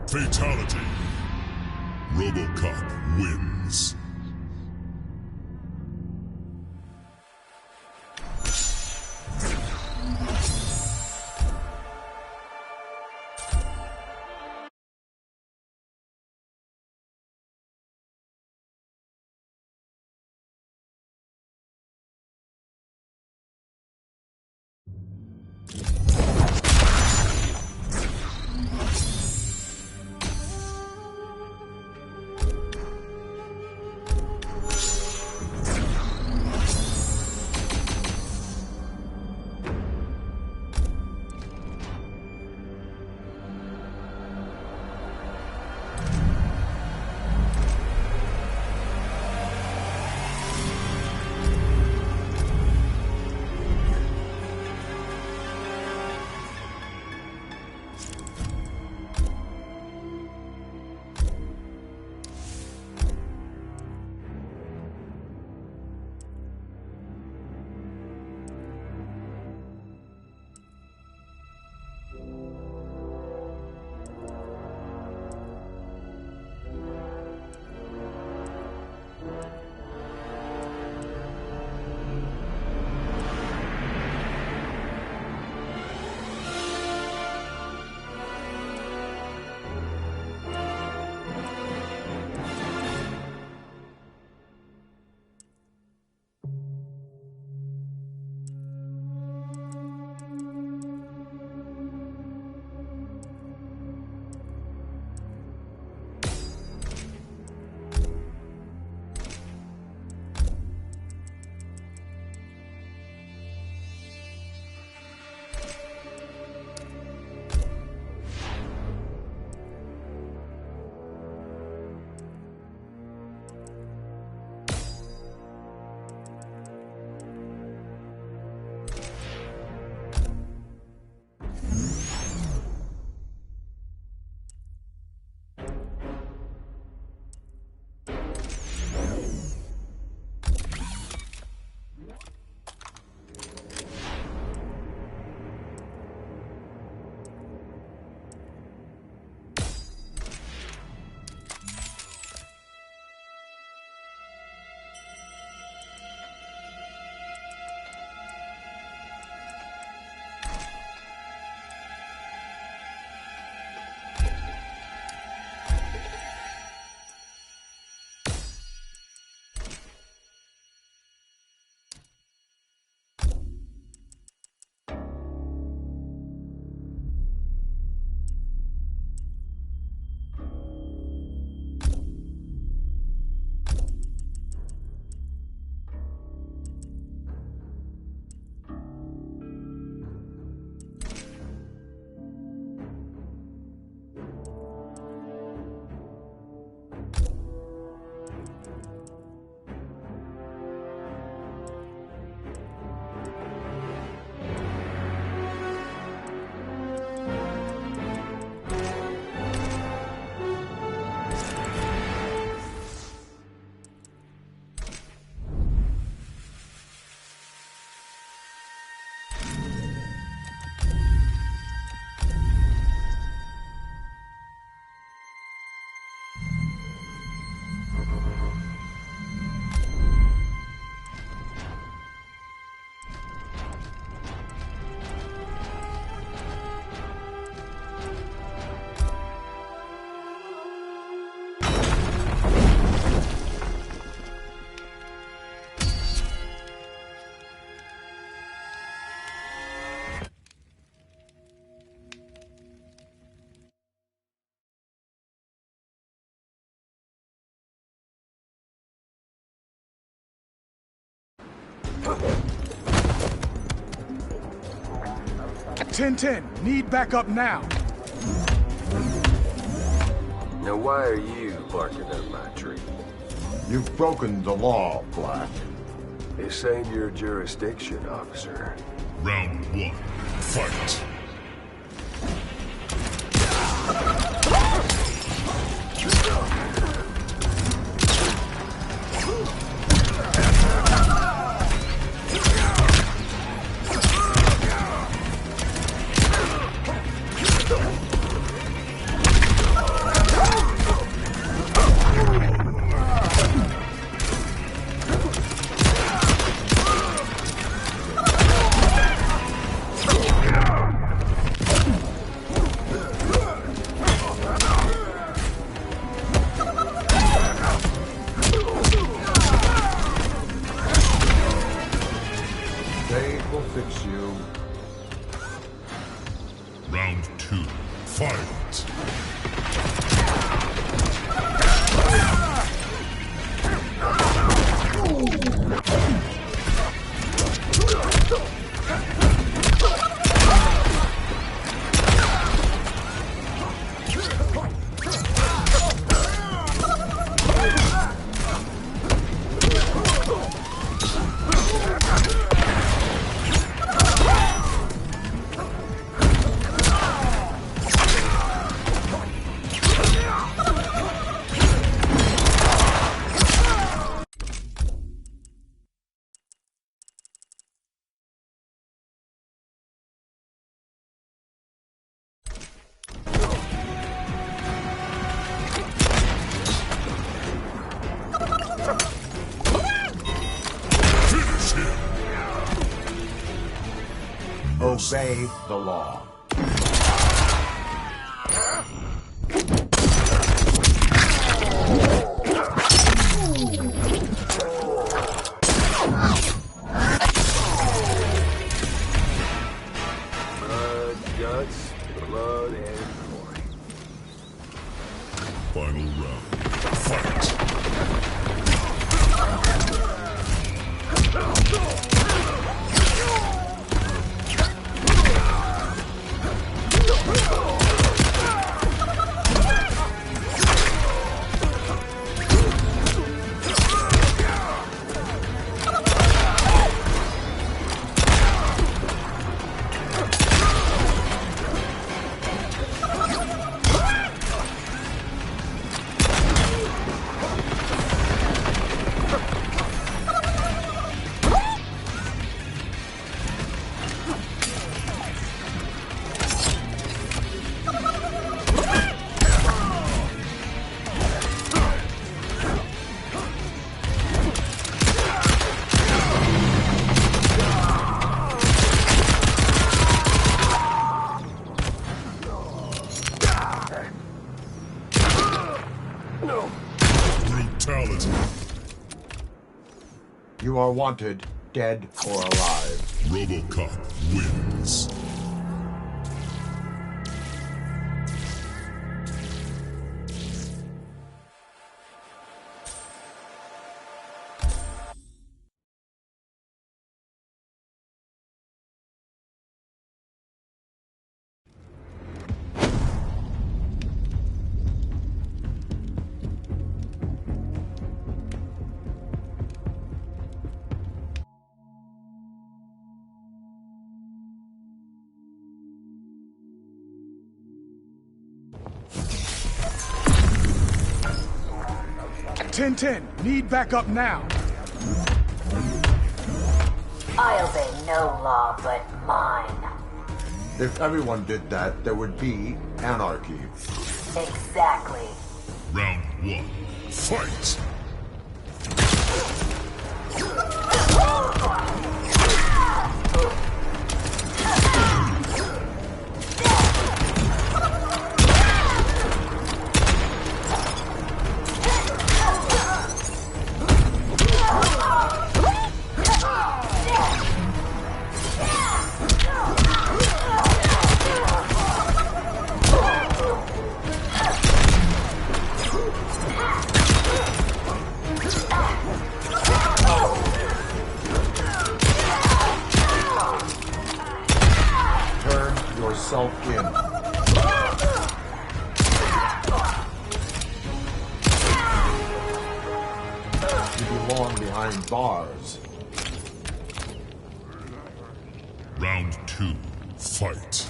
Fatality. RoboCop wins. 10-10, need backup now. Now why are you barking up my tree? You've broken the law, Black. This ain't your jurisdiction, officer. Round 1, fight! Round 2, fight! Obey the law. Blood, guts, blood, and glory. Final round, fight! Brutality. You are wanted, dead or alive. RoboCop wins. Ten, need backup now. I obey no law but mine. If everyone did that, there would be anarchy. Exactly. Round 1, fight! behind bars. Round 2, fight.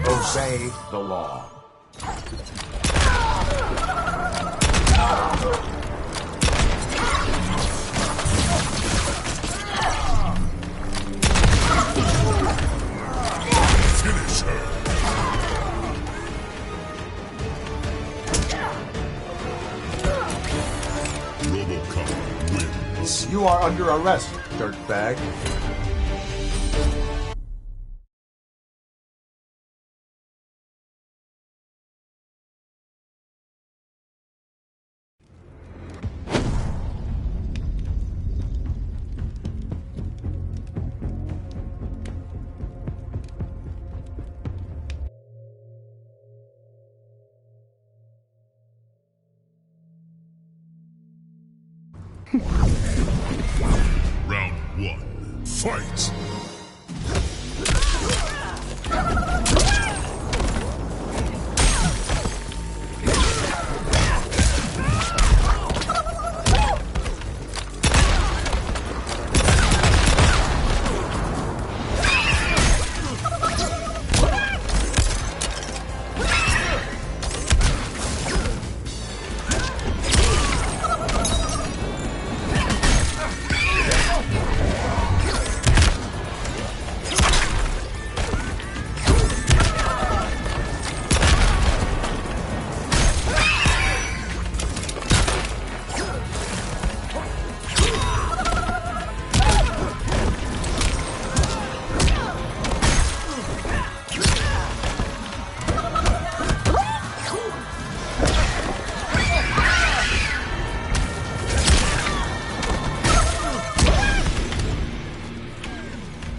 Obey the law. Finish her. RoboCop wins. You are under arrest, dirtbag. Round 1, fight!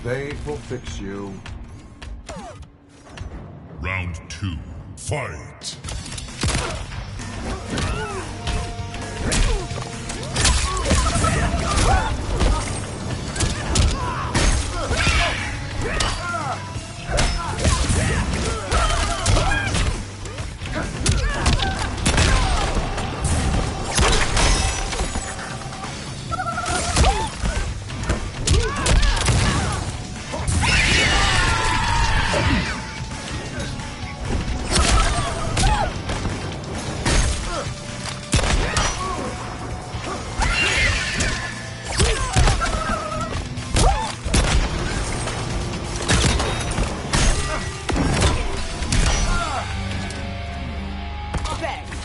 They will fix you. Round 2, fight!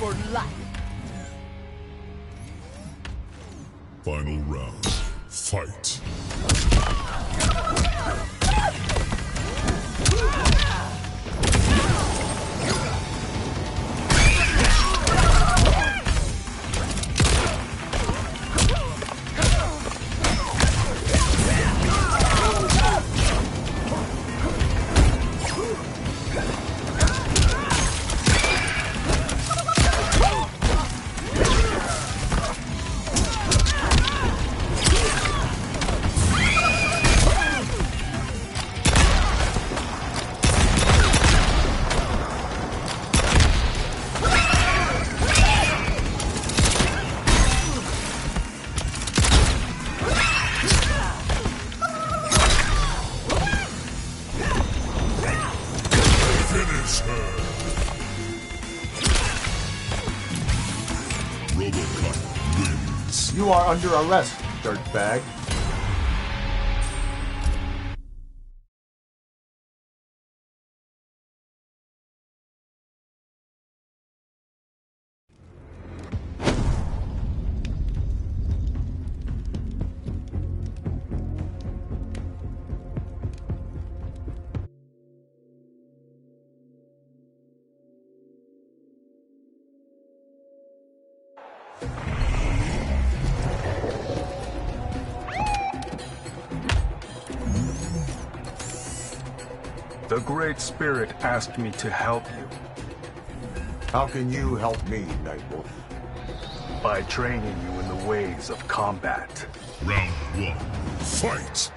For life. Final round, fight! RoboCop wins. You are under arrest, dirtbag. The Great Spirit asked me to help you. How can you help me, Nightwolf? By training you in the ways of combat. Round 1. Fight!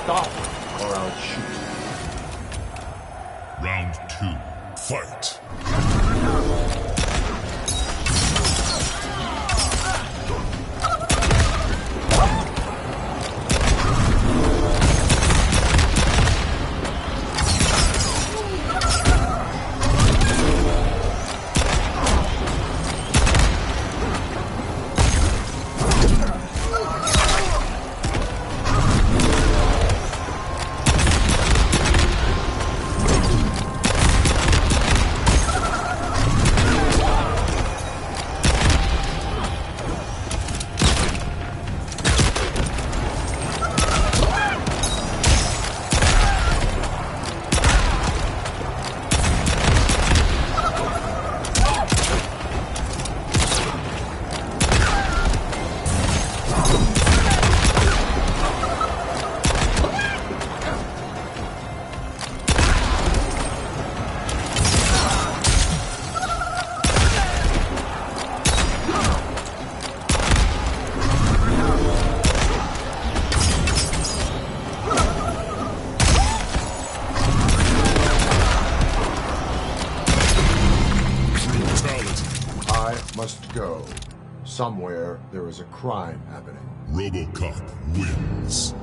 Stop, or I'll shoot. Round 2. Fight! Must go. Somewhere there is a crime happening. RoboCop wins.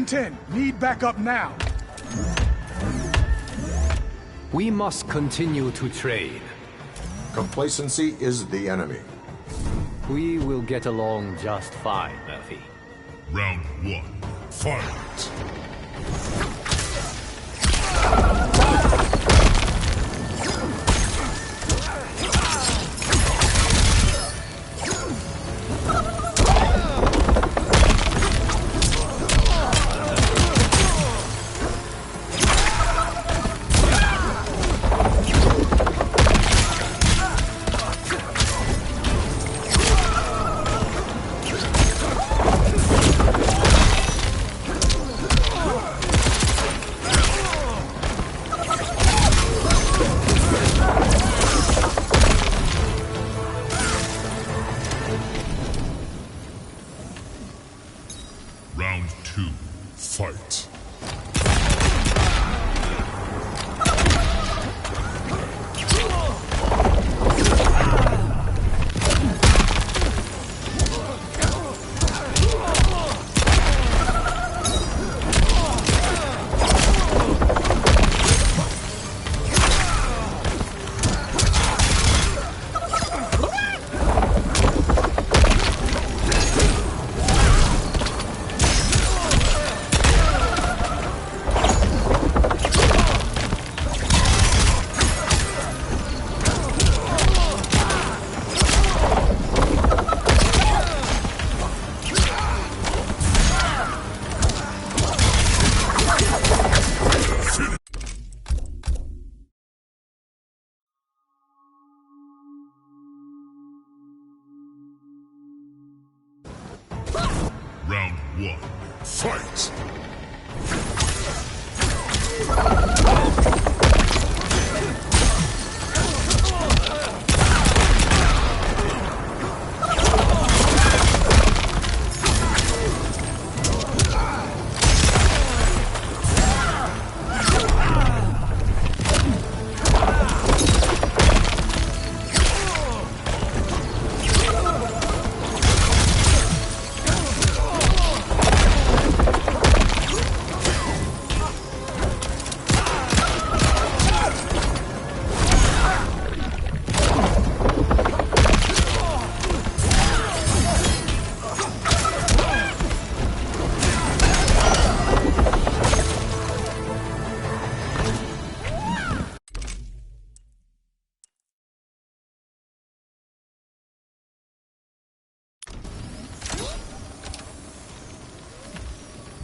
Ten, need backup now. We must continue to train. Complacency is the enemy. We will get along just fine, Murphy. Round 1. Fight! 2, fight. Round 1, fight!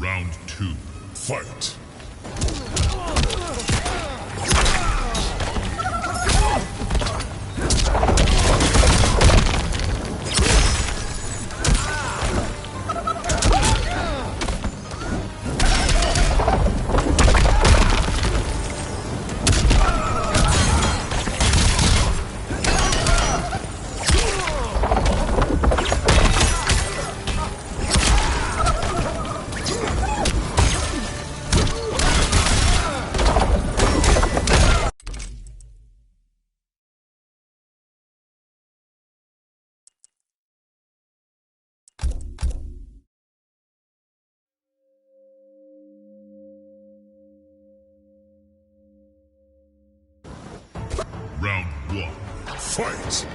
Round 2, fight! Round 1, fight!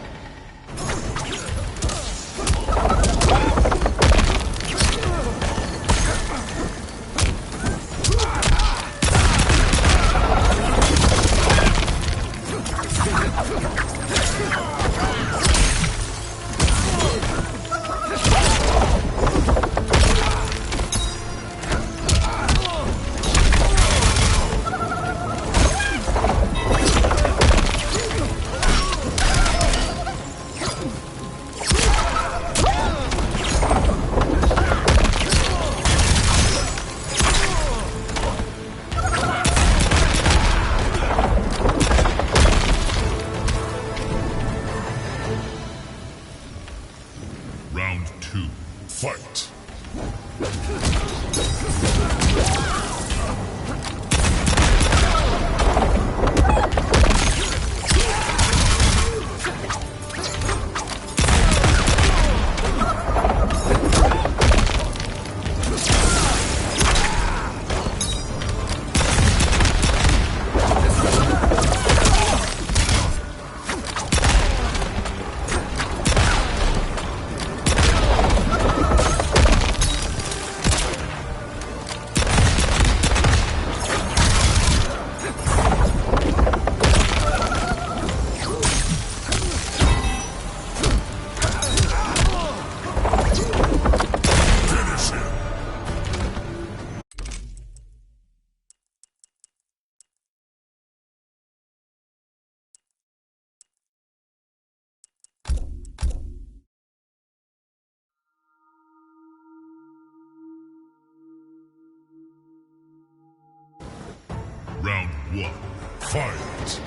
Round 2, fight! Round 1, fight!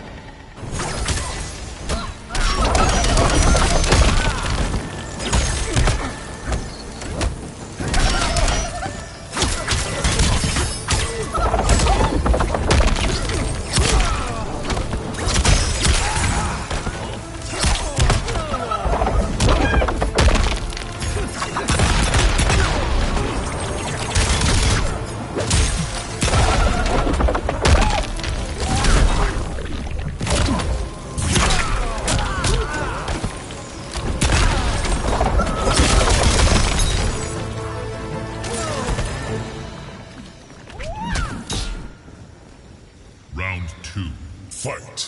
Fight!